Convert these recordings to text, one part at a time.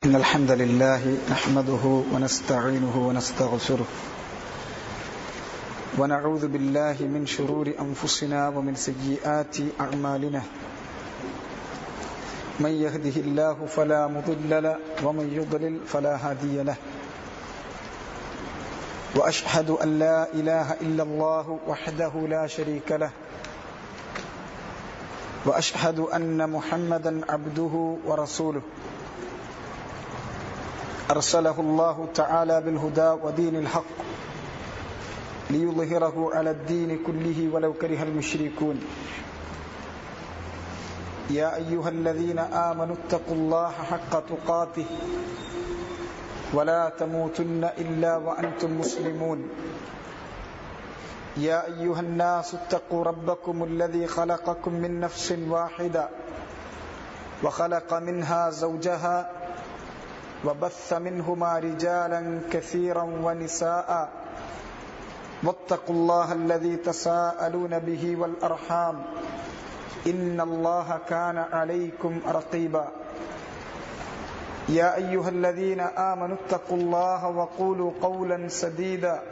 إن الحمد لله نحمده ونستعينه ونستغفره ونعوذ بالله من شرور أنفسنا ومن سيئات أعمالنا من يهده الله فلا مضل له ومن يضلل فلا هادي له وأشهد أن لا إله إلا الله وحده لا شريك له وأشهد أن محمدا عبده ورسوله أرسله الله تعالى بالهدى ودين الحق ليظهره على الدين كله ولو كره المشركون يا أيها الذين آمنوا اتقوا الله حق تقاته ولا تموتن إلا وأنتم مسلمون يا أيها الناس اتقوا ربكم الذي خلقكم من نفس واحدة وخلق منها زوجها وبث منهما رجالا كثيرا ونساء واتقوا الله الذي تساءلون به والأرحام إن الله كان عليكم رقيبا يا أيها الذين آمنوا اتقوا الله وقولوا قولا سديدا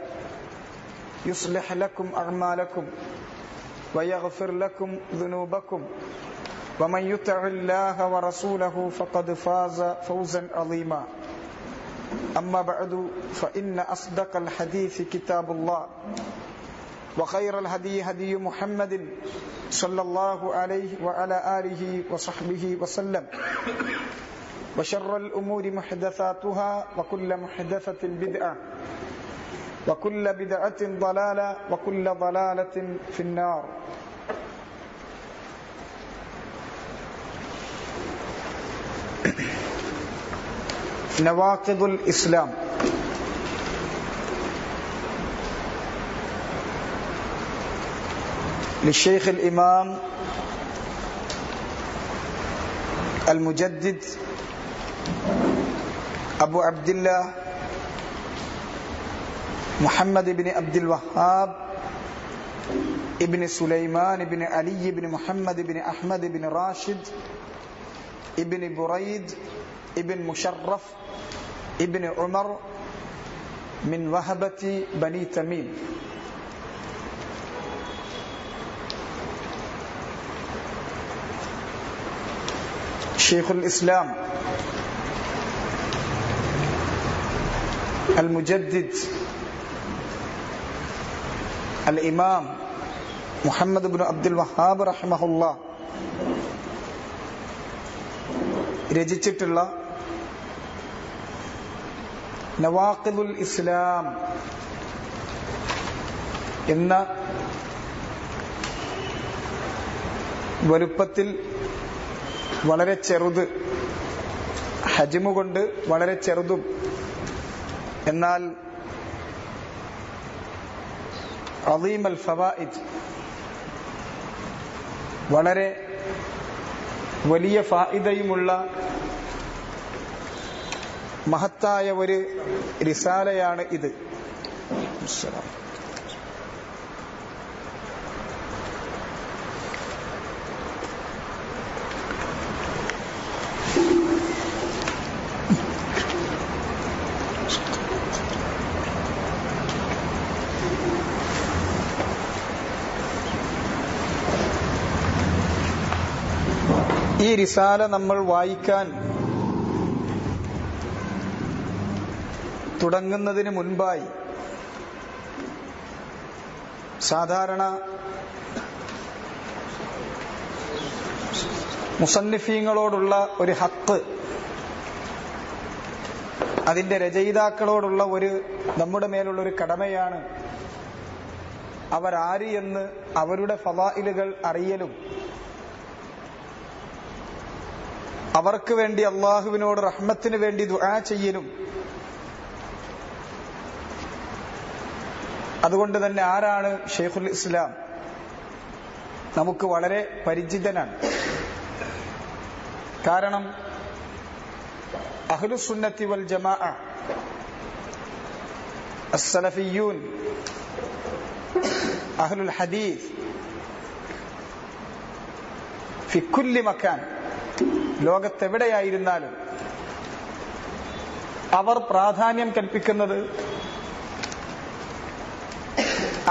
يصلح لكم أعمالكم ويغفر لكم ذنوبكم ومن يطع الله ورسوله فقد فاز فوزا عظيما أما بعد فإن أصدق الحديث كتاب الله وخير الهدي هدي محمد صلى الله عليه وعلى آله وصحبه وسلم وشر الأمور محدثاتها وكل محدثة بدعة وكل بدعة ضلالة وكل ضلالة في النار. نواقض الإسلام. للشيخ الإمام المجدد أبو عبد الله محمد بن عبد الوهاب ابن سليمان بن علي بن محمد بن أحمد بن راشد ابن بريد ابن مشرف ابن عمر من وهبة بني تميم. شيخ الإسلام المجدد الإمام محمد بن عبد الوهاب رحمه الله രചിച്ചിട്ടുള്ള നവാഖിദുൽ ഇസ്ലാം എന്ന വലുപ്പത്തിൽ വളരെ ചെറുത്, ഹജ്മു കൊണ്ട് വളരെ ചെറുതും എന്നാൽ അളീം അൽ ഫവായിദ് വളരെ വലിയ ഫായിദയുമുള്ള മഹത്തായ ഒരു റിസാലയാണ് ഇത്. ഈ റിസാല നമ്മൾ വായിക്കാൻ തുടങ്ങുന്നതിന് മുൻപായി സാധാരണ മുസന്നിഫീങ്ങളോടുള്ള ഒരു ഹക്ക്, അതിന്റെ രചയിതാക്കളോടുള്ള നമ്മുടെ മേലുള്ള ഒരു കടമയാണ് അവരാര് എന്ന് അവരുടെ ഫളായിലുകൾ അറിയലും അവർക്ക് വേണ്ടി അള്ളാഹുവിനോട് റഹ്മത്തിന് വേണ്ടി ദുആ ചെയ്യലും. അതുകൊണ്ട് തന്നെ ആരാണ് ഷെയ്ഖുൽ ഇസ്ലാം നമുക്ക് വളരെ പരിചിതനാണ്. കാരണം അഹ്ലുസുന്നത്തി വൽ ജമാഅ അസ്സലഫിയ്യൂൻ അഹ്ലുൽ ഹദീസ് ഫി കുല്ലി മക്കാൻ ലോകത്തെവിടെയായിരുന്നാലും അവർ പ്രാധാന്യം കൽപ്പിക്കുന്നത്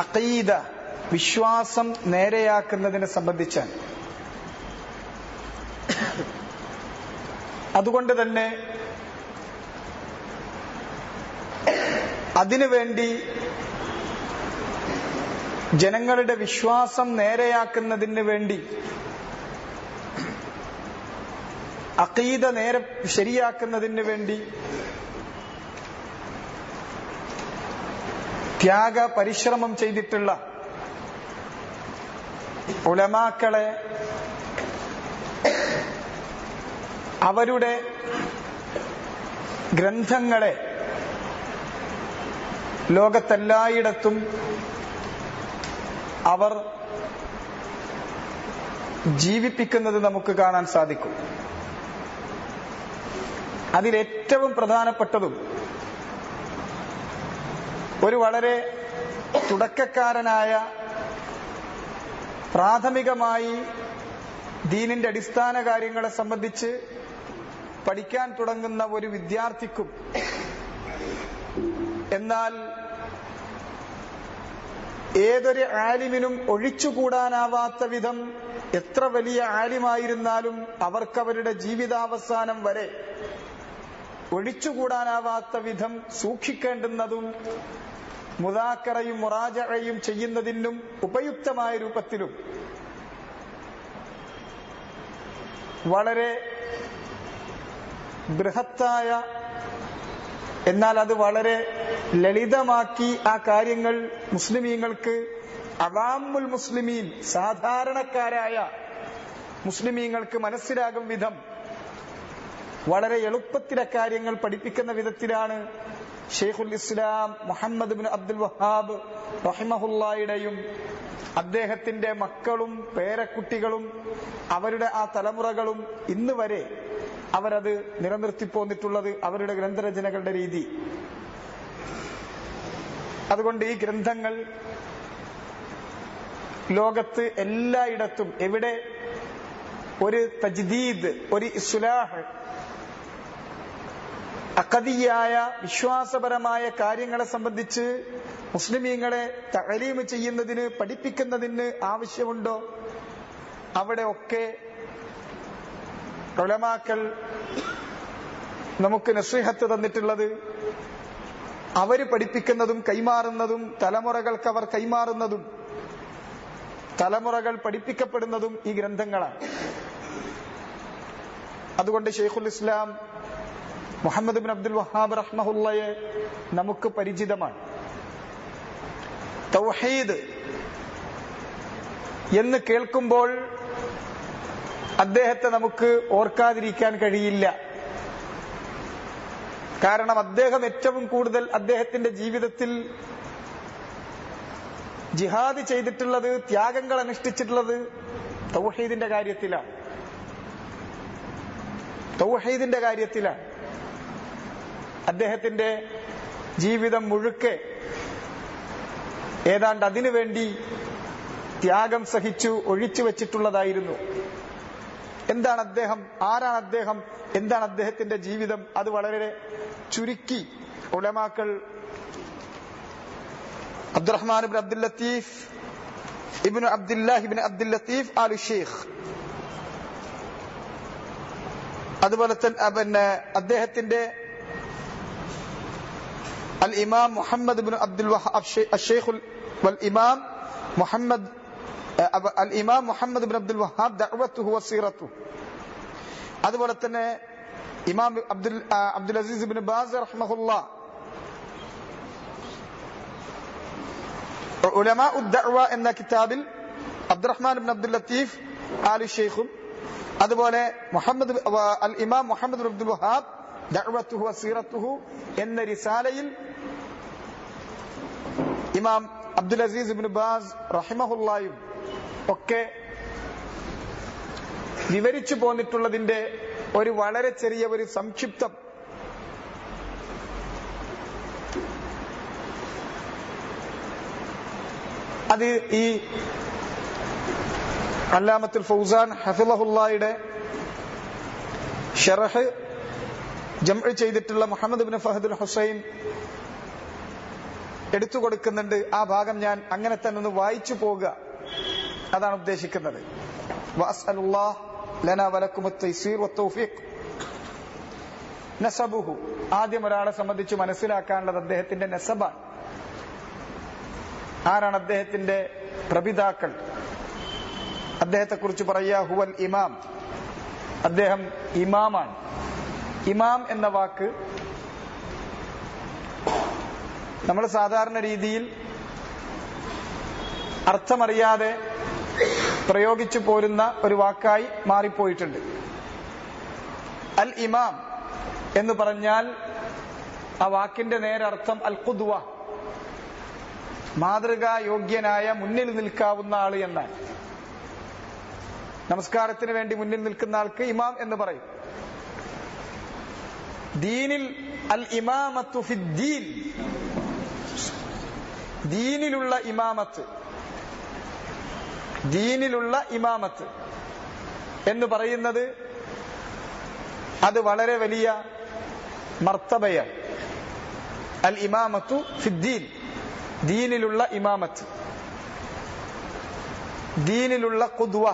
അഖീദ, വിശ്വാസം നേരെയാക്കുന്നതിനെ സംബന്ധിച്ചാണ്. അതുകൊണ്ട് തന്നെ അതിനുവേണ്ടി ജനങ്ങളുടെ വിശ്വാസം നേരെയാക്കുന്നതിന് വേണ്ടി, അഖീദ നേരെ ശരിയാക്കുന്നതിന് വേണ്ടി ത്യാഗ പരിശ്രമം ചെയ്തിട്ടുള്ള ഉലമാക്കളെ, അവരുടെ ഗ്രന്ഥങ്ങളെ ലോകത്തെല്ലായിടത്തും അവർ ജീവിപ്പിക്കുന്നത് നമുക്ക് കാണാൻ സാധിക്കും. അതിലേറ്റവും പ്രധാനപ്പെട്ടതും ഒരു വളരെ തുടക്കക്കാരനായ, പ്രാഥമികമായി ദീനിന്റെ അടിസ്ഥാന കാര്യങ്ങളെ സംബന്ധിച്ച് പഠിക്കാൻ തുടങ്ങുന്ന ഒരു വിദ്യാർത്ഥിക്കും, എന്നാൽ ഏതൊരു ആലിമിനും ഒഴിച്ചുകൂടാനാവാത്ത വിധം എത്ര വലിയ ആലിമായിരുന്നാലും അവർക്കവരുടെ ജീവിതാവസാനം വരെ ഒഴിച്ചുകൂടാനാവാത്ത വിധം സൂക്ഷിക്കേണ്ടുന്നതും മുദാക്കറയും മുറാജഅയും ചെയ്യുന്നതിനും ഉപയുക്തമായ രൂപത്തിലും വളരെ ബൃഹത്തായ, എന്നാൽ അത് വളരെ ലളിതമാക്കി ആ കാര്യങ്ങൾ മുസ്ലിമീങ്ങൾക്ക്, അവാമുൽ മുസ്ലിമീൻ, സാധാരണക്കാരായ മുസ്ലിമീങ്ങൾക്ക് മനസ്സിലാകും വിധം വളരെ എളുപ്പത്തിലെ കാര്യങ്ങൾ പഠിപ്പിക്കുന്ന വിധത്തിലാണ് ഷെയ്ഖുൽ ഇസ്ലാം മുഹമ്മദ് ബിൻ അബ്ദുൽ വഹാബ് റഹിമഹുല്ലായുടെയും അദ്ദേഹത്തിന്റെ മക്കളും പേരക്കുട്ടികളും അവരുടെ ആ തലമുറകളും ഇന്ന് വരെ അവരത് നിലനിർത്തിപ്പോന്നിട്ടുള്ളത്, അവരുടെ ഗ്രന്ഥരചനകളുടെ രീതി. അതുകൊണ്ട് ഈ ഗ്രന്ഥങ്ങൾ ലോകത്ത് എല്ലായിടത്തും എവിടെ ഒരു തജ്ദീദ്, ഒരു ഇസ്ലാഹ്, അഖദിയായ വിശ്വാസപരമായ കാര്യങ്ങളെ സംബന്ധിച്ച് മുസ്ലിമീങ്ങളെ തഅലീം ചെയ്യുന്നതിന്, പഠിപ്പിക്കുന്നതിന് ആവശ്യമുണ്ടോ അവിടെ ഒക്കെ ഉലമാക്കൾ നമുക്ക് നസീഹത്ത് തന്നിട്ടുള്ളത്, അവര് പഠിപ്പിക്കുന്നതും കൈമാറുന്നതും തലമുറകൾക്ക് അവർ കൈമാറുന്നതും തലമുറകൾ പഠിപ്പിക്കപ്പെടുന്നതും ഈ ഗ്രന്ഥങ്ങളാണ്. അതുകൊണ്ട് ഷെയ്ഖുൽ ഇസ്ലാം മുഹമ്മദ് ബിൻ അബ്ദുൽ വഹാബ് റഹ്മഹുല്ലയെ നമുക്ക് പരിചിതമാണ്. തൗഹീദ് എന്ന് കേൾക്കുമ്പോൾ അദ്ദേഹത്തെ നമുക്ക് ഓർക്കാതിരിക്കാൻ കഴിയില്ല. കാരണം അദ്ദേഹം ഏറ്റവും കൂടുതൽ അദ്ദേഹത്തിന്റെ ജീവിതത്തിൽ ജിഹാദ് ചെയ്തിട്ടുള്ളത്, ത്യാഗങ്ങൾ അനുഷ്ഠിച്ചിട്ടുള്ളത് തൗഹീദിന്റെ കാര്യത്തിലാണ്. തൗഹീദിന്റെ കാര്യത്തിലാണ് അദ്ദേഹത്തിന്റെ ജീവിതം മുഴുക്കെ ഏതാണ്ട് അതിനുവേണ്ടി ത്യാഗം സഹിച്ചു ഒഴിച്ചു വെച്ചിട്ടുള്ളതായിരുന്നു. എന്താണ് അദ്ദേഹം, ആരാണ് അദ്ദേഹം, എന്താണ് അദ്ദേഹത്തിന്റെ ജീവിതം, അത് വളരെ ചുരുക്കി ഉലമാക്കൾ അബ്ദുറഹ്മാൻ ഇബ്നു അബ്ദുൽ ലത്തീഫ് ഇബ്നു അബ്ദുല്ലാഹ് ഇബ്നു അബ്ദുൽ ലത്തീഫ് ആൽ ഷെയ്ഖ്, അതുപോലെ തന്നെ അദ്ദേഹത്തിന്റെ അൽ ഇമാം മുഹമ്മദ് ഇബ്നു അബ്ദുൽ വഹാബ് അഷ്ശൈഖുൽ വൽ ഇമാം മുഹമ്മദ് അൽ ഇമാം മുഹമ്മദ് ഇബ്നു അബ്ദുൽ വഹാബ് ദഅവത്തുഹു വസീറത്തുഹു, അതുപോലെ തന്നെ ഇമാം അബ്ദുൽ അസീസ് ഇബ്നു ബാസ് റഹ്മഹുല്ലാഹ്, ഉലമാഉ ദഅവ എന്ന കിതാബിൽ അബ്ദുറഹ്മാൻ ഇബ്നു അബ്ദുൽ ലത്തീഫ് ആൽ ഷെയ്ഖും, അതുപോലെ അൽ ഇമാം മുഹമ്മദ് ഇബ്നു അബ്ദുൽ വഹാബ് ദഅവത്തുഹു വസീറത്തുഹു എന്ന റിസാലയിൽ ഇമാം അബ്ദുൽ അസീസ് ഇബ്നു ബാസ് റഹിമഹുല്ലായും ഒക്കെ വിവരിച്ചു പോന്നിട്ടുള്ളതിന്റെ ഒരു വളരെ ചെറിയ ഒരു സംക്ഷിപ്തം അത് ഈ അല്ലാമത്തുൽ ഫൗസാൻ ഹഫിളഹുല്ലായുടെ ഷറഹ് ജംഅ് ചെയ്തിട്ടുള്ള മുഹമ്മദ് ഇബ്നു ഫഹദുൽ ഹുസൈൻ എടുത്തു കൊടുക്കുന്നുണ്ട്. ആ ഭാഗം ഞാൻ അങ്ങനെ തന്നെ ഒന്ന് വായിച്ചു പോകുക, അതാണ് ഉദ്ദേശിക്കുന്നത്. വഅസ്അലുല്ലാഹ് ലനാ വലക്കും അത്തൈസീർ വത്തൗഫീഖ്. നസബുഹു, ആദ്യം ഒരാളെ സംബന്ധിച്ച് മനസ്സിലാക്കാനുള്ളത് അദ്ദേഹത്തിന്റെ നസബാണ്. ആരാണ് അദ്ദേഹത്തിന്റെ പ്രപിതാക്കൾ? അദ്ദേഹത്തെ കുറിച്ച് പറയാ ഹുവൽ ഇമാം, അദ്ദേഹം ഇമാമാണ്. ഇമാം എന്ന വാക്ക് നമ്മൾ സാധാരണ രീതിയിൽ അർത്ഥമറിയാതെ പ്രയോഗിച്ചു പോരുന്ന ഒരു വാക്കായി മാറിപ്പോയിട്ടുണ്ട്. അൽ ഇമാം എന്ന് പറഞ്ഞാൽ ആ വാക്കിന്റെ നേരർത്ഥം അൽ ഖുദ്വ, മാതൃകാ യോഗ്യനായ മുന്നിൽ നിൽക്കാവുന്ന ആള് എന്നാണ്. നമസ്കാരത്തിന് വേണ്ടി മുന്നിൽ നിൽക്കുന്ന ആൾക്ക് ഇമാം എന്ന് പറയും. ദീനിൽ അൽ ഇമാമത്തു ഫിദ്ദീൻ, ദീനിലുള്ള ഇമാമത്ത്, ദീനിലുള്ള ഇമാമത്ത് എന്ന് പറയുന്നത് അത് വളരെ വലിയ മർത്തബയാണ്. അൽ ഇമാമത്തു ഫിദ്ദീൻ, ദീനിലുള്ള ഇമാമത്ത്, ദീനിലുള്ള ഖുദ്വ.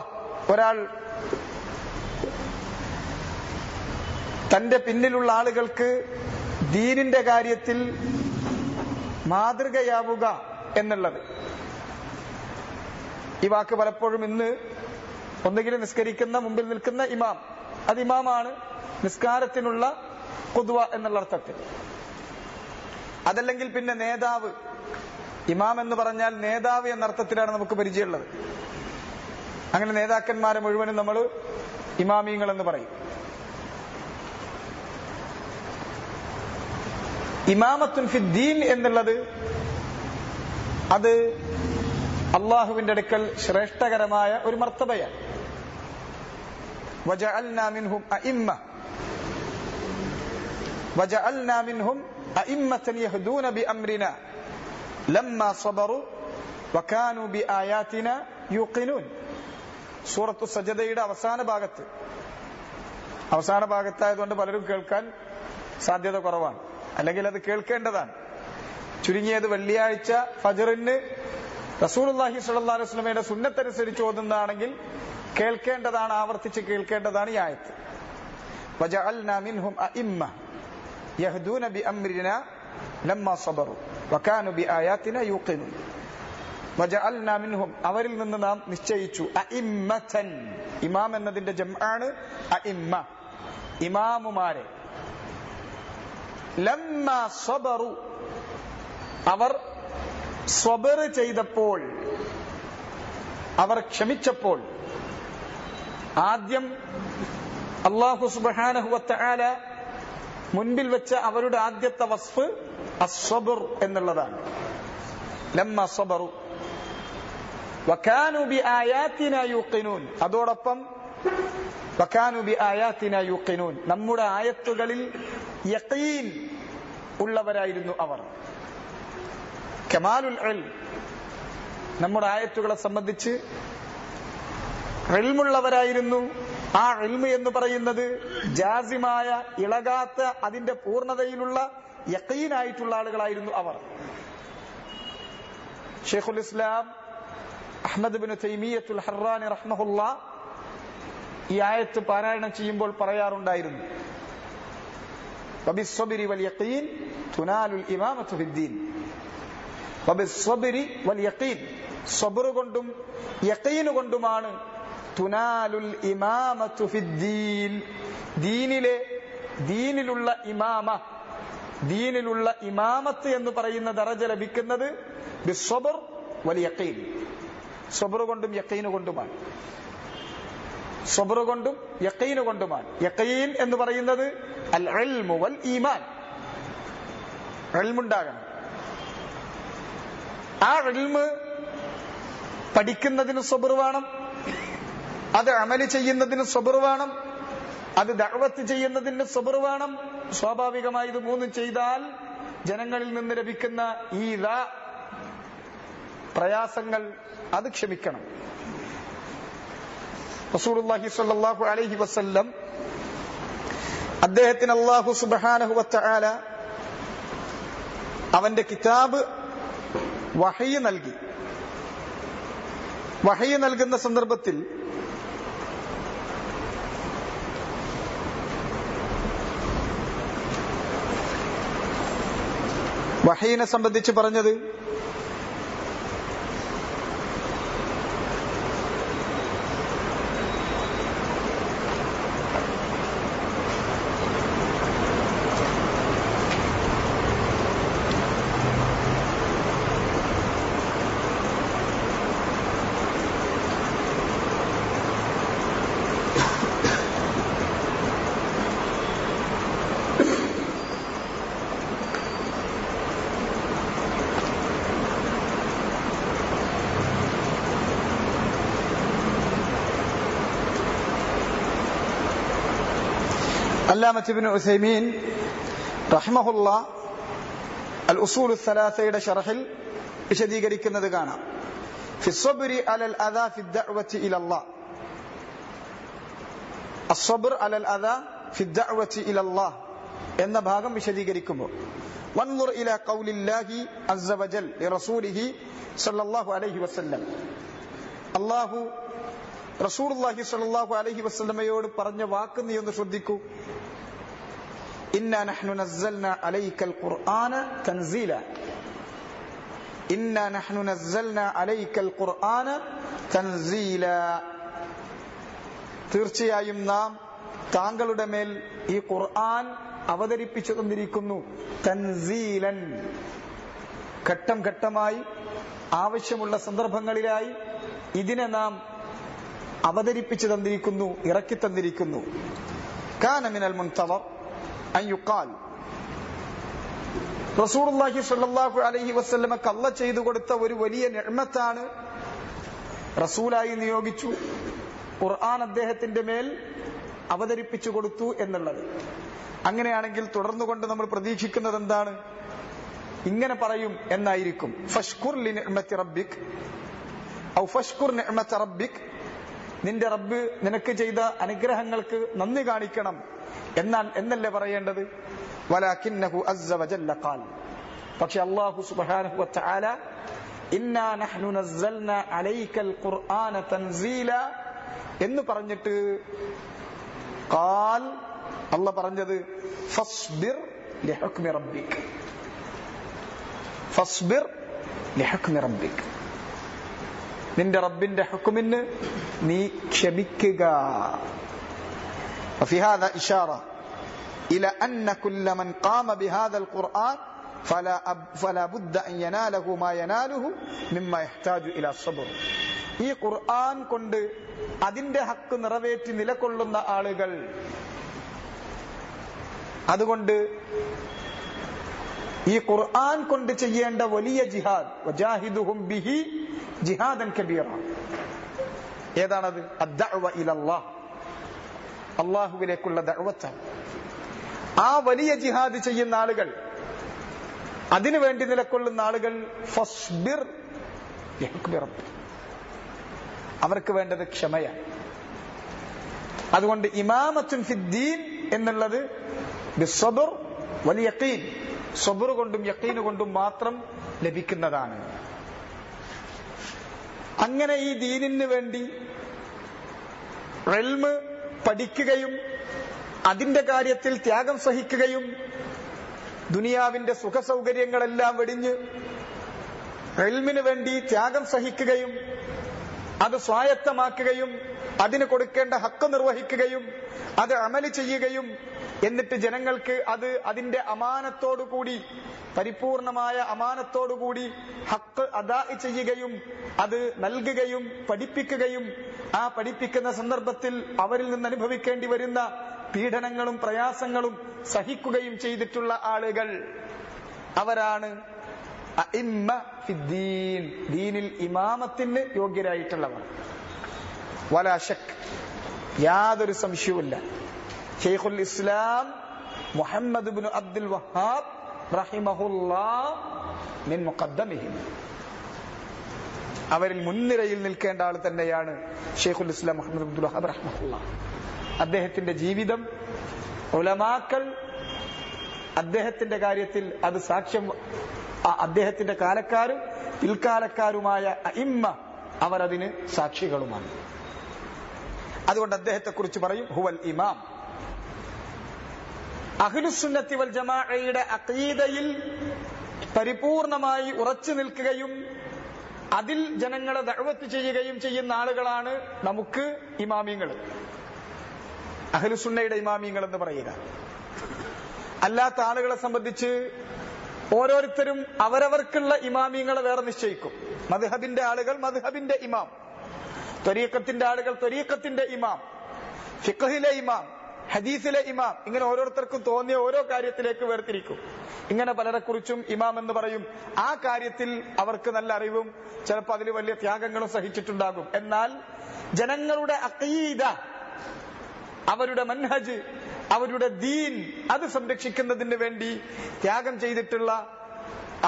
ഒരാൾ തന്റെ പിന്നിലുള്ള ആളുകൾക്ക് ദീനിന്റെ കാര്യത്തിൽ മാതൃകയാവുക എന്നുള്ളത്. ഈ വാക്ക് പലപ്പോഴും ഇന്ന് ഒന്നുകിൽ നിസ്കരിക്കുന്ന മുമ്പിൽ നിൽക്കുന്ന ഇമാം, അത് ഇമാമാണ്, നിസ്കാരത്തിനുള്ള ഖുദ്വ എന്നുള്ള അർത്ഥത്തിൽ. അതല്ലെങ്കിൽ പിന്നെ നേതാവ്. ഇമാം എന്ന് പറഞ്ഞാൽ നേതാവ് എന്ന അർത്ഥത്തിലാണ് നമുക്ക് പരിചയമുള്ളത്. അങ്ങനെ നേതാക്കന്മാരെ മുഴുവനും നമ്മൾ ഇമാമിയങ്ങൾ എന്ന് പറയും. ഇമാമത്തുൻ ഫിദ്ദീൻ എന്നുള്ളത് അത് അള്ളാഹുവിന്റെ അടുക്കൽ ശ്രേഷ്ഠകരമായ ഒരു മർത്തബയാണ്. വജഅൽനാ മിൻഹും അഇമ്മ, വജഅൽനാ മിൻഹും അഇമ്മതൻ യഹ്ദൂന ബിഅംരിനാ ലമ്മാ സബറു വകാനൂ ബിആയാതിനാ യൂഖിനൂൻ. സൂറത്തു സജദയുടെ അവസാന ഭാഗത്തായതുകൊണ്ട് പലരും കേൾക്കാൻ സാധ്യത കുറവാണ്, അല്ലെങ്കിൽ അത് കേൾക്കേണ്ടതാണ്. ചുരുങ്ങിയത് വെള്ളിയാഴ്ച ഫജ്റിന് റസൂലുള്ളാഹി സ്വല്ലല്ലാഹു അലൈഹി വസല്ലമയുടെ സുന്നത്തനുസരിച്ച് ഓതുന്നതാണെങ്കിൽ കേൾക്കേണ്ടതാണ്, ആവർത്തിച്ച് കേൾക്കേണ്ടതാണ് ഈ ആയത്ത്. വജഅൽനാ മിൻഹും അഇമ്മ യഹ്ദൂന ബിഅംരിനാ ലമ്മാ സബറു വകാനൂ ബിആയാതിനാ യൂഖിനൂൻ. വജഅൽനാ മിൻഹും, അവരിൽ നിന്ന് നാം നിശ്ചയിച്ചു. അഇമ്മതൻ, ഇമാം എന്നതിന്റെ ജംആണ് അഇമ്മ, ഇമാമുമാരെ. ലമ്മാ സബറു, അവർ സ്വബർ ചെയ്തപ്പോൾ, അവർ ക്ഷമിച്ചപ്പോൾ. ആദ്യം അല്ലാഹു സുബ്ഹാനഹു വ തആല മുൻപിൽ വെച്ച അവരുടെ ആദ്യത്തെ വസ്ഫ് അസ്സബ്ർ എന്നുള്ളതാണ്. ലമ്മാ സബറു വകാനൂ ബിആയാതിനാ യൂഖിനൂൻ, അതോടൊപ്പം വകാനൂ ബിആയാതിനാ യൂഖിനൂൻ, നമ്മുടെ ആയത്തുകളിൽ യഖീൻ ഉള്ളവരായിരുന്നു അവർ. കമാലുൽ ഇൽം, നമ്മുടെ ആയത്തുകളെ സംബന്ധിച്ച് ഇൽമുള്ളവരായിരുന്നു. ആ ഇൽമ് എന്ന് പറയുന്നത് ജാസിമായ, ഇളകാത്ത, അതിന്റെ പൂർണ്ണതയിലുള്ള യഖീനായിട്ടുള്ള ആളുകളായിരുന്നു അവർ. ശൈഖുൽ ഇസ്ലാം അഹ്മദ് ഇബ്നു തൈമിയ്യത്തുൽ ഹർറാനി റഹ്മഹുല്ലാഹ് ഈ ആയത്ത് പാരായണം ചെയ്യുമ്പോൾ പറയാറുണ്ടായിരുന്നു, വബിസ്സബ്രി വൽ യഖീൻ തുനാലുൽ ഇമാമത്തു ഫിദ്ദീൻ. വബിസ്സബ്രി വൽ യഖീൻ, സബ്ർ കൊണ്ടും യഖീൻ കൊണ്ടുമാണ് തുനാലുൽ ഇമാമത്തു ഫിദ്ദീൻ, ദീനിലുള്ള ഇമാമ, ദീനിലുള്ള ഇമാമത്ത് എന്ന് പറയുന്ന ദറജ ലഭിക്കുന്നത് ബിസ്സബ്ർ വൽ യഖീൻ, സബ്ർ കൊണ്ടും യഖീൻ കൊണ്ടുമാണ്. സബ്ർ കൊണ്ടും യഖീൻ കൊണ്ടുമാണ്. യഖീൻ എന്ന് പറയുന്നത് അൽ ഇൽമു വൽ ഈമാൻ, ഇൽമുണ്ടാകണം. ആ ഇൽമ് പഠിക്കുന്നതിന് സബ്ർ വേണം, അത് അമല് ചെയ്യുന്നതിന് സബ്ർ വേണം, അത് ദഅവത്ത് ചെയ്യുന്നതിന് സബ്ർ വേണം. സ്വാഭാവികമായി ഇത് മൂന്നും ചെയ്താൽ ജനങ്ങളിൽ നിന്ന് ലഭിക്കുന്ന ഈ പ്രയാസങ്ങൾ അത് ക്ഷമിക്കണം. റസൂലുള്ളാഹി സ്വല്ലല്ലാഹു അലൈഹി വസല്ലം അദ്ദേഹത്തിന് അല്ലാഹു സുബ്ഹാനഹു വ തആല അവന്റെ കിതാബ് വഹയ്യ് നൽകി. വഹയ്യ് നൽകുന്ന സന്ദർഭത്തിൽ വഹയ്യിനെ സംബന്ധിച്ച് പറഞ്ഞത് അല്ലാമത്ത് ഇബ്നു ഉസൈമീൻ റഹിമഹുല്ലാ അൽ ഉസൂൽ സലാസയുടെ ശർഹിൽ വിശദീകരിക്കുന്നത് കാണാം. ഫി സ്വബ്രി അലൽ അദാ ഫി ദഅവതി ഇലല്ലാഹ്, അസ്സബ്ർ അലൽ അദാ ഫി ദഅവതി ഇലല്ലാഹ് എന്ന ഭാഗം വിശദീകരിക്കുമ്പോൾ വൻദുർ ഇലാ ഖൗലില്ലാഹി അസ്സ വജൽ ലിറസൂലിഹി സ്വല്ലല്ലാഹു അലൈഹി വസല്ലം, അല്ലാഹു റസൂലുള്ളാഹി സ്വല്ലല്ലാഹു അലൈഹി വസല്ലമയോട് പറഞ്ഞ വാക്ക് നീ ഒന്ന് ശ്രദ്ധിക്കൂ. ഇന്നാ നഹ്നു നസ്സൽനാ അലൈക്കൽ ഖുർആന തൻസീല, ഇന്നാ നഹ്നു നസ്സൽനാ അലൈക്കൽ ഖുർആന തൻസീല, തീർച്ചയായും നാം താങ്കളുടെ മേൽ ഈ ഖുർആൻ അവതരിപ്പിച്ചു തന്നിരിക്കുന്നു. തൻസീലൻ, ഘട്ടം ഘട്ടമായി ആവശ്യമുള്ള സന്ദർഭങ്ങളിലായി ഇതിനെ നാം അവതരിപ്പിച്ചു തന്നിരിക്കുന്നു, ഇറക്കി തന്നിരിക്കുന്നു. കാന മിനൽ മുൻതദർ അൻ യുഖാൽ, റസൂലുള്ളാഹി സ്വല്ലല്ലാഹു അലൈഹി വസല്ലമക്ക് അല്ലാഹു ചെയ്തു കൊടുത്ത ഒരു വലിയ നിഅമത്താണ് റസൂലായി നിയോഗിച്ചു, ഖുർആൻ അദ്ദേഹത്തിന്റെ മേൽ അവതരിപ്പിച്ചു കൊടുത്തു എന്നുള്ളത്. അങ്ങനെയാണെങ്കിൽ തുടർന്നുകൊണ്ട് നമ്മൾ പ്രതീക്ഷിക്കുന്നത് എന്താണ്? ഇങ്ങനെ പറയും എന്നായിരിക്കും. ഫഷ്കുർ ലി നിഅമത്തി റബ്ബിക് ഔ ഫഷ്കുർ നിഅമത റബ്ബിക്, നിന്റെ റബ്ബ് നിനക്ക് ചെയ്ത അനുഗ്രഹങ്ങൾക്ക് നന്ദി കാണിക്കണം എന്നല്ലേ പറയേണ്ടത്? വലാകിന്നഹു അസ്സ വജല്ല ഖാൽ, പക്ഷെ അല്ലാഹു സുബ്ഹാനഹു വ തആല ഇന്നാ നഹ്നു നസ്സൽനാ അലൈക്കൽ ഖുർആന തൻസീല എന്ന് പറഞ്ഞിട്ട് ഖാൽ, അല്ലാഹു പറഞ്ഞത് ഫസ്ബിർ ലിഹുക്മി റബ്ബിക്, ഫസ്ബിർ ലിഹുക്മി റബ്ബിക്, നിന്റെ റബ്ബിന്റെ ഹുക്മിന് നീ ക്ഷമിക്കുക. وفي هذا إشارة إلى أن كل من قام بهذا القرآن فلا بد أن يناله ما يناله مما يحتاج إلى الصبر. ഈ ഖുർആൻ കൊണ്ട് അതിന്റെ ഹക്ക് നിറവേറ്റി നിലകൊള്ളുന്ന ആളുകൾ, അതുകൊണ്ട് ഈ ഖുർആൻ കൊണ്ട് ചെയ്യേണ്ട വലിയ ജിഹാദ്, വജാഹിദുഹും ബിഹി ജിഹാദൻ കബീറ, ഏതാണത്? അദ്ദഅവ ഇലല്ലാഹ്, അല്ലാഹുവിലേക്കുള്ള ദഅവത്താണ്. ആ വലിയ ജിഹാദ് ചെയ്യുന്ന ആളുകൾ, അതിനു വേണ്ടി നിലകൊള്ളുന്ന ആളുകൾ, ഫസ്ബിർ ലിഹുക്മി റബ്ബിക്, അവർക്ക് വേണ്ടത് ക്ഷമയാണ്. അതുകൊണ്ട് ഇമാമത്തുൻ ഫിദ്ദീൻ എന്നുള്ളത് ബിസ്സബ്ർ വൽ യഖീൻ, സബ്ർ കൊണ്ടും യഖീൻ കൊണ്ടും മാത്രം ലഭിക്കുന്നതാണ്. അങ്ങനെ ഈ ദീനിന് വേണ്ടി ഇൽമ് പഠിക്കുകയും അതിന്റെ കാര്യത്തിൽ ത്യാഗം സഹിക്കുകയും ദുനിയാവിന്റെ സുഖ സൗകര്യങ്ങളെല്ലാം വെടിഞ്ഞ് ഇൽമിന് വേണ്ടി ത്യാഗം സഹിക്കുകയും അത് സ്വായത്തമാക്കുകയും അതിന് കൊടുക്കേണ്ട ഹക്ക് നിർവഹിക്കുകയും അത് അമല് ചെയ്യുകയും എന്നിട്ട് ജനങ്ങൾക്ക് അത് അതിന്റെ അമാനത്തോടുകൂടി, പരിപൂർണമായ അമാനത്തോടുകൂടി ഹക്ക് അദാ ചെയ്യുകയും അത് നൽകുകയും പഠിപ്പിക്കുകയും ആ പഠിപ്പിക്കുന്ന സന്ദർഭത്തിൽ അവരിൽ നിന്ന് അനുഭവിക്കേണ്ടി വരുന്ന പീഡനങ്ങളും പ്രയാസങ്ങളും സഹിക്കുകയും ചെയ്തിട്ടുള്ള ആളുകൾ, അവരാണ് അഇമ്മ ഫിദ്ദീൻ, ദീനിൽ ഇമാമത്തിന് യോഗ്യരായിട്ടുള്ളവർ. വലാ ശക്ക്, യാതൊരു സംശയവുമില്ല, ശൈഖുൽ ഇസ്ലാം മുഹമ്മദ് ഇബ്നു അബ്ദുൽ വഹാബ് റഹിമഹുല്ലാഹ് മിൻ മുഖദ്ദമിഹിം, അവരിൽ മുൻനിരയിൽ നിൽക്കേണ്ട ആൾ തന്നെയാണ് ശൈഖുൽ ഇസ്ലാം മുഹമ്മദ് അബ്ദുൽ വഹാബ് റഹിമഹുല്ലാഹ്. അദ്ദേഹത്തിന്റെ ജീവിതം ഉലമാക്കൾ അദ്ദേഹത്തിന്റെ കാര്യത്തിൽ അത് സാക്ഷ്യം, അദ്ദേഹത്തിന്റെ കാലക്കാരും പിൽക്കാലക്കാരുമായ അഇമ്മ അവർ അതിന് സാക്ഷികളുമാണ്. അതുകൊണ്ട് അദ്ദേഹത്തെ കുറിച്ച് പറയും ഹുവൽ ഇമാം. അഹ്ലുസുന്നത്തി വൽ ജമാഅയുടെ അഖീദയിൽ പരിപൂർണമായി ഉറച്ചു നിൽക്കുകയും അതിൽ ജനങ്ങളെ ദഅവത്ത് ചെയ്യുകയും ചെയ്യുന്ന ആളുകളാണ് നമുക്ക് ഇമാമിങ്ങൾ, അഹ്ലുസുന്നയുടെ ഇമാമിങ്ങൾ എന്ന് പറയുക. അല്ലാത്ത ആളുകളെ സംബന്ധിച്ച് ഓരോരുത്തരും അവരവർക്കുള്ള ഇമാമിങ്ങളെ വേറെ നിശ്ചയിക്കും. മദ്ഹബിന്റെ ആളുകൾ മദ്ഹബിന്റെ ഇമാം, ത്വരീഖത്തിന്റെ ആളുകൾ ത്വരീഖത്തിന്റെ ഇമാം, ഫിഖ്ഹിലെ ഇമാം, ഹദീസിലെ ഇമാം, ഇങ്ങനെ ഓരോരുത്തർക്കും തോന്നിയ ഓരോ കാര്യത്തിലേക്ക് വേർതിരിക്കും. ഇങ്ങനെ പലരെക്കുറിച്ചും ഇമാം എന്ന് പറയും. ആ കാര്യത്തിൽ അവർക്ക് നല്ല അറിവും ചിലപ്പോൾ അതിൽ വലിയ ത്യാഗങ്ങളും സഹിച്ചിട്ടുണ്ടാകും. എന്നാൽ ജനങ്ങളുടെ അഖീദ, അവരുടെ മൻഹജ്, അവരുടെ ദീൻ, അത് സംരക്ഷിക്കുന്നതിന് വേണ്ടി ത്യാഗം ചെയ്തിട്ടുള്ള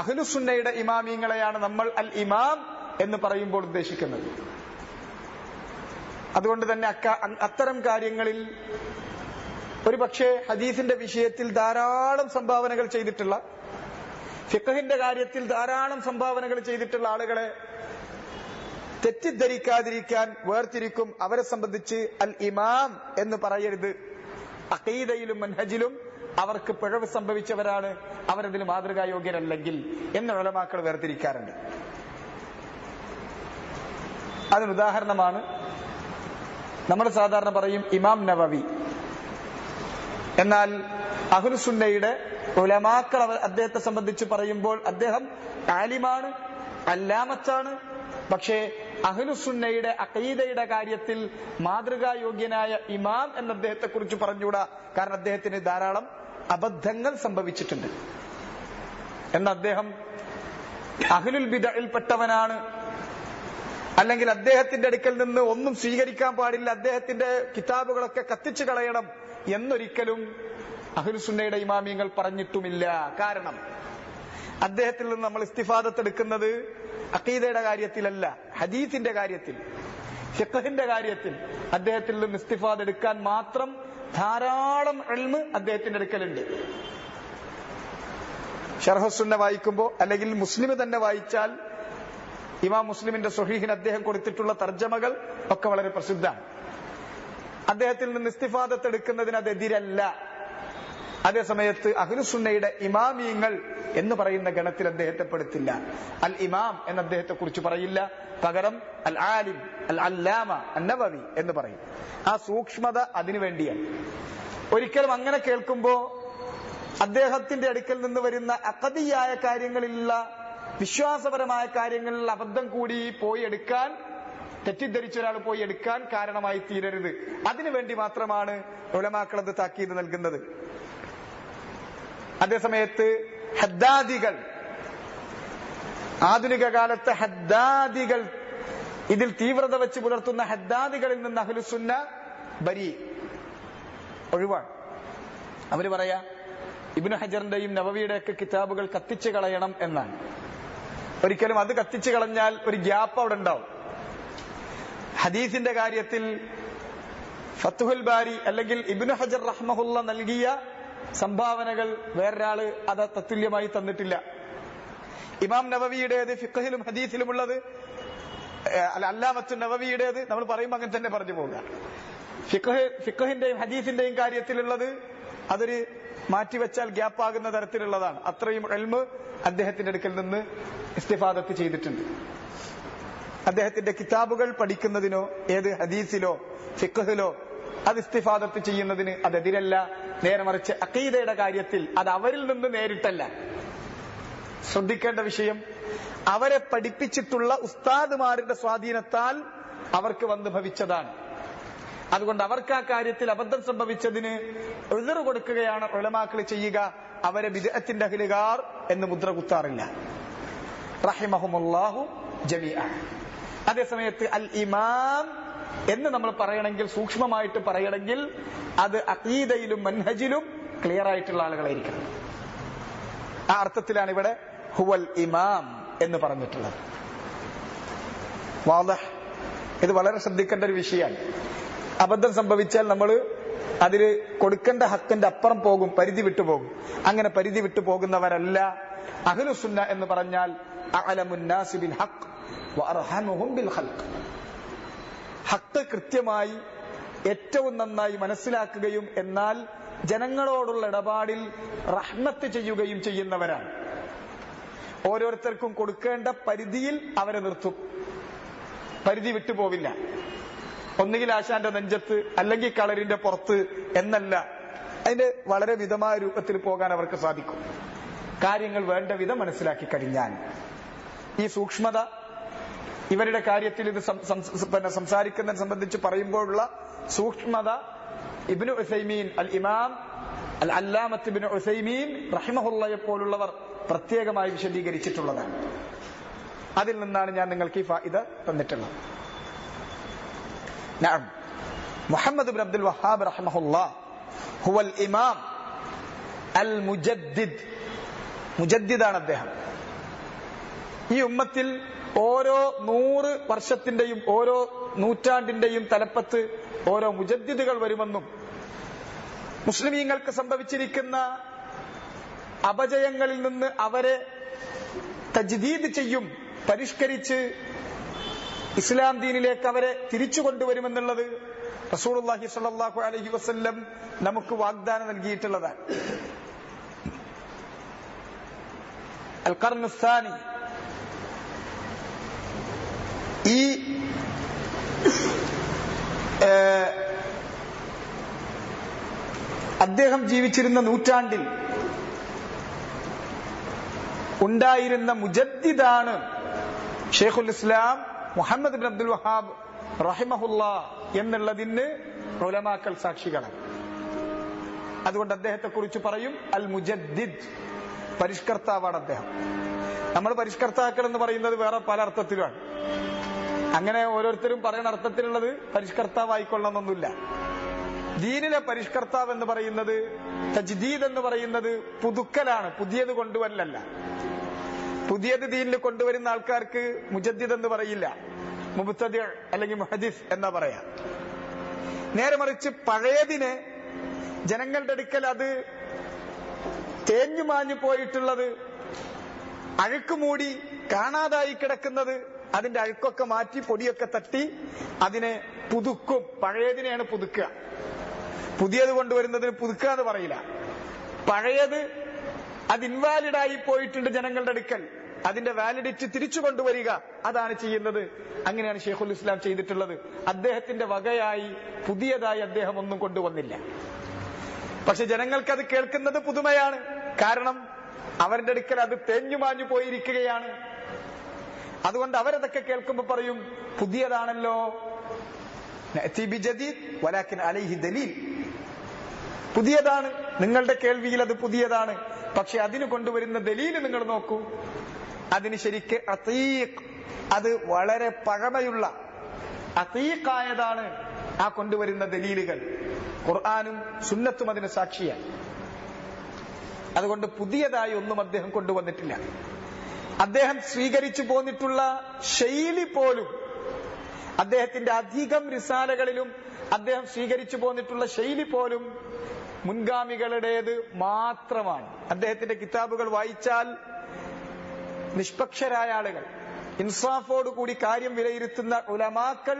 അഹ്ലുസുന്നയുടെ ഇമാമിങ്ങളെയാണ് നമ്മൾ അൽ ഇമാം എന്ന് പറയുമ്പോൾ ഉദ്ദേശിക്കുന്നത്. അതുകൊണ്ട് തന്നെ അത്തരം കാര്യങ്ങളിൽ ഒരു പക്ഷേ ഹദീസിന്റെ വിഷയത്തിൽ ധാരാളം സംഭാവനകൾ ചെയ്തിട്ടുള്ള, ഫിഖഹിന്റെ കാര്യത്തിൽ ധാരാളം സംഭാവനകൾ ചെയ്തിട്ടുള്ള ആളുകളെ തെറ്റിദ്ധരിക്കാതിരിക്കാൻ വേർതിരിക്കും. അവരെ സംബന്ധിച്ച് അൽ ഇമാം എന്ന് പറയരുത്. അഖീദയിലും മൻഹജിലും അവർക്ക് പിഴവ് സംഭവിച്ചവരാണ്, അവരതിൽ മാതൃകായോഗ്യരല്ലെങ്കിൽ എന്ന് ഉലമാക്കൾ വേർതിരിക്കാറുണ്ട്. അതിനുദാഹരണമാണ് നമ്മൾ സാധാരണ പറയും ഇമാം നവവി. എന്നാൽ അഹ്ലുസുന്നയുടെ ഉലമാക്കൾ അദ്ദേഹത്തെ സംബന്ധിച്ച് പറയുമ്പോൾ അദ്ദേഹം ആലിമാണ്, അല്ലാമത്താണ്. പക്ഷേ അഹ്ലുസുന്നയുടെ അഖീദയുടെ കാര്യത്തിൽ മാതൃകായോഗ്യനായ ഇമാം എന്ന് അദ്ദേഹത്തെ കുറിച്ച് പറഞ്ഞുകൂടാ. കാരണം അദ്ദേഹത്തിന് ധാരാളം അബദ്ധങ്ങൾ സംഭവിച്ചിട്ടുണ്ട്. എന്ന് അദ്ദേഹം അഹ്ലുൽ ബിദ്അയിൽപ്പെട്ടവനാണ്, അല്ലെങ്കിൽ അദ്ദേഹത്തിന്റെ അടുക്കൽ നിന്ന് ഒന്നും സ്വീകരിക്കാൻ പാടില്ല, അദ്ദേഹത്തിന്റെ കിതാബുകളൊക്കെ കത്തിച്ചു കളയണം എന്നൊരിക്കലും അഹ്ലുസുന്നയുടെ ഇമാമിയങ്ങൾ പറഞ്ഞിട്ടുമില്ല. കാരണം അദ്ദേഹത്തിൽ നിന്ന് നമ്മൾ ഇസ്തിഫാദത്ത് എടുക്കുന്നത് അഖീദയുടെ കാര്യത്തിലല്ല, ഹദീസിന്റെ കാര്യത്തിൽ, ഫിഖഹിന്റെ കാര്യത്തിൽ അദ്ദേഹത്തിൽ നിന്ന് ഇസ്തിഫാദ എടുക്കാൻ മാത്രം ധാരാളം ഇൽമ് അദ്ദേഹത്തിന്റെ അടുക്കലുണ്ട്. ശർഹുസുന്ന വായിക്കുമ്പോ, അല്ലെങ്കിൽ മുസ്ലിം തന്നെ വായിച്ചാൽ ഇമാം മുസ്ലിമിന്റെ സ്വഹീഹിന് അദ്ദേഹം കൊടുത്തിട്ടുള്ള തർജ്ജമകൾ ഒക്കെ വളരെ പ്രസിദ്ധമാണ്. അദ്ദേഹത്തിൽ നിന്ന് ഇസ്തിഫാദത്ത് എടുക്കുന്നതിന് അതെതിരല്ല. അതേസമയത്ത് അഹ്ലുസുന്നയുടെ ഇമാമിയങ്ങൾ എന്ന് പറയുന്ന ഗണത്തിൽ അദ്ദേഹത്തെ പെടുത്തില്ല. അൽ ഇമാം എന്ന് അദ്ദേഹത്തെ കുറിച്ച് പറയില്ല. പകരം അൽ ആലിം, അൽ അല്ലാമ, അന്നവവി എന്ന് പറയും. ആ സൂക്ഷ്മത അതിനു വേണ്ടിയാണ്. ഒരിക്കലും അങ്ങനെ കേൾക്കുമ്പോ അദ്ദേഹത്തിന്റെ അടുക്കൽ നിന്ന് വരുന്ന അഖദിയായ കാര്യങ്ങളിലുള്ള, വിശ്വാസപരമായ കാര്യങ്ങളിൽ അബദ്ധം കൂടി പോയി എടുക്കാൻ, തെറ്റിദ്ധരിച്ച ഒരാൾ പോയി എടുക്കാൻ കാരണമായി തീരരുത്. അതിനുവേണ്ടി മാത്രമാണ് ഉലമാക്കൾ അത് താക്കീത് നൽകുന്നത്. അതേസമയത്ത് ഹദ്ദാദികൾ, ആധുനിക കാലത്തെ ഹദ്ദാദികൾ, ഇതിൽ തീവ്രത വെച്ച് പുലർത്തുന്ന ഹദ്ദാദികളിൽ നിന്ന് അഹ്ലുസുന്ന ബരി, ഒഴിവാണ്. അവര് പറയാ ഇബ്നു ഹജറിന്റെയും നവവിയുടെ ഒക്കെ കിതാബുകൾ കത്തിച്ചു കളയണം എന്നാണ്. ഒരിക്കലും അത് കത്തിച്ചു കളഞ്ഞാൽ ഒരു ഗ്യാപ്പ് അവിടെ ഉണ്ടാവും. ഹദീസിന്റെ കാര്യത്തിൽ ഫത്ഹുൽ ബാരി അല്ലെങ്കിൽ ഇബ്നു ഹജർ റഹ്മഹുല്ല നൽകിയ സംഭാവനകൾ വേറൊരാള് അത് തത്തുല്യമായി തന്നിട്ടില്ല. ഇമാം നവവിയുടേത് ഫിഖഹിലും ഹദീസിലുമുള്ളത്, അല്ലാമത്തു നവവിയുടേത് നമ്മൾ പറയുമ്പോൾ അങ്ങനെ തന്നെ പറഞ്ഞു പോകുക. ഫിഖഹിന്റെയും ഹദീസിന്റെയും കാര്യത്തിലുള്ളത് അതൊരു മാറ്റിവെച്ചാൽ ഗ്യാപ്പാകുന്ന തരത്തിലുള്ളതാണ്. അത്രയും ഇൽമ് അദ്ദേഹത്തിന്റെ അടുക്കൽ നിന്ന് ഇസ്തിഫാദത്ത് ചെയ്തിട്ടുണ്ട്. അദ്ദേഹത്തിന്റെ കിതാബുകൾ പഠിക്കുന്നതിനോ ഏത് ഹദീസിലോ ഫിഖഹിലോ അത് ഇസ്തിഫാദത്ത് ചെയ്യുന്നതിന് അതെതിരല്ല. നേരെ മറിച്ച് അഖീദയുടെ കാര്യത്തിൽ അത് അവരിൽ നിന്ന് നേരിട്ടല്ല. ശ്രദ്ധിക്കേണ്ട വിഷയം, അവരെ പഠിപ്പിച്ചിട്ടുള്ള ഉസ്താദുമാരുടെ സ്വാധീനത്താൽ അവർക്ക് വന്നു ഭവിച്ചതാണ്. അതുകൊണ്ട് അവർക്ക് ആ കാര്യത്തിൽ അബദ്ധം സംഭവിച്ചതിന് ഉദ്ർ കൊടുക്കുകയാണ് ഉലമാക്കൾ ചെയ്യുക. അവരെ ബിദ്അത്തിന്റെ അഹ്ലുകാർ എന്ന് മുദ്ര കുത്താറില്ല. റഹിമഹുമുല്ലാഹു ജമീഅ. അതേസമയത്ത് അൽ ഇമാം എന്ന് നമ്മൾ പറയണമെങ്കിൽ, സൂക്ഷ്മമായിട്ട് പറയണമെങ്കിൽ, അത് അഖീദയിലും മൻഹജിലും ക്ലിയർ ആയിട്ടുള്ള ആളുകളായിരിക്കണം. ആ അർത്ഥത്തിലാണ് ഇവിടെ ഹുവൽ ഇമാം എന്ന് പറഞ്ഞിട്ടുള്ളത്. വാദഹ്. ഇത് വളരെ ശ്രദ്ധിക്കേണ്ട ഒരു വിഷയമാണ്. അബദ്ധം സംഭവിച്ചാൽ നമ്മൾ അതില് കൊടുക്കേണ്ട ഹക്കിന്റെ അപ്പുറം പോകും, പരിധി വിട്ടുപോകും. അങ്ങനെ പരിധി വിട്ടു പോകുന്നവരല്ല അഹ്ലുസുന്ന എന്ന് പറഞ്ഞാൽ അഅലമുൻ നാസി ബിൽ ഹഖ് വഅർഹമുഹും ബിൽ ഖൽഖ്. ഹക്ക് കൃത്യമായി ഏറ്റവും നന്നായി മനസ്സിലാക്കുകയും എന്നാൽ ജനങ്ങളോടുള്ള ഇടപാടിൽ റഹ്മത്ത് ചെയ്യുകയും ചെയ്യുന്നവരാണ്. ഓരോരുത്തർക്കും കൊടുക്കേണ്ട പരിധിയിൽ അവരെ നിർത്തും, പരിധി വിട്ടുപോവില്ല. ഒന്നുകിൽ ആശാന്റെ നെഞ്ചത്ത് അല്ലെങ്കിൽ കളരിന്റെ പുറത്ത് എന്നല്ല, അതിന്റെ വളരെ വിധമായ രൂപത്തിൽ പോകാൻ അവർക്ക് സാധിക്കും. കാര്യങ്ങൾ വേണ്ട വിധം മനസ്സിലാക്കി കഴിഞ്ഞാൽ ഈ സൂക്ഷ്മത ഇവരുടെ കാര്യത്തിൽ ഇത് സംസാരിക്കുന്നതിനെ സംബന്ധിച്ച് പറയുമ്പോഴുള്ള സൂക്ഷ്മത ഇബ്നു ഉസൈമീൻ അൽ ഇമാം അൽ അല്ലാമത്ത് ഇബ്നു ഉസൈമീൻ റഹിമഹുള്ളയെ പോലുള്ളവർ പ്രത്യേകമായി വിശദീകരിച്ചിട്ടുള്ളതാണ്. അതിൽ നിന്നാണ് ഞാൻ നിങ്ങൾക്ക് ഈ ഫായിദ തന്നിട്ടുള്ളത്. നഅം, മുഹമ്മദ് ഇബ്നു അബ്ദുൽ വഹാബ് റഹിമഹുല്ലാഹ് ഹുവൽ ഇമാം അൽ മുജദ്ദിദ്. മുജദ്ദിദാണ് അദ്ദേഹം. ഈ ഉമ്മത്തിൽ ഓരോ 100 വർഷത്തിന്റെയും ഓരോ നൂറ്റാണ്ടിന്റെയും തലപ്പത്ത് ഓരോ മുജദ്ദിദുകൾ വരുമെന്നും മുസ്ലിമീങ്ങൾക്ക് സംഭവിച്ചിരിക്കുന്ന അപജയങ്ങളിൽ നിന്ന് അവരെ തജ്ദീദ് ചെയ്യും, പരിഷ്കരിച്ച് ഇസ്ലാം ദീനിലേക്ക് അവരെ തിരിച്ചു കൊണ്ടുവരുമെന്നുള്ളത് റസൂലുള്ളാഹി സ്വല്ലല്ലാഹു അലൈഹി വസല്ലം നമുക്ക് വാഗ്ദാനം നൽകിയിട്ടുള്ളതാണ്. അൽ ഖർനു സാനി, ഈ അദ്ദേഹം ജീവിച്ചിരുന്ന നൂറ്റാണ്ടിൽ ഉണ്ടായിരുന്ന മുജദ്ദിദാണ് ഷെയ്ഖുൽ ഇസ്ലാം മുഹമ്മദ് ഇബ്നു അബ്ദുൽ വഹാബ് റഹിമഹുല്ലാഹ് എന്നുള്ളതിന് ഉലമാക്കൾ സാക്ഷികളാണ്. അതുകൊണ്ട് അദ്ദേഹത്തെ കുറിച്ച് പറയും അൽ മുജദ്ദിദ്, പരിഷ്കർത്താവാണ് അദ്ദേഹം. നമ്മൾ പരിഷ്കർത്താക്കൾ എന്ന് പറയുന്നത് വേറെ പല അർത്ഥത്തിലുമാണ്. അങ്ങനെ ഓരോരുത്തരും പറയുന്ന അർത്ഥത്തിലുള്ളത് പരിഷ്കർത്താവായിക്കൊള്ളണമെന്നൊന്നുമില്ല. ദീനിലെ പരിഷ്കർത്താവ് എന്ന് പറയുന്നത്, തജ്ദീദ് എന്ന് പറയുന്നത് പുതുക്കലാണ്, പുതിയത് കൊണ്ടുവരലല്ല. പുതിയത് ദീനിൽ കൊണ്ടുവരുന്ന ആൾക്കാർക്ക് മുജദ്ദിദ് എന്ന് പറയില്ല, മുബ്തദി അല്ലെങ്കിൽ മുഹദിസ് എന്നാ പറയാ. നേരെ മറിച്ച് പഴയതിനെ ജനങ്ങളുടെ അടുക്കൽ അത് തേഞ്ഞു മാഞ്ഞു പോയിട്ടുള്ളത്, അഴുക്കുമൂടി കാണാതായി കിടക്കുന്നത്, അതിന്റെ അഴുക്കൊക്കെ മാറ്റി പൊടിയൊക്കെ തട്ടി അതിനെ പുതുക്കും. പഴയതിനെയാണ് പുതുക്കുക. പുതിയത് കൊണ്ടുവരുന്നതിന് പുതുക്കുക എന്ന് പറയില്ല. പഴയത് അത് ഇൻവാലിഡായി പോയിട്ടുണ്ട് ജനങ്ങളുടെ അടുക്കൽ, അതിന്റെ വാലിഡിറ്റി തിരിച്ചു കൊണ്ടുവരിക, അതാണ് ചെയ്യുന്നത്. അങ്ങനെയാണ് ഷെയ്ഖുൽ ഇസ്ലാം ചെയ്തിട്ടുള്ളത്. അദ്ദേഹത്തിന്റെ വകയായി പുതിയതായി അദ്ദേഹം ഒന്നും കൊണ്ടുവന്നില്ല. പക്ഷെ ജനങ്ങൾക്ക് അത് കേൾക്കുന്നത് പുതുമയാണ്. കാരണം അവരുടെ അടുക്കൽ അത് തേഞ്ഞുമാഞ്ഞു പോയിരിക്കുകയാണ്. അതുകൊണ്ട് അവരതൊക്കെ കേൾക്കുമ്പോ പറയും, പുതിയതാണല്ലോ, പുതിയതാണ്, നിങ്ങളുടെ കേൾവിയിൽ അത് പുതിയതാണ്. പക്ഷെ അതിന് കൊണ്ടുവരുന്ന ദലീല് നിങ്ങൾ നോക്കൂ, അതിന് ശരിക്ക് അതീഖ്, അത് വളരെ പഴമയുള്ള അതീഖായതാണ് ആ കൊണ്ടുവരുന്ന ദലീലുകൾ. ഖുർആനും സുന്നത്തും അതിന് സാക്ഷിയാണ്. അതുകൊണ്ട് പുതിയതായി ഒന്നും അദ്ദേഹം കൊണ്ടുവന്നിട്ടില്ല. അദ്ദേഹം സ്വീകരിച്ചു പോന്നിട്ടുള്ള ശൈലി പോലും, അദ്ദേഹത്തിന്റെ അധികം റിസാലകളിലും അദ്ദേഹം സ്വീകരിച്ചു പോന്നിട്ടുള്ള ശൈലി പോലും മുൻഗാമികളുടേത് മാത്രമാണ്. അദ്ദേഹത്തിന്റെ കിതാബുകൾ വായിച്ചാൽ നിഷ്പക്ഷരായ ആളുകൾ, ഇൻസാഫോടുകൂടി കാര്യം വിലയിരുത്തുന്ന ഉലമാക്കൾ,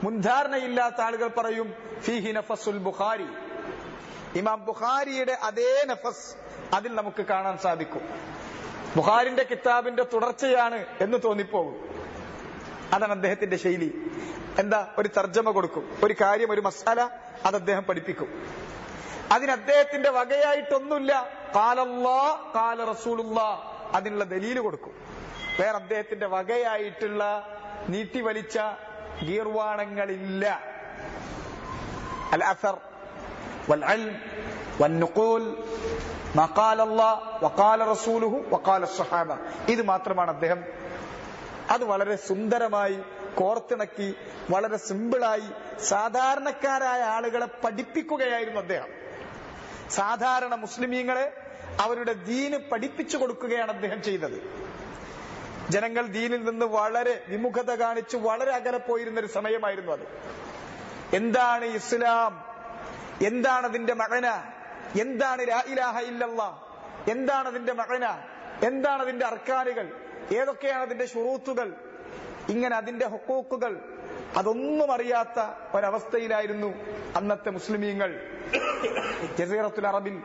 മുൻധാരണയില്ലാത്ത ആളുകൾ പറയും ഫീഹി നഫസുൽ ബുഖാരി, ഇമാം ബുഖാരിയുടെ അതേ നഫസ് അതിൽ നമുക്ക് കാണാൻ സാധിക്കും. ബുഖാരിന്റെ കിതാബിന്റെ തുടർച്ചയാണ് എന്ന് തോന്നിപ്പോകും. അതാണ് അദ്ദേഹത്തിന്റെ ശൈലി. എന്താ, ഒരു തർജ്ജമ കൊടുക്കും, ഒരു കാര്യം, ഒരു മസാല, അത് അദ്ദേഹം പഠിപ്പിക്കും. അതിന് അദ്ദേഹത്തിന്റെ വകയായിട്ടൊന്നുമില്ല. ഖാലല്ലാഹ് ഖാല റസൂലുള്ളാഹ്, അതിനുള്ള ദലീല് കൊടുക്കും. വേറെ അദ്ദേഹത്തിന്റെ വകയായിട്ടുള്ള നീട്ടിവലിച്ച ഗീർവാണങ്ങളില്ല. അൽ അസർ വൽ ഇൽം വൻ നുഖൂൽ മാ ഖാല അല്ലാഹ് വഖാല റസൂലുഹു വഖാല സ്വഹാബ, ഇത് മാത്രമാണ് അദ്ദേഹം. അത് വളരെ സുന്ദരമായി കോർത്തിണക്കി, വളരെ സിമ്പിളായി സാധാരണക്കാരായ ആളുകളെ പഠിപ്പിക്കുകയായിരുന്നു അദ്ദേഹം. സാധാരണ മുസ്ലിമീങ്ങളെ അവരുടെ ദീന് പഠിപ്പിച്ചു കൊടുക്കുകയാണ് അദ്ദേഹം ചെയ്തത്. ജനങ്ങൾ ദീനിൽ നിന്ന് വളരെ വിമുഖത കാണിച്ച് വളരെ അകലെ പോയിരുന്ന ഒരു സമയമായിരുന്നു അത്. എന്താണ് ഇസ്ലാം, എന്താണ് അതിന്റെ മഅന, എന്താണ് ലാ ഇലാഹ ഇല്ലല്ലാഹ്, എന്താണ് അതിന്റെ മഅന, എന്താണ് അതിന്റെ അർക്കാനുകൾ, ഏതൊക്കെയാണ് അതിന്റെ ശുറൂത്തുകൾ, ഇങ്ങനെ അതിന്റെ ഹുഖൂഖുകൾ അതൊന്നും അറിയാത്ത ഒരവസ്ഥയിലായിരുന്നു അന്നത്തെ മുസ്ലിമീങ്ങൾ. ജസീറത്തുൽ അറബിൽ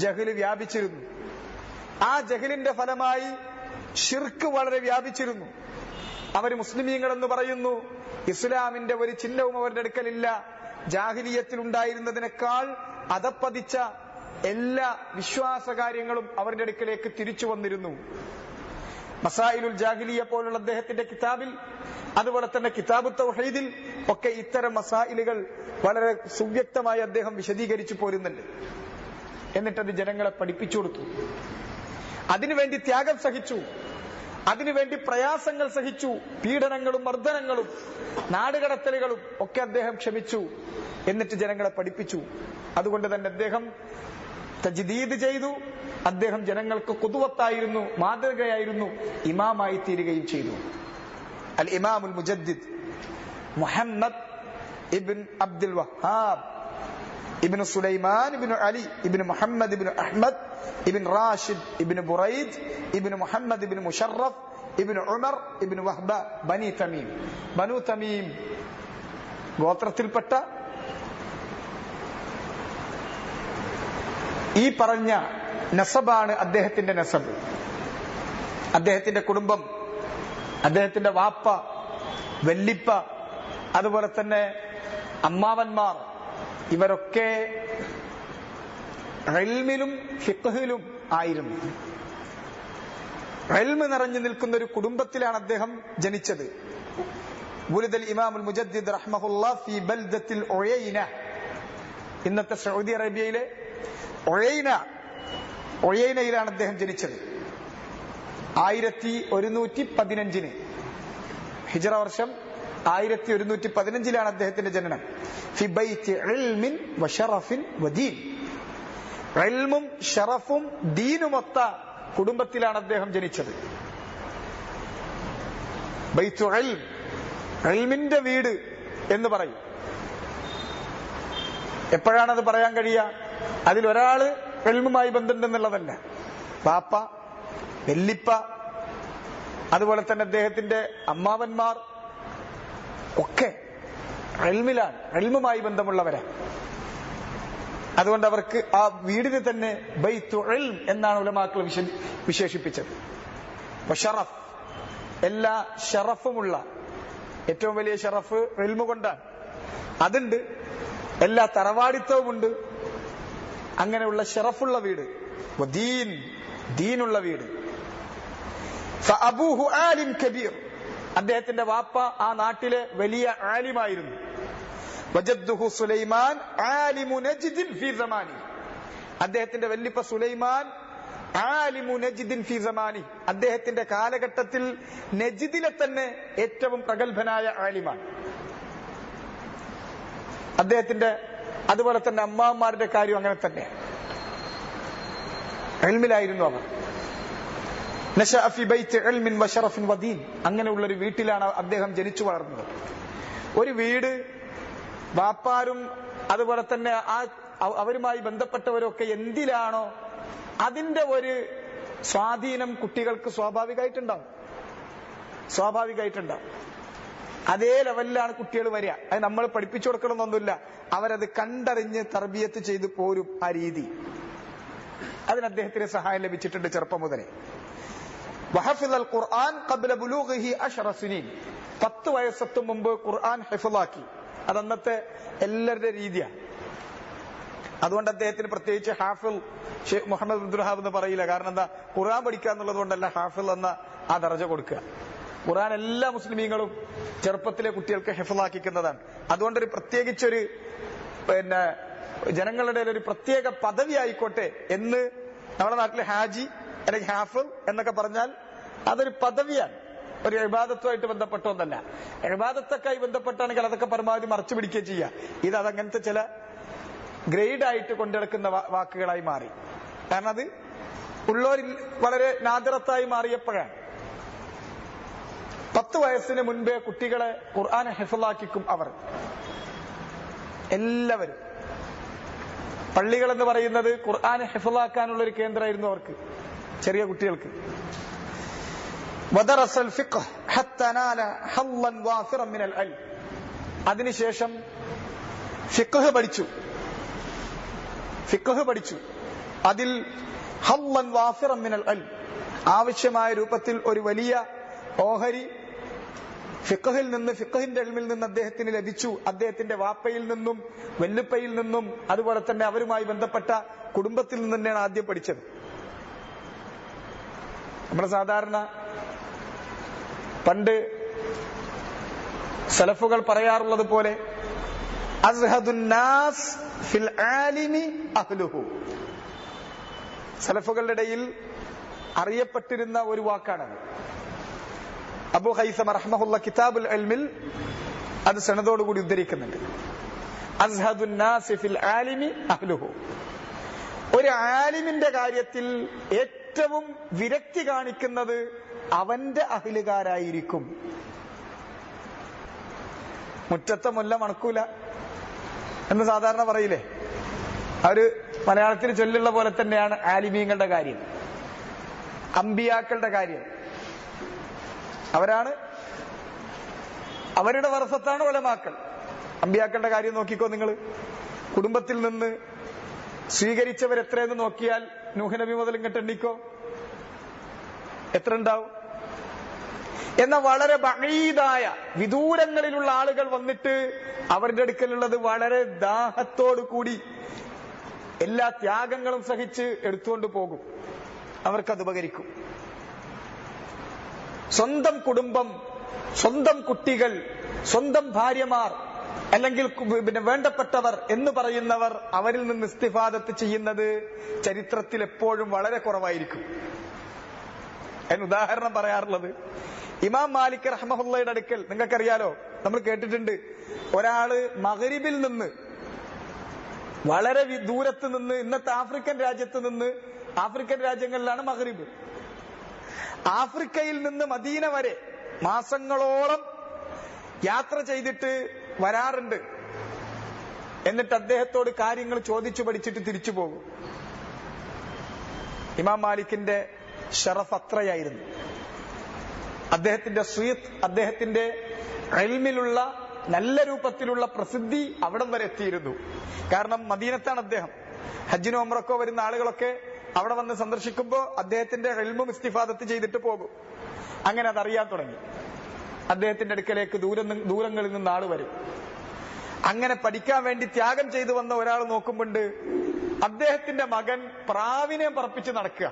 ജഹ്ല് വ്യാപിച്ചിരുന്നു. ആ ജഹ്ലിന്റെ ഫലമായി ശിർക്ക് വളരെ വ്യാപിച്ചിരുന്നു. അവർ മുസ്ലിമീങ്ങൾ എന്ന് പറയുന്നു, ഇസ്ലാമിന്റെ ഒരു ചിഹ്നവും അവരുടെ അടുക്കലില്ല. ജാഹിലിയത്തിൽ ഉണ്ടായിരുന്നതിനേക്കാൾ അധപ്പതിച്ച എല്ലാ വിശ്വാസകാര്യങ്ങളും അവരുടെ അടുക്കലേക്ക് തിരിച്ചു വന്നിരുന്നു. മസായിലുൽ ജാഹിലിയ പോലുള്ള അദ്ദേഹത്തിന്റെ കിതാബിൽ, അതുപോലെ തന്നെ കിതാബു തൗഹീദിൽ ഒക്കെ ഇത്തരം മസായിലുകൾ വളരെ സുവ്യക്തമായി അദ്ദേഹം വിശദീകരിച്ചു പോരുന്നുണ്ട്. എന്നിട്ടത് ജനങ്ങളെ പഠിപ്പിച്ചു കൊടുത്തു. അതിനുവേണ്ടി ത്യാഗം സഹിച്ചു, അതിനുവേണ്ടി പ്രയാസങ്ങൾ സഹിച്ചു, പീഡനങ്ങളും മർദ്ദനങ്ങളും നാടുകടത്തലുകളും ഒക്കെ അദ്ദേഹം ക്ഷമിച്ചു. എന്നിട്ട് ജനങ്ങളെ പഠിപ്പിച്ചു. അതുകൊണ്ട് തന്നെ അദ്ദേഹം തജ്ദീദ് ചെയ്തു. അദ്ദേഹം ജനങ്ങൾക്ക് ഖുദ്വത്തായിരുന്നു, മാതൃകയായിരുന്നു, ഇമാമായി തീരുകയും ചെയ്തു. അൽ ഇമാമുൽ മുജദ്ദിദ് മുഹമ്മദ് ഇബ്ൻ അബ്ദുൽ വഹാബ് ഇബ്നു സുലൈമാൻ ഇബ്നു അലി ഇബ്നു മുഹമ്മദ് ഇബ്നു അഹ്മദ് ഇബ്നു റാഷിദ് ഇബ്നു ബുറൈദ് ഇബ്നു മുഹമ്മദ് ഇബ്നു മുശറഫ് ഇബ്നു ഉമർ ഇബ്നു വഹ്ബ ബനി തമീം, ബനു തമീം ഗോത്രത്തിൽപ്പെട്ട ഈ പറഞ്ഞ നസബാണ് അദ്ദേഹത്തിന്റെ നസബ്. അദ്ദേഹത്തിന്റെ കുടുംബം, അദ്ദേഹത്തിന്റെ വാപ്പ, വല്ലിപ്പ, അതുപോലെ തന്നെ അമ്മാവന്മാർ, ഇവരൊക്കെ ഇൽമിലും ഫിഖ്ഹിലും ആയിരുന്നു. ഇൽമ് നിറഞ്ഞു നിൽക്കുന്ന ഒരു കുടുംബത്തിലാണ് അദ്ദേഹം ജനിച്ചത്. വുലിദൽ ഇമാമുൽ മുജദ്ദിദ് റഹ്മഹുല്ലാഹ് ഫീ ബൽദത്തിൽ ഉയൈന, ഇന്നത്തെ സൗദി അറേബ്യയിലെ ഒഴൈനയിലാണ് അദ്ദേഹം ജനിച്ചത്. 1115 ഹിജ്റ വർഷം 1115 അദ്ദേഹത്തിന്റെ ജനനം. ഫി ബൈത്തി ഇൽമിൻ വശറഫിൻ വദീൻ, ഇൽമും ഷറഫും ദീനുമൊത്ത കുടുംബത്തിലാണ് അദ്ദേഹം ജനിച്ചത്. ബൈത്തു ഇൽം, ഇൽമിന്റെ വീട് എന്ന് പറയും. എപ്പോഴാണത് പറയാൻ കഴിയുക? അതിലൊരാള് ഇൽമുമായി ബന്ധമുണ്ടെന്നുള്ളതല്ല. പാപ്പ, വെല്ലിപ്പ, അതുപോലെ തന്നെ അദ്ദേഹത്തിന്റെ അമ്മാവന്മാർ ഒക്കെ ഇൽമിലാണ്, ഇൽമുമായി ബന്ധമുള്ളവരാ. അതുകൊണ്ട് അവർക്ക് ആ വീടിന് തന്നെ ബൈത്തു ഇൽം എന്നാണ് ഉലമാക്കൾ വിശേഷിപ്പിച്ചത്. ഷറഫ്, എല്ലാ ഷറഫുമുള്ള, ഏറ്റവും വലിയ ഷറഫ് ഇൽമു കൊണ്ടാണ്. അതുണ്ട്, എല്ലാ തറവാടിത്തവുമുണ്ട്. അങ്ങനെയുള്ള ഷറഫുള്ള വീട്, ദീൻ, ദീനുള്ള വീട്. ഫഅബൂഹു ആലിം കബീർ, അദ്ദേഹത്തിന്റെ വാപ്പ ആ നാട്ടിലെ വലിയ ആലിമായിരുന്നു. വജദ്ദുഹു സുലൈമാൻ ആലിമു നജ്ദിൻ ഫീ സമാനി, അദ്ദേഹത്തിന്റെ വല്ലിപ്പ സുലൈമാൻ ആലിമു നജ്ദിൻ ഫീ സമാനി, അദ്ദേഹത്തിന്റെ കാലഘട്ടത്തിൽ നജ്ദിലെ തന്നെ ഏറ്റവും പ്രഗത്ഭനായ ആലിമാണ്. അദ്ദേഹത്തിന്റെ അതുപോലെ തന്നെ അമ്മാവന്മാരുടെ കാര്യം അങ്ങനെ തന്നെ, ഇൽമിലായിരുന്നു അവർ. നശഅ ഫീ ബൈത്തി ഇൽമിൻ വശറഫിൻ വദീൻ, അങ്ങനെയുള്ളൊരു വീട്ടിലാണ് അദ്ദേഹം ജനിച്ചു വളർന്നത്. ഒരു വീട് വാപ്പാരും അതുപോലെ തന്നെ അവരുമായി ബന്ധപ്പെട്ടവരൊക്കെ എന്തിലാണോ അതിന്റെ ഒരു സ്വാധീനം കുട്ടികൾക്ക് സ്വാഭാവികമായിട്ടുണ്ടാവും. അതേ ലെവലിലാണ് കുട്ടികൾ വരിക. അത് നമ്മൾ പഠിപ്പിച്ചു കൊടുക്കണമെന്നൊന്നുമില്ല, അവരത് കണ്ടറിഞ്ഞ് തർബിയത്ത് ചെയ്ത് പോരും. ആ രീതി, അതിന് അദ്ദേഹത്തിന് സഹായം ലഭിച്ചിട്ടുണ്ട് ചെറുപ്പം മുതലേ. വഹഫിദൽ ഖുർആൻ ഖബ്ല ബുലൂഗിഹി 10 സിനീൻ, 10 വയസ്സെത്തും മുമ്പ് ഖുർആൻ ഹിഫ്ളാക്കി. അത് അന്നത്തെ എല്ലാവരുടെ രീതിയാണ്. അതുകൊണ്ട് അദ്ദേഹത്തിന് പ്രത്യേകിച്ച് ഹാഫിൽ ഷെയ്ഖ് മുഹമ്മദ് അബ്ദുൽ വഹാബ് എന്ന് പറയില്ല. കാരണം എന്താ? ഖുർആൻ പഠിക്കുക എന്നുള്ളത് കൊണ്ടല്ല ഹാഫിൽ എന്ന ആ ദർജ കൊടുക്കുക. ഖുർആൻ എല്ലാ മുസ്ലിമീങ്ങളും ചെറുപ്പത്തിലെ കുട്ടികൾക്ക് ഹിഫ്ളാക്കിക്കുന്നതാണ്. അതുകൊണ്ടൊരു പ്രത്യേകിച്ചൊരു ജനങ്ങളുടെ ഒരു പ്രത്യേക പദവി ആയിക്കോട്ടെ എന്ന് നമ്മുടെ നാട്ടിലെ ഹാജി അല്ലെങ്കിൽ ഹാഫിൽ എന്നൊക്കെ പറഞ്ഞാൽ അതൊരു പദവിയാണ്, ഒരു ഇബാദത്തുമായിട്ട് ബന്ധപ്പെട്ട ഒന്നല്ല. ഇബാദത്തൊക്കെ ബന്ധപ്പെട്ടാണെങ്കിൽ അതൊക്കെ പരമാവധി മറച്ചു പിടിക്കുകയും ചെയ്യാം. ഇത് അതങ്ങനത്തെ ചില ഗ്രേഡായിട്ട് കൊണ്ടെടുക്കുന്ന വാക്കുകളായി മാറി. കാരണം അത് ഉള്ളവരിൽ വളരെ നാദിറത്തായി മാറിയപ്പോഴാണ്. 10 വയസ്സിന് മുൻപേ കുട്ടികളെ ഖുർആൻ ഹിഫ്ളാക്കിക്കും അവർ എല്ലാവരും. പള്ളികൾ എന്ന് പറയുന്നത് ഖുർആൻ ഹിഫ്ളാക്കാനുള്ള ഒരു കേന്ദ്രമായിരുന്നു അവർക്ക്, ചെറിയ കുട്ടികൾക്ക്. വദറസൽ ഫിഖ് ഹത്താ നാല ഹല്ലൻ വാഫിറൻ മിനൽ ഇൽം. അതിനുശേഷം ഫിഖ് പഠിച്ചു. അതിൽ ഹല്ലൻ വാഫിറൻ മിനൽ ഇൽം, ആവശ്യമായ രൂപത്തിൽ ഒരു വലിയ ഓഹരി ഫിഖഹിന്റെ ഇൽമിൽ നിന്ന് അദ്ദേഹത്തിന് ലഭിച്ചു. അദ്ദേഹത്തിന്റെ വാപ്പയിൽ നിന്നും വെല്ലുപ്പയിൽ നിന്നും അതുപോലെ തന്നെ അവരുമായി ബന്ധപ്പെട്ട കുടുംബത്തിൽ നിന്ന് തന്നെയാണ് ആദ്യം പഠിച്ചത്. നമ്മൾ സാധാരണ പണ്ട് സലഫുകൾ പറയാറുള്ളത് പോലെ അസ്ഹദുൻ നാസ് ഫിൽ ആലിമി അഹ്ലുഹു, സലഫുകളുടെ ഇടയിൽ അറിയപ്പെട്ടിരുന്ന ഒരു വാക്കാണത്. അബൂ ഹൈസമ റഹ്മഹുള്ള കിതാബുൽ ഇൽമിൽ അത് സനദോടുകൂടി ഉദ്ധരിക്കുന്നുണ്ട്. അസ്ഹദുൻ നാസ് ഫിൽ ആലിമി അഹ്ലുഹു, ഒരു ആലിമിന്റെ കാര്യത്തിൽ ഏറ്റവും വിരക്തി കാണിക്കുന്നത് അവന്റെ അഹ്ലുകാരായിരിക്കും. മുറ്റത്തെ മുല്ല മണക്കൂല എന്ന് സാധാരണ പറയില്ലേ, അവര് മലയാളത്തിൽ ചൊല്ലുള്ള പോലെ തന്നെയാണ് ആലിമീങ്ങളുടെ കാര്യം, അമ്പിയാക്കളുടെ കാര്യം. അവരുടെ വറസത്താണ് ഉലമാക്കൾ. അമ്പിയാക്കളുടെ കാര്യം നോക്കിക്കോ നിങ്ങൾ. കുടുംബത്തിൽ നിന്ന് സ്വീകരിച്ചവർ എത്രയെന്ന് നോക്കിയാൽ നൂഹ് നബി മുതൽ ഇങ്ങോട്ട് എണ്ണിക്കോ, എത്ര ഉണ്ടാവും? എന്നാൽ വളരെ ബഈദായ വിദൂരങ്ങളിലുള്ള ആളുകൾ വന്നിട്ട് അവരുടെ അടുക്കലുള്ളത് വളരെ ദാഹത്തോടു കൂടി എല്ലാ ത്യാഗങ്ങളും സഹിച്ച് എടുത്തുകൊണ്ട് പോകും. അവർക്കത് ഉപകരിക്കും. സ്വന്തം കുടുംബം, സ്വന്തം കുട്ടികൾ, സ്വന്തം ഭാര്യമാർ, അല്ലെങ്കിൽ വേണ്ടപ്പെട്ടവർ എന്ന് പറയുന്നവർ അവരിൽ നിന്ന് ഇസ്തിഫാദത്ത് ചെയ്യുന്നത് ചരിത്രത്തിൽ എപ്പോഴും വളരെ കുറവായിരിക്കും. അതിന് ഉദാഹരണം പറയാറുള്ളത് ഇമാം മാലിക് റഹ്മഹുള്ളയുടെ അടുക്കൽ, നിങ്ങൾക്കറിയാലോ, നമ്മൾ കേട്ടിട്ടുണ്ട്, ഒരാള് മഗ്രിബിൽ നിന്ന്, വളരെ ദൂരത്ത് നിന്ന്, ഇന്നത്തെ ആഫ്രിക്കൻ രാജ്യത്ത് നിന്ന്, ആഫ്രിക്കൻ രാജ്യങ്ങളിലാണ് മഗ്രിബ്, ആഫ്രിക്കയിൽ നിന്ന് മദീന വരെ മാസങ്ങളോളം യാത്ര ചെയ്തിട്ട് വരാറുണ്ട്. എന്നിട്ട് അദ്ദേഹത്തോട് കാര്യങ്ങൾ ചോദിച്ചു പഠിച്ചിട്ട് തിരിച്ചു പോകും. ഇമാം മാലിക്കിന്റെ ഷറഫ് അത്രയായിരുന്നു. അദ്ദേഹത്തിന്റെ സ്വീത്ത്, അദ്ദേഹത്തിന്റെ ഇൽമിലുള്ള നല്ല രൂപത്തിലുള്ള പ്രസിദ്ധി അവിടം വരെ എത്തിയിരുന്നു. കാരണം മദീനത്താണ് അദ്ദേഹം. ഹജ്ജിനോ ഉംറക്കോ വരുന്ന ആളുകളൊക്കെ അവിടെ വന്ന് സന്ദർശിക്കുമ്പോൾ അദ്ദേഹത്തിന്റെ ഇൽമും ഇസ്തിഫാദത്ത് ചെയ്തിട്ട് പോകും. അങ്ങനെ അതറിയാൻ തുടങ്ങി. അദ്ദേഹത്തിന്റെ അടുക്കലേക്ക് ദൂരങ്ങളിൽ നിന്ന് ആള് വരും. അങ്ങനെ പഠിക്കാൻ വേണ്ടി ത്യാഗം ചെയ്തു വന്ന ഒരാൾ നോക്കുമ്പോണ്ട് അദ്ദേഹത്തിന്റെ മകൻ പ്രാവിനെ പറപ്പിച്ച് നടക്കുക.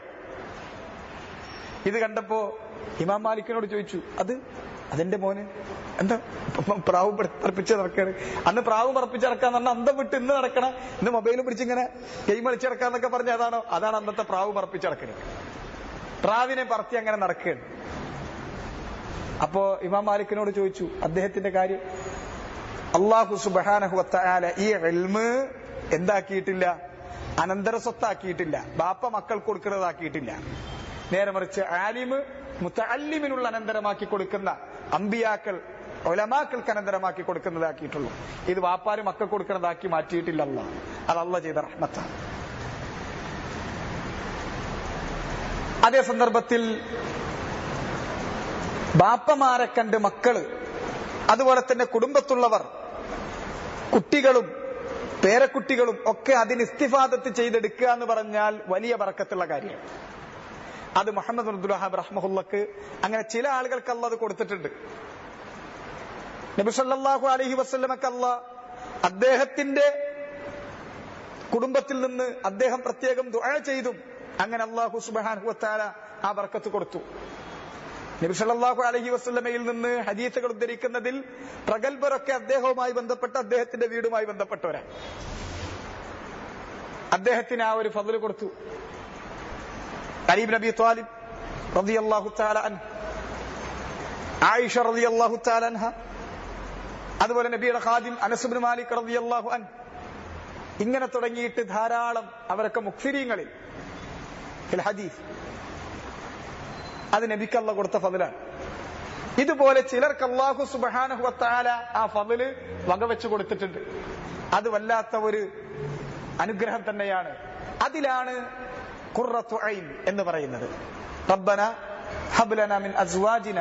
ഇത് കണ്ടപ്പോ ഇമാം മാലിക്കിനോട് ചോദിച്ചു, അതെന്റെ മോന് എന്താ പ്രാവ് പറപ്പിച്ച് നടക്കാണ്? അന്ന് പ്രാവ് പറപ്പിച്ച് നടക്കാന്ന് പറഞ്ഞാൽ അന്തം വിട്ട് ഇന്ന് നടക്കണം, ഇന്ന് മൊബൈലും പിടിച്ചിങ്ങനെ ഗെയിം കളിച്ചിടക്കാന്നൊക്കെ പറഞ്ഞ അതാണ് അന്നത്തെ പ്രാവ് പറപ്പിച്ച് നടക്കുന്നത്. പ്രാവിനെ പറത്തി അങ്ങനെ നടക്കുകയാണ്. അപ്പോ ഇമാം മാലിക്കിനോട് ചോദിച്ചു അദ്ദേഹത്തിന്റെ കാര്യം. അല്ലാഹു സുബ്ഹാനഹു വ തആല ഈ ഇൽമ് എന്താക്കിയിട്ടില്ല, അനന്തര സ്വത്താക്കിയിട്ടില്ല, ബാപ്പ മക്കൾ കൊടുക്കുന്നതാക്കിയിട്ടില്ല. നേരെ മറിച്ച് ആലിമ് മുതഅല്ലിമിനുള്ള അനന്തരമാക്കി കൊടുക്കുന്ന, അമ്പിയാക്കൾ ഉലമാക്കൾക്ക് അനന്തരമാക്കി കൊടുക്കുന്നതാക്കിയിട്ടുള്ളൂ. ഇത് വാപ്പാര് മക്കൾ കൊടുക്കുന്നതാക്കി മാറ്റിയിട്ടില്ല. അത് അല്ലാഹ് ചെയ്ത റഹ്മത്താണ്. അതേ സന്ദർഭത്തിൽ ബാപ്പമാരെ കണ്ട് മക്കള്, അതുപോലെ തന്നെ കുടുംബത്തുള്ളവർ, കുട്ടികളും പേരക്കുട്ടികളും ഒക്കെ അതിന് ഇസ്തിഫാദത്ത് ചെയ്തെടുക്കുക എന്ന് പറഞ്ഞാൽ വലിയ ബറക്കത്തുള്ള കാര്യമാണ്. അത് മുഹമ്മദ് അബ്ദുൽ വഹാബ് റഹ്മഹുള്ളക്ക് അങ്ങനെ ചില ആളുകൾക്ക് അല്ലാഹ് അത് കൊടുത്തിട്ടുണ്ട്. നബി സല്ലല്ലാഹു അലൈഹി വസല്ലമക്ക് അല്ലാഹ് അദ്ദേഹത്തിന്റെ കുടുംബത്തിൽ നിന്ന് അദ്ദേഹം പ്രത്യേകം ദുആ ചെയ്തു. അങ്ങനെ അല്ലാഹു സുബ്ഹാനഹു വ തആല ആ ബർക്കത്ത് കൊടുത്തു. നബി സല്ലല്ലാഹു അലൈഹി വസല്ലമയിൽ നിന്ന് ഹദീസുകൾ ഉദ്ധരിക്കുന്നതിൽ പ്രഗൽഭരൊക്കെ അദ്ദേഹവുമായി ബന്ധപ്പെട്ട, അദ്ദേഹത്തിന്റെ വീടുമായി ബന്ധപ്പെട്ടവരാണ്. അദ്ദേഹത്തിന് ആ ഒരു ഫضل കൊടുത്തു. അലി ഇബ്നു അബി ത്വാലിബ് റളിയല്ലാഹു തആല അൻഹു, ആയിഷ റളിയല്ലാഹു തആല അൻഹ, അതുപോലെ നബിയുടെ ഖാദിം അനസ് ഇബ്നു മാലിക് റളിയല്ലാഹു അൻഹു, ഇങ്ങനെ തുടങ്ങിയിട്ട് ധാരാളം അവരൊക്കെ മുക്സിരീങ്ങളിൽ ഫിൽ ഹദീസ്. അത് നബിക്ക് അല്ലാഹ് കൊടുത്ത ഫضലാണ്. ഇതുപോലെ ചിലർക്ക് അല്ലാഹു സുബ്ഹാനഹു വ തആല ആ ഫضല് വകവെച്ചു കൊടുത്തിട്ടുണ്ട്. അത് വല്ലാത്ത ഒരു അനുഗ്രഹം തന്നെയാണ്. അതിലാണ് ഖുർറത്തു ഐൻ എന്ന് പറയുന്നത്. റബ്ബന ഹബ് ലനാ മിൻ അസ്വാജിന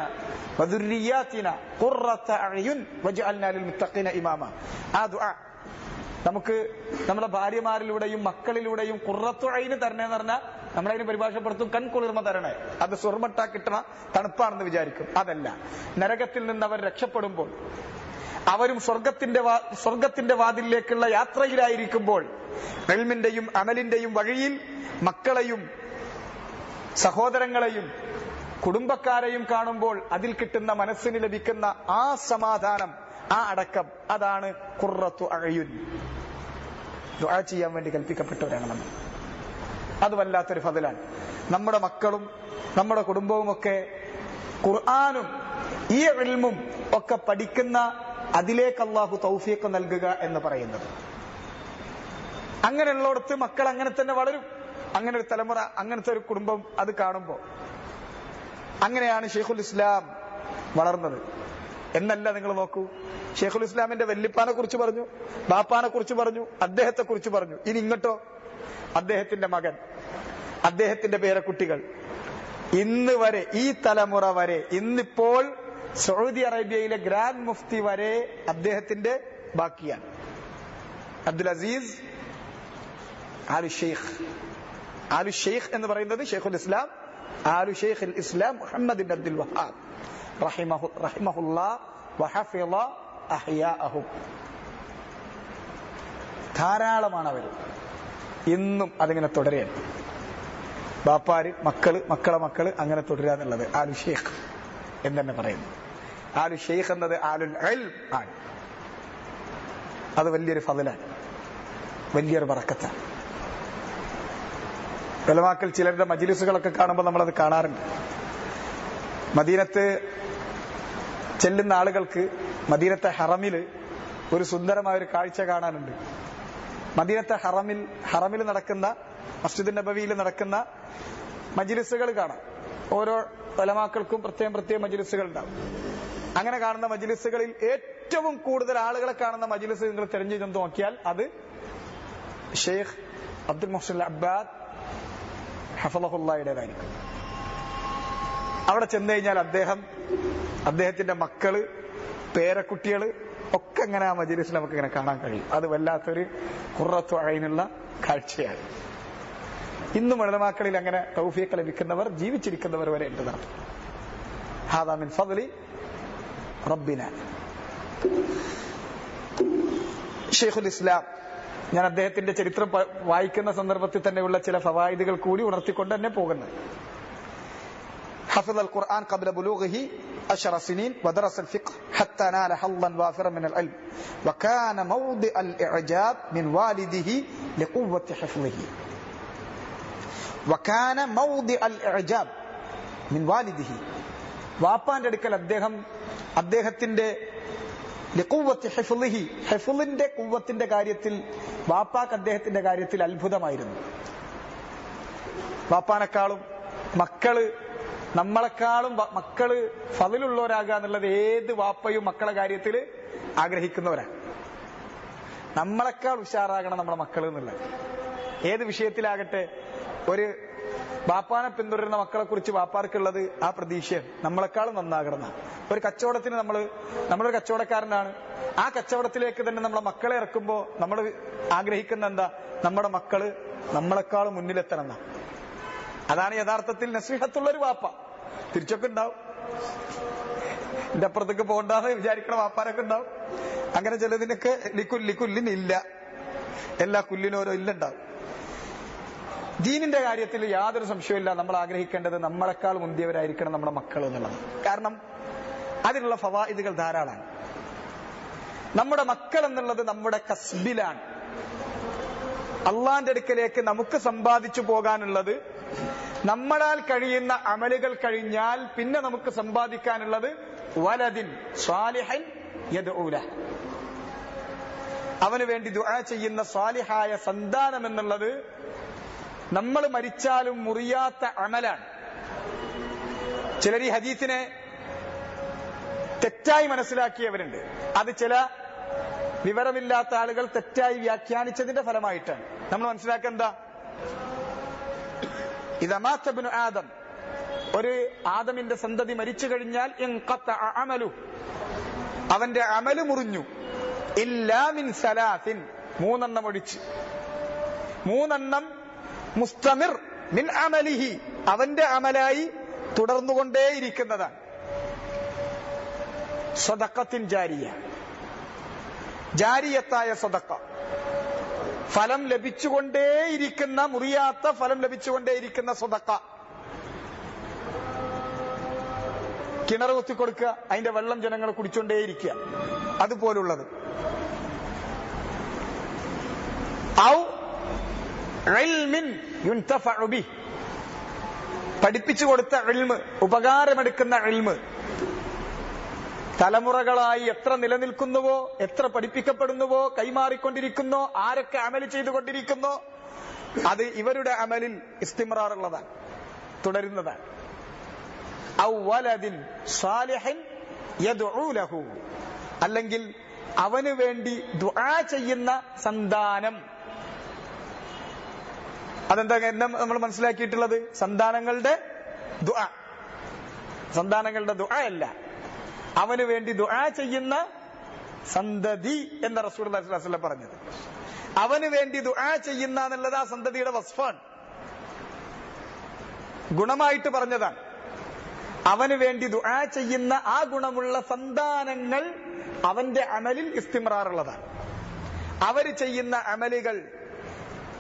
വദുർരിയാതിന ഖുർറത അഅ്യുൻ വജഅൽനാ ലിൽ മുത്തഖീന ഇമാമ. ആ ദുആ നമുക്ക് നമ്മുടെ ഭാര്യമാരിലൂടെയും മക്കളിലൂടെയും ഖുർറത്തു ഐൻ തരണേന്ന് പറഞ്ഞാൽ നമ്മളതിന് പരിഭാഷപ്പെടുത്തും കൺകുളിർമ തരണേ. അത് സ്വർമട്ട കിട്ടണ തണുപ്പാണെന്ന് വിചാരിക്കും. അതല്ല, നരകത്തിൽ നിന്ന് അവർ രക്ഷപ്പെടുമ്പോൾ, അവരും സ്വർഗത്തിന്റെ വാതിലിലേക്കുള്ള യാത്രയിലായിരിക്കുമ്പോൾ, ഇൽമിന്റെയും അമലിന്റെയും വഴിയിൽ മക്കളെയും സഹോദരങ്ങളെയും കുടുംബക്കാരെയും കാണുമ്പോൾ അതിൽ കിട്ടുന്ന മനസ്സിന് ലഭിക്കുന്ന ആ സമാധാനം, ആ അടക്കം, അതാണ് ഖുർറത്തു അഅ്യുൻ. ദുആ ചെയ്യാൻ വേണ്ടി കൽപ്പിക്കപ്പെട്ടവരാണ് നമ്മൾ. അത് വല്ലാത്തൊരു ഫضലാണ്. നമ്മുടെ മക്കളും നമ്മുടെ കുടുംബവും ഒക്കെ ഖുർആനും ഈ ഇൽമും ഒക്കെ പഠിക്കുന്ന, അതിലേക്ക് അല്ലാഹു തൗഫീഖ് നൽകുക എന്ന് പറയുന്നത്. അങ്ങനെയുള്ളിടത്ത് മക്കൾ അങ്ങനെ തന്നെ വളരും. അങ്ങനെ ഒരു തലമുറ, അങ്ങനത്തെ ഒരു കുടുംബം അത് കാണുമ്പോൾ അങ്ങനെയാണ് ഷെയ്ഖുൽ ഇസ്ലാം വളർന്നത് എന്നല്ല. നിങ്ങൾ നോക്കൂ, ഷെയ്ഖുൽ ഇസ്ലാമിന്റെ വല്യപ്പാനെ കുറിച്ച് പറഞ്ഞു, ബാപ്പാനെ കുറിച്ച് പറഞ്ഞു, അദ്ദേഹത്തെ കുറിച്ച് പറഞ്ഞു. ഇനി ഇങ്ങോട്ടോ, അദ്ദേഹത്തിന്റെ മകൻ, അദ്ദേഹത്തിന്റെ പേരക്കുട്ടികൾ, ഇന്ന് വരെ, ഈ തലമുറ വരെ, ഇന്നിപ്പോൾ സൗദി അറേബ്യയിലെ ഗ്രാൻഡ് മുഫ്തി വരെ അദ്ദേഹത്തിന്റെ ബാക്കിയാണ്. അബ്ദുൽ അസീസ് ആലു ഷെയ്ഖ്. ആലു ഷെയ്ഖ് എന്ന് പറയുന്നത് ഷെയ്ഖുൽ ഇസ്ലാം, ആലു ഷെയ്ഖുൽ ഇസ്ലാം മുഹമ്മദ് ബിൻ അബ്ദുൽ വഹാബ് റഹിമഹുല്ലാഹ് വഹഫിള അഹ്യാഅഹു. ധാരാളമാണ് അവർ. ഇന്നും അതിങ്ങനെ തുടരുകയാണ്. ബാപ്പാര്, മക്കള്, മക്കളെ മക്കള്, അങ്ങനെ തുടരുക എന്നുള്ളത് ആലു ഷെയ്ഖ് എന്ന് തന്നെ പറയുന്നു. ആലു ഷെയ്ഖ് എന്നത് ആലുൽ ഇൽം ആണ്. അത് വലിയൊരു ഫضലാണ്, വലിയൊരു ബറക്കത്താണ്. ഉലമാക്കൾ ചിലരുടെ മജ്ലിസുകളൊക്കെ കാണുമ്പോൾ നമ്മളത് കാണാറുണ്ട്. മദീനത്ത് ചെല്ലുന്ന ആളുകൾക്ക് മദീനത്തെ ഹറമില് ഒരു സുന്ദരമായ ഒരു കാഴ്ച കാണാനുണ്ട്. മദീനത്തെ ഹറമിൽ നടക്കുന്ന, മസ്ജിദ് നബവിയിൽ നടക്കുന്ന മജ്ലിസുകൾ കാണാം. ഓരോ ഉലമാക്കൾക്കും പ്രത്യേകം മജ്ലിസുകൾ ഉണ്ടാവും. അങ്ങനെ കാണുന്ന മജ്ലിസുകളിൽ ഏറ്റവും കൂടുതൽ ആളുകളെ കാണുന്ന മജ്ലിസ് നിങ്ങൾ തിരഞ്ഞു നോക്കിയാൽ അത് ഷെയ്ഖ് അബ്ദുൽ മുഹ്സിൻ അബ്ബാദ് ഹഫളഹുല്ലാഹിയുടേതായിരിക്കും. അവിടെ ചെന്ന് കഴിഞ്ഞാൽ അദ്ദേഹത്തിന്റെ മക്കള്, പേരക്കുട്ടികള് ഒക്കെ അങ്ങനെ ആ മജ്ലിസിൽ നമുക്ക് ഇങ്ങനെ കാണാൻ കഴിയും. അത് വല്ലാത്തൊരു ഖുർറത്തു അയ്നുള്ള കാഴ്ചയാണ്. ഇന്നും ഉലമാക്കളിൽ അങ്ങനെ തൗഫീഖ് ലഭിക്കുന്നവർ, ജീവിച്ചിരിക്കുന്നവർ വരെ ഉണ്ട്. ഹാദാ മിൻ ഫضലി റബ്ബിന. ഷെയ്ഖുൽ ഇസ്ലാം, ഞാൻ അദ്ദേഹത്തിന്റെ ചരിത്രം വായിക്കുന്ന സന്ദർഭത്തിൽ തന്നെയുള്ള ചില ഫവായിദുകൾ കൂടി ഉണർത്തിക്കൊണ്ട് തന്നെ പോകുന്നത്. حفظ القرآن قبل بلوغه 10 سنين ودرس الفقه حتى نال حظا وافرا من العلم وكان موضع الإعجاب من والده لقوة حفظه. وكان موضع الإعجاب من والده. വാപ്പാന്റെ അടുക്കൽ അദ്ദേഹത്തിന്റെ ലിഖുവത്തി ഹിഫ്ളിഹി, ഹിഫ്ളിന്റെ ഖുവ്വത്തിന്റെ കാര്യത്തിൽ വാപ്പാക്ക് അദ്ദേഹത്തിന്റെ കാര്യത്തിൽ അത്ഭുതമായിരുന്നു. വാപ്പാനെക്കാളും നമ്മളെക്കാളും മക്കള് ഫളിലുള്ളവരാകുക എന്നുള്ളത് ഏത് വാപ്പയും മക്കളെ കാര്യത്തിൽ ആഗ്രഹിക്കുന്നവരാണ്. നമ്മളെക്കാൾ ഉഷാറാകണം നമ്മുടെ മക്കൾ എന്നുള്ളത്. ഏത് വിഷയത്തിലാകട്ടെ, ഒരു ബാപ്പാനെ പിന്തുടരുന്ന മക്കളെ കുറിച്ച് വാപ്പാർക്കുള്ളത് ആ പ്രതീക്ഷയാണ്, നമ്മളെക്കാളും നന്നാകണം. ഒരു കച്ചവടത്തിന് നമ്മളൊരു കച്ചവടക്കാരനാണ്, ആ കച്ചവടത്തിലേക്ക് തന്നെ നമ്മളെ മക്കളെ ഇറക്കുമ്പോൾ നമ്മൾ ആഗ്രഹിക്കുന്ന എന്താ, നമ്മുടെ മക്കള് നമ്മളെക്കാളും മുന്നിലെത്തണം എന്നാ. അതാണ് യഥാർത്ഥത്തിൽ നസീഹത്തുള്ളൊരു വാപ്പ. തിരിച്ചൊക്കെ ഉണ്ടാവും, എന്റെ അപ്പുറത്തേക്ക് പോകണ്ടെന്ന് വിചാരിക്കണ വാപ്പാരൊക്കെ ഉണ്ടാവും. അങ്ങനെ ചിലതിനൊക്കെ ലിക്കുല്ലിനില്ല, എല്ലാ കുല്ലിനോരോ ഇല്ലുണ്ടാവും. ദീനിന്റെ കാര്യത്തിൽ യാതൊരു സംശയമില്ല, നമ്മൾ ആഗ്രഹിക്കേണ്ടത് നമ്മളെക്കാൾ മുന്തിയവരായിരിക്കണം നമ്മുടെ മക്കൾ എന്നുള്ളത്. കാരണം അതിനുള്ള ഫവായിദുകൾ ധാരാളമാണ്. നമ്മുടെ മക്കൾ എന്നുള്ളത് നമ്മുടെ കസ്ബിലാണ്. അള്ളാന്റെ അടുക്കലേക്ക് നമുക്ക് സമ്പാദിച്ചു പോകാനുള്ളത്, നമ്മളാൽ കഴിയുന്ന അമലുകൾ കഴിഞ്ഞാൽ പിന്നെ നമുക്ക് സമ്പാദിക്കാനുള്ളത് വലദിൻ സ്വാലിഹൻ യദ്ഉ ലഹു, അവന് വേണ്ടി ദുആ ചെയ്യുന്ന സ്വാലിഹായ സന്താനം എന്നുള്ളത് നമ്മൾ മരിച്ചാലും മുറിയാത്ത അമലാണ്. ചിലർ ഈ ഹദീസിനെ തെറ്റായി മനസ്സിലാക്കിയവരുണ്ട്. അത് ചില വിവരമില്ലാത്ത ആളുകൾ തെറ്റായി വ്യാഖ്യാനിച്ചതിന്റെ ഫലമായിട്ടാണ്. നമ്മൾ മനസ്സിലാക്കുക എന്താ? ഇദാ മാത ഇബ്നു ആദം, ഒരു ആദമിന്റെ സന്തതി മരിച്ചു കഴിഞ്ഞാൽ ഇൻഖതഅ അമലു, അവന്റെ അമല് മുറിഞ്ഞു. ഇല്ലാ മിൻ സലാസിൻ, മൂന്നെണ്ണം ഒഴിച്ച്. മൂന്നെണ്ണം മുസ്തമിർ മിൻ അമലിഹി, അവന്റെ അമലായി തുടർന്നുകൊണ്ടേയിരിക്കുന്നതാണ്. സദഖത്തിൻ ജാരിയ, ജാരിയത്തായ സദഖ, ഫലം ലഭിച്ചുകൊണ്ടേയിരിക്കുന്ന, മുറിയാത്ത ഫലം ലഭിച്ചുകൊണ്ടേയിരിക്കുന്ന സദഖ. കിണർ കുത്തിക്കൊടുക്കുക, അതിന്റെ വെള്ളം ജനങ്ങൾ കുടിച്ചുകൊണ്ടേയിരിക്കുക, അതുപോലുള്ളത്. ഔ ഇൽമിൻ യുൻതഫഉ ബിഹി, പഠിപ്പിച്ചു കൊടുത്ത ഇൽമ്, ഉപകാരമെടുക്കുന്ന ഇൽമ്, തലമുറകളായി എത്ര നിലനിൽക്കുന്നുവോ, എത്ര പഠിപ്പിക്കപ്പെടുന്നുവോ, കൈമാറിക്കൊണ്ടിരിക്കുന്നോ, ആരൊക്കെ അമല് ചെയ്തുകൊണ്ടിരിക്കുന്നോ, അത് ഇവരുടെ അമലിൽ ഇസ്തിമ്റാറുള്ളതാണ്, തുടരുന്നതാണ്. ഔ വലദിൻ സാലിഹിൻ യദ്ഉ ലഹു, അല്ലെങ്കിൽ അവന് വേണ്ടി ദുആ ചെയ്യുന്ന സന്താനം. അതെന്താ നമ്മൾ മനസ്സിലാക്കിയിട്ടുള്ളത്? സന്താനങ്ങളുടെ ദുആ, സന്താനങ്ങളുടെ ദുആ അല്ല, അവന് വേണ്ടി ദുആ ചെയ്യുന്ന സന്തതി എന്ന റസൂലുള്ളാഹി സ്വല്ലല്ലാഹു അലൈഹി വസല്ലം പറഞ്ഞത്. അവന് വേണ്ടി ദുആ ചെയ്യുന്ന എന്നുള്ളത് ആ സന്തതിയുടെ വസ്ഫാണ്, ഗുണമായിട്ട് പറഞ്ഞതാണ്. അവന് വേണ്ടി ദുആ ചെയ്യുന്ന ആ ഗുണമുള്ള സന്താനങ്ങൾ അവന്റെ അമലിൽ ഇസ്തിമ്റാറുള്ളതാണ്. അവര് ചെയ്യുന്ന അമലുകൾ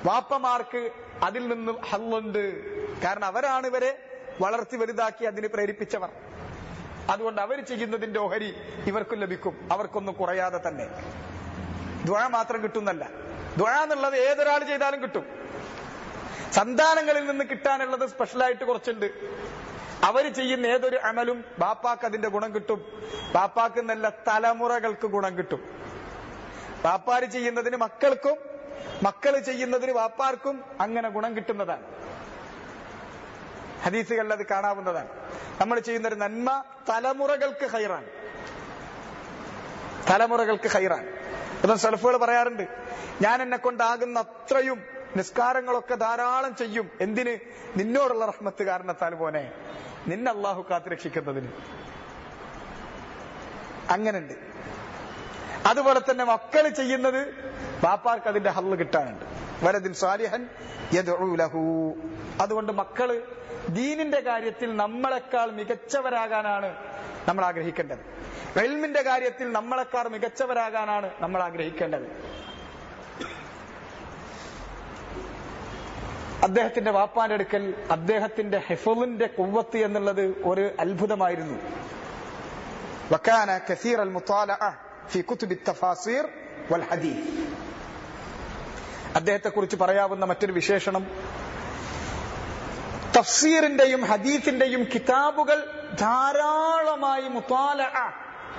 വാപ്പമാർക്ക് അതിൽ നിന്ന് ഹല്ലുണ്ട്. കാരണം അവരാണ് ഇവരെ വളർത്തി വലുതാക്കി അതിന് പ്രേരിപ്പിച്ചവർ. അതുകൊണ്ട് അവർ ചെയ്യുന്നതിന്റെ ഓഹരി ഇവർക്കും ലഭിക്കും, അവർക്കൊന്നും കുറയാതെ തന്നെ. ദുആ മാത്രം കിട്ടുന്നല്ല, ദുആ എന്നുള്ളത് ഏതൊരാൾ ചെയ്താലും കിട്ടും. സന്താനങ്ങളിൽ നിന്ന് കിട്ടാനുള്ളത് സ്പെഷ്യലായിട്ട് കുറച്ചുണ്ട്. അവര് ചെയ്യുന്ന ഏതൊരു അമലും ബാപ്പാക്ക് അതിന്റെ ഗുണം കിട്ടും. ബാപ്പാക്ക് നല്ല തലമുറകൾക്ക് ഗുണം കിട്ടും. ബാപ്പാര് ചെയ്യുന്നതിന് മക്കൾക്കും, മക്കള് ചെയ്യുന്നതിന് വാപ്പാർക്കും അങ്ങനെ ഗുണം കിട്ടുന്നതാണ്. ഹദീസുകളിൽ അത് കാണാവുന്നതാണ്. നമ്മൾ ചെയ്യുന്നൊരു നന്മ തലമുറകൾക്ക് ഖൈറാണ്, തലമുറകൾക്ക് ഖൈറാണ്. ഇപ്പം സലഫുകൾ പറയാറുണ്ട്, ഞാൻ എന്നെ കൊണ്ടാകുന്ന അത്രയും നിസ്കാരങ്ങളൊക്കെ ധാരാളം ചെയ്യും. എന്തിന്? നിന്നോടുള്ള റഹ്മത്ത് കാരണത്താൽ പോനെ, നിന്നെ അള്ളാഹു കാത്തുരക്ഷിക്കുന്നതിന്. അങ്ങനുണ്ട്. അതുപോലെ തന്നെ മക്കള് ചെയ്യുന്നത് ബാപ്പാർക്ക് അതിന്റെ ഹല്ല് കിട്ടാനുണ്ട്. വലദിൻ സാലിഹൻ യദ്ഉ ലഹു. അതുകൊണ്ട് മക്കള് ദീനിന്റെ കാര്യത്തിൽ നമ്മളെക്കാൾ മികച്ചവരാകാനാണ് നമ്മൾ ആഗ്രഹിക്കേണ്ടത്. ഇൽമിന്റെ കാര്യത്തിൽ നമ്മളെക്കാൾ മികച്ചവരാകാനാണ് നമ്മൾ ആഗ്രഹിക്കേണ്ടത്. അദ്ദേഹത്തിന്റെ വാപ്പാന്റെ അടുക്കൽ അദ്ദേഹത്തിന്റെ ഹിഫ്ളിന്റെ ഖുവ്വത്ത് എന്നുള്ളത് ഒരു അത്ഭുതമായിരുന്നു. വകാന കസീറൽ മുതാലഅ ഫീ കുതുബി തഫാസീർ വൽ ഹദീസ്. അദ്ദേഹത്തെ കുറിച്ച് പറയാവുന്ന മറ്റൊരു വിശേഷണം, തഫ്സീറിന്റെയും ഹദീസിന്റെയും കിതാബുകൾ ധാരാളമായി മുതാലഅ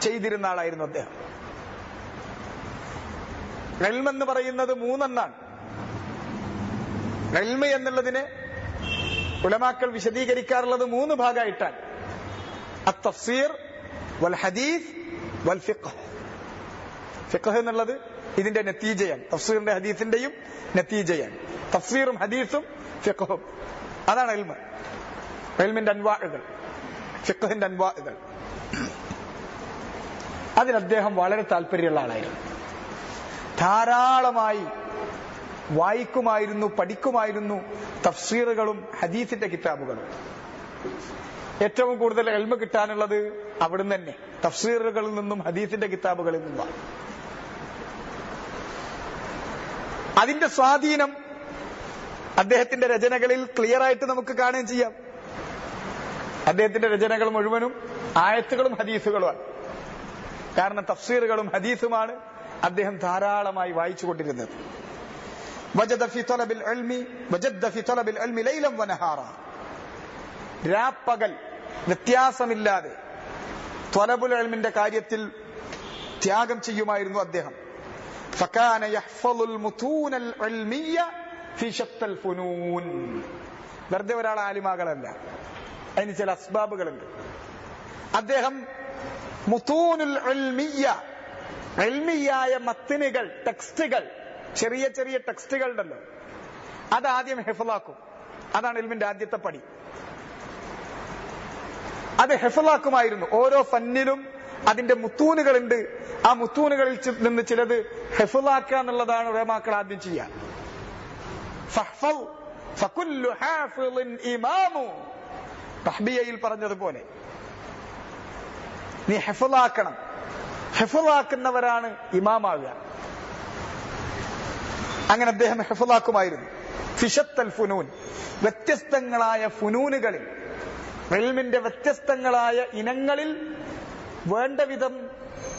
ചെയ്തിരുന്ന ആളായിരുന്നു അദ്ദേഹം. ഇൽമ് എന്ന് പറയുന്നത് മൂന്നെണ്ണാണ്. ഇൽമ് എന്നുള്ളതിനെ ഉലമാക്കൾ വിശദീകരിക്കാറുള്ളത് മൂന്ന് ഭാഗമായിട്ടാണ്: അത്തഫ്സീർ വൽ ഹദീസ് വൽ ഫിഖ്. ഫിഖ് എന്നുള്ളത് ഇതിന്റെ നതീജയാണ്, തഫ്സീറിന്റെ ഹദീസിന്റെയും നതീജയാണ്. തഫ്സീറും ഹദീസും ഫിഖ്ഹും, അതാണ് ഇൽമ്. ഇൽമിന്റെ അൻവാഉകൾ, ഫിഖ്ഹിന്റെ അൻവാഉകൾ. അതിൽ അദ്ദേഹം വളരെ താല്പര്യമുള്ള ആളായിരുന്നു. ധാരാളമായി വായിക്കുമായിരുന്നു, പഠിക്കുമായിരുന്നു തഫ്സീറുകളും ഹദീസിന്റെ കിതാബുകളും. ഏറ്റവും കൂടുതൽ ഇൽമ് കിട്ടാനുള്ളത് അവിടുന്ന് തന്നെ, തഫ്സീറുകളിൽ നിന്നും ഹദീസിന്റെ കിതാബുകളിൽ നിന്നുമാണ്. അതിന്റെ സ്വാധീനം അദ്ദേഹത്തിന്റെ രചനകളിൽ ക്ലിയർ ആയിട്ട് നമുക്ക് കാണുകയും ചെയ്യാം. അദ്ദേഹത്തിന്റെ രചനകൾ മുഴുവനും ആയത്തുകളും ഹദീസുകളുമാണ്. കാരണം തഫ്സീറുകളും ഹദീസുമാണ് അദ്ദേഹം ധാരാളമായി വായിച്ചുകൊണ്ടിരുന്നത്. വജദ ഫി തലബിൽ ഇൽമി ലൈലൻ വനഹാറ. രാപ്പകൽ വ്യത്യാസമില്ലാതെ ത്വലബുൽ ഇൽമിന്റെ കാര്യത്തിൽ ത്യാഗം ചെയ്യുമായിരുന്നു അദ്ദേഹം. ഫകാന യഹ്ഫളുൽ മുതൂനൽ ഇൽമിയ്യ ഫി ശത്തൽ ഫുനൂൻ. വെറുതെ ഒരാൾ ആലിമാകളല്ല, അതിന് ചില അസ്ബാബുകളുണ്ട്. അദ്ദേഹം മുതൂനുൽ ഇൽമിയ്യ, ഇൽമിയായ മത്തിനുകൾ, ടെക്സ്റ്റുകൾ, ചെറിയ ചെറിയ ടെക്സ്റ്റുകൾ ഉണ്ടല്ലോ, അതാദ്യം ഹിഫ്ളാക്കും. അതാണ് ഇൽമിന്റെ ആദ്യത്തെ പടി. അത് ഹിഫ്ളാക്കുമായിരുന്നു. ഓരോ ഫന്നിലും അതിന്റെ മുത്തൂനുകളുണ്ട്. ആ മുത്തൂനുകളിൽ നിന്ന് ചിലത് ഹിഫ്ളാക്കുക എന്നുള്ളതാണ് ഉലമാക്കൾ ആദ്യം ചെയ്യുക. ഫഹ്ഫൽ ഫകുല്ലു ഹാഫിളിൻ ഇമാമു, തഹ്ബിയയിൽ പറഞ്ഞതുപോലെ നീ ഹിഫ്ളാക്കണം. ഹിഫ്ളാക്കുന്നവരാണ് ഇമാമാവുക. അങ്ങനെ അദ്ദേഹം ഹിഫ്ളാക്കുമായിരുന്നു. ഫിശത്തൽ ഫുനൂൻ, വ്യത്യസ്തങ്ങളായ ഫുനൂനുകളിൽ, ഇൽമിന്റെ വ്യത്യസ്തങ്ങളായ ഇനങ്ങളിൽ വേണ്ട വിധം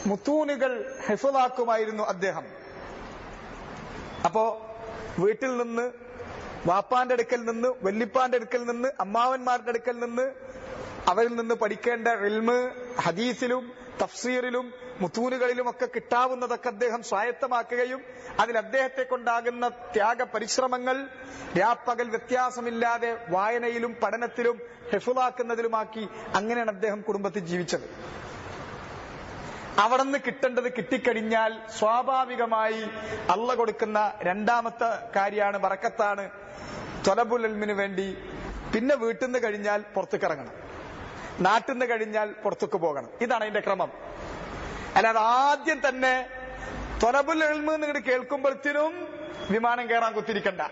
മുത്തൂനുകൾ ഹിഫ്ളാക്കുമായിരുന്നു അദ്ദേഹം. അപ്പോ വീട്ടിൽ നിന്ന്, വാപ്പാന്റെ അടുക്കൽ നിന്ന്, വല്ലിപ്പാന്റെ അടുക്കൽ നിന്ന്, അമ്മാവന്മാരുടെ അടുക്കൽ നിന്ന്, അവരിൽ നിന്ന് പഠിക്കേണ്ട ഇൽമ് ഹദീസിലും തഫ്സീറിലും മുത്തൂനുകളിലും ഒക്കെ കിട്ടാവുന്നതൊക്കെ അദ്ദേഹം സ്വായത്തമാക്കുകയും അതിൽ അദ്ദേഹത്തെ കൊണ്ടാകുന്ന ത്യാഗ പരിശ്രമങ്ങൾ രാപ്പകൽ വ്യത്യാസമില്ലാതെ വായനയിലും പഠനത്തിലും ഹിഫ്ളാക്കുന്നതിലുമാക്കി. അങ്ങനെയാണ് അദ്ദേഹം കുടുംബത്തിൽ ജീവിച്ചത്. അവിടെ നിന്ന് കിട്ടേണ്ടത് കിട്ടിക്കഴിഞ്ഞാൽ സ്വാഭാവികമായി അള്ളാഹ് കൊടുക്കുന്ന രണ്ടാമത്തെ കാര്യമാണ്, ബറക്കത്താണ്. ത്വലബുൽ ഇൽമിന് വേണ്ടി പിന്നെ വീട്ടിൽ നിന്ന് കഴിഞ്ഞാൽ പുറത്തേക്കിറങ്ങണം, നാട്ടിൽ നിന്ന് കഴിഞ്ഞാൽ പുറത്തേക്ക് പോകണം. ഇതാണ് അതിന്റെ ക്രമം. അല്ലാതെ ആദ്യം തന്നെ ത്വലബുൽ ഇൽമ് എന്നിട്ട് കേൾക്കുമ്പോഴത്തേനും വിമാനം കയറാൻ കുത്തിരിക്കണ്ട.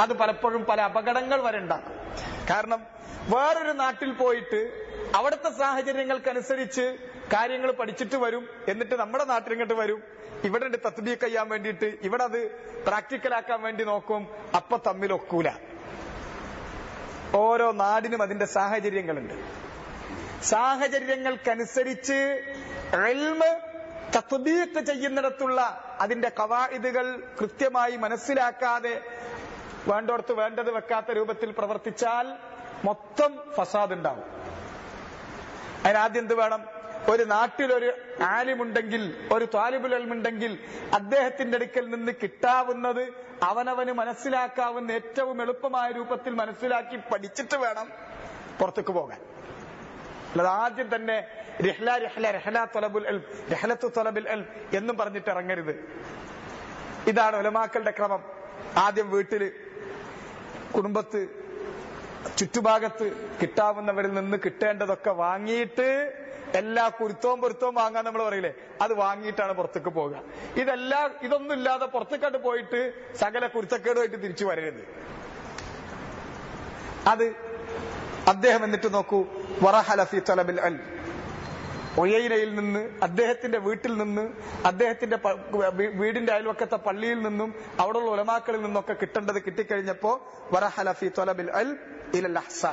അത് പലപ്പോഴും പല അപകടങ്ങൾ വരെ ഉണ്ടാക്കും. കാരണം വേറൊരു നാട്ടിൽ പോയിട്ട് അവിടുത്തെ സാഹചര്യങ്ങൾക്കനുസരിച്ച് കാര്യങ്ങൾ പഠിച്ചിട്ട് വരും, എന്നിട്ട് നമ്മുടെ നാട്ടിൽ ഇങ്ങോട്ട് വരും, ഇവിടെ തത്ബീഖ് ചെയ്യാൻ വേണ്ടിയിട്ട് ഇവിടെ അത് പ്രാക്ടിക്കലാക്കാൻ വേണ്ടി നോക്കും. അപ്പൊ തമ്മിലൊക്കൂല. ഓരോ നാടിനും അതിന്റെ സാഹചര്യങ്ങളുണ്ട്. സാഹചര്യങ്ങൾക്കനുസരിച്ച് ഇൽമ് തത്ബീഖ് ചെയ്യുന്നിടത്തുള്ള അതിന്റെ ഖവാഇദുകൾ കൃത്യമായി മനസ്സിലാക്കാതെ വേണ്ടോടത്ത് വേണ്ടത് വെക്കാത്ത രൂപത്തിൽ പ്രവർത്തിച്ചാൽ മൊത്തം ഫസാദ് ഉണ്ടാവും. അതിനാദ്യം എന്ത് വേണം? ഒരു നാട്ടിലൊരു ആലിമുണ്ടെങ്കിൽ, ഒരു ത്വാലിബുൽ ഇൽമുണ്ടെങ്കിൽ അദ്ദേഹത്തിന്റെ അടുക്കൽ നിന്ന് കിട്ടാവുന്നത് അവനവന് മനസ്സിലാക്കാവുന്ന ഏറ്റവും എളുപ്പമായ രൂപത്തിൽ മനസ്സിലാക്കി വേണം പുറത്തേക്ക് പോകാൻ. അല്ലാതെ ആദ്യം തന്നെ റഹ്ലത്തു ത്വലബുൽ ഇൽം എന്നും പറഞ്ഞിട്ട് ഇറങ്ങരുത്. ഇതാണ് ഉലമാക്കളുടെ ക്രമം. ആദ്യം വീട്ടില്, കുടുംബത്ത്, ചുറ്റുഭാഗത്ത് കിട്ടാവുന്നവരിൽ നിന്ന് കിട്ടേണ്ടതൊക്കെ വാങ്ങിയിട്ട്, എല്ലാ പൊരുത്തവും വാങ്ങാൻ നമ്മൾ പറയില്ലേ, അത് വാങ്ങിയിട്ടാണ് പുറത്തേക്ക് പോകുക. ഇതൊന്നും ഇല്ലാതെ പുറത്തേക്കാട്ട് പോയിട്ട് സകല കുരുത്തക്കേടുമായിട്ട് തിരിച്ചു വരരുത്. അത് അദ്ദേഹം എന്നിട്ട് നോക്കൂ, വറഹല ഫി ത്വലബിൽ ഇൽം, ഉയൈനയിൽ നിന്ന്, അദ്ദേഹത്തിന്റെ വീട്ടിൽ നിന്ന്, അദ്ദേഹത്തിന്റെ വീടിന്റെ അയൽവക്കത്തെ പള്ളിയിൽ നിന്നും അവിടെയുള്ള ഉലമാക്കളിൽ നിന്നൊക്കെ കിട്ടേണ്ടത് കിട്ടിക്കഴിഞ്ഞപ്പോ വറഹല ഫി ത്വലബിൽ ഇൽം ഇലൽ അഹ്സാ,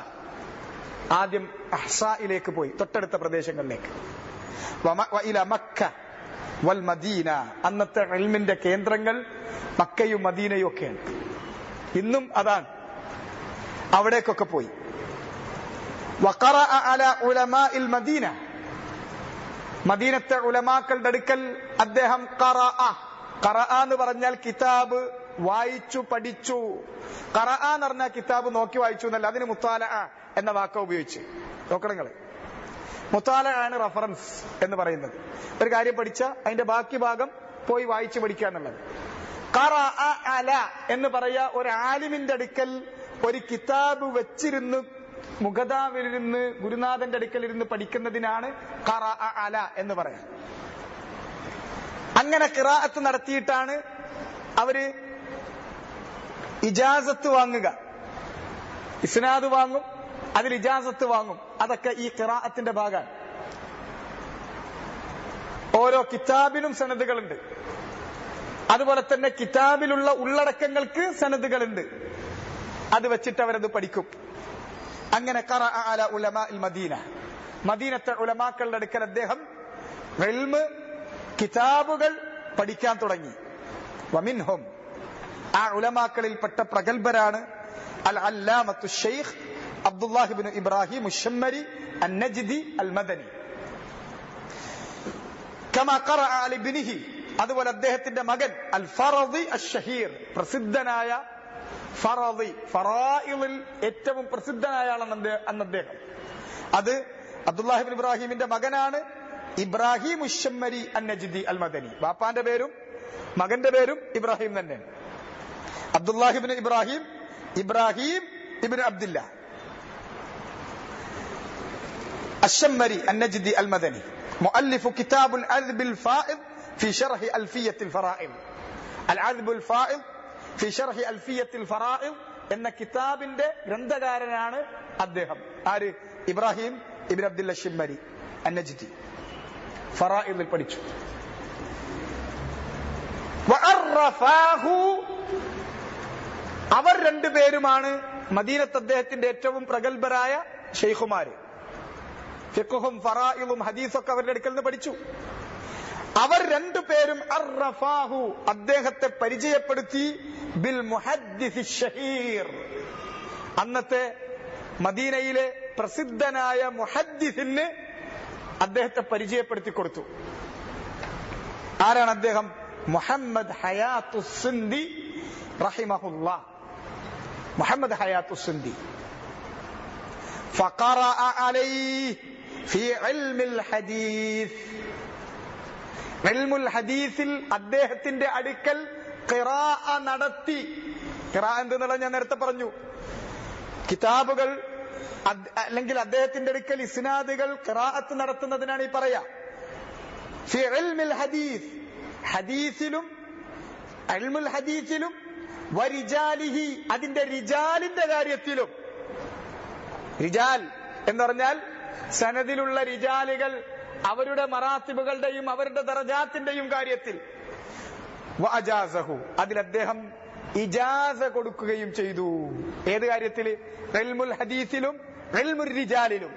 ആദ്യം അഹ്സായിലേക്ക് പോയി, തൊട്ടടുത്ത പ്രദേശങ്ങളിലേക്ക്. ഇല മക്ക വൽ മദീന, അന്നത്തെ ഇൽമിന്റെ കേന്ദ്രങ്ങൾ മക്കയും മദീനയും ഒക്കെയാണ്. ഇന്നും അതാണ്. അവിടേക്കൊക്കെ പോയി. വഖറഅ അലാ ഉലമാഇൽ മദീന, മദീനത്തെ ഉലമാക്കളുടെ അടുക്കൽ അദ്ദേഹം ഖറഅ എന്ന് പറഞ്ഞാൽ കിതാബ് വായിച്ചു പഠിച്ചു. ഖറഅ എന്ന് പറഞ്ഞാൽ കിതാബ് നോക്കി വായിച്ചു എന്നല്ല, അതിന് മുത്താലഅ എന്ന വാക്ക ഉപയോഗിച്ച് നോക്കണങ്ങള്. മുത്താലഅ ആണ് റഫറൻസ് എന്ന് പറയുന്നത്. ഒരു കാര്യം പഠിച്ച അതിന്റെ ബാക്കി ഭാഗം പോയി വായിച്ചു പഠിക്കുക എന്നുള്ളത്. ഖറഅ അല എന്ന് പറയാ, ഒരു ആലിമിന്റെ അടുക്കൽ ഒരു കിതാബ് വെച്ചിരുന്ന് മുഖതാവിലിരുന്ന് ഗുരുനാഥന്റെ അടുക്കലിരുന്ന് പഠിക്കുന്നതിനാണ് ഖറഅ അല എന്ന് പറയാം. അങ്ങനെ ഖിറാഅത്ത് നടത്തിയിട്ടാണ് അവര് ഇജാസത്ത് വാങ്ങുക. ഇസ്നാദ് വാങ്ങും, അതിൽ ഇജാസത്ത് വാങ്ങും. അതൊക്കെ ഈ ഖിറാഅത്തിന്റെ ഭാഗമാണ്. ഓരോ കിതാബിനും സനദുകളുണ്ട്. അതുപോലെ തന്നെ കിതാബിലുള്ള ഉള്ളടക്കങ്ങൾക്ക് സനദുകളുണ്ട്. അത് വെച്ചിട്ട് അവരത് പഠിക്കും. അങ്ങനെ ഖറഅ അല ഉലമാഇൽ മദീന, മദീനത്തെ ഉലമാക്കളുടെ അടുക്കൽ അദ്ദേഹം ഇൽമ് കിതാബുകൾ പഠിക്കാൻ തുടങ്ങി. വമിൻഹും, ആ ഉലമാക്കളിൽപ്പെട്ട പ്രഗൽഭരാണ് അൽ അല്ലാമത്തു ശൈഖ് അബ്ദുല്ലാഹി ഇബ്നു ഇബ്രാഹിം അശ്ശമ്മരി അൻ-നജ്ദി അൽ-മദനി. കമാ ഖറഅ അലി ഇബ്നിഹി, അതുപോലെ അദ്ദേഹത്തിന്റെ മകൻ അൽ ഫറദി അശ്ശഹീർ, പ്രസിദ്ധനായ ഫറദി, ഫറായിലിൽ ഏറ്റവും പ്രസിദ്ധനായ ആളാണ് അന്ന് അദ്ദേഹം. അത് അബ്ദുല്ലാഹി ഇബ്നു ഇബ്രാഹിമിന്റെ മകനാണ് ഇബ്രാഹിം അശ്ശമ്മരി അൻ-നജ്ദി അൽ-മദനി. ബാപ്പാന്റെ പേരും മകന്റെ പേരും ഇബ്രാഹിം തന്നെയാണ്. അബ്ദുല്ലാഹിബ്നു ഇബ്രാഹിം, ഇബ്രാഹിം ഇബ്നു അബ്ദില്ല الشمري النجدي المدني مؤلف كتاب العذب الفائض في شرح ألفية الفرائض. العذب الفائض في شرح ألفية الفرائض എന്ന കിതാബിന്റെ ഗ്രന്ഥകാരനാണ് അദ്ദേഹം. ആര്? ഇബ്രാഹിം ഇബ്നു അബ്ദില്ല ഷിമ്മരി അന്നജ്ദി. ഫറായിദിൽ പഠിച്ചു. വഅറഫാഹു, അവർ രണ്ടുപേരുമാണ് മദീനത്ത് അദ്ദേഹത്തിന്റെ ഏറ്റവും പ്രഗത്ഭരായ ശൈഖുമാര്. ഫിഖ്ഹും ഫറായിദും ഹദീസൊക്കെ അവരുടെ അടുക്കൽ നിന്ന് പഠിച്ചു. അവർ രണ്ടുപേരും അർറഫാഹു, അദ്ദേഹത്തെ പരിചയപ്പെടുത്തി, ബിൽ മുഹദ്ദിസ് ഷഹീർ, അന്നത്തെ മദീനയിലെ പ്രസിദ്ധനായ മുഹദ്ദിസിന് അദ്ദേഹത്തെ പരിചയപ്പെടുത്തി കൊടുത്തു. ആരാണ് അദ്ദേഹം? മുഹമ്മദ് ഹയാത്തുസ് സിന്ദി റഹിമഹുല്ലാഹ്. മുഹമ്മദ് ഹയാത്തുസ് സിന്ദി. ഫഖറഅ അലൈഹി ഫീ ഇൽമിൽ ഹദീസ്, ഇൽമുൽ ഹദീസിൽ അദ്ദേഹത്തിന്റെ അടുക്കൽ ഖിറാഅ നടത്തി. ഖിറാഅ എന്തെന്നുള്ളത് ഞാൻ നേരത്തെ പറഞ്ഞു. കിതാബുകൾ അല്ലെങ്കിൽ അദ്ദേഹത്തിന്റെ അടുക്കൽ ഇസ്നാദുകൾ ഖിറാഅത്ത് നടത്തുന്നതിനാണ് ഈ പറയാ. ഫി ഇൽമിൽ ഹദീസ്, ഹദീസിലും ഇൽമുൽ ഹദീസിലും വരിജാലിഹി, അതിന്റെ റിജാലിന്റെ കാര്യത്തിലും. റിജാൽ എന്ന് പറഞ്ഞാൽ സനദിലുള്ള റിജാലുകൾ, അവരുടെ മറാത്തിബുകളുടെയും അവരുടെ ദറജാത്തിന്റെയും കാര്യത്തിൽ. വഅജാസഹു, അതിൽ അദ്ദേഹം ഇജാസ കൊടുക്കുകയും ചെയ്തു. ഏത് കാര്യത്തിൽ? ഇൽമുൽ ഹദീസിലും ഇൽമുർ റിജാലിലും.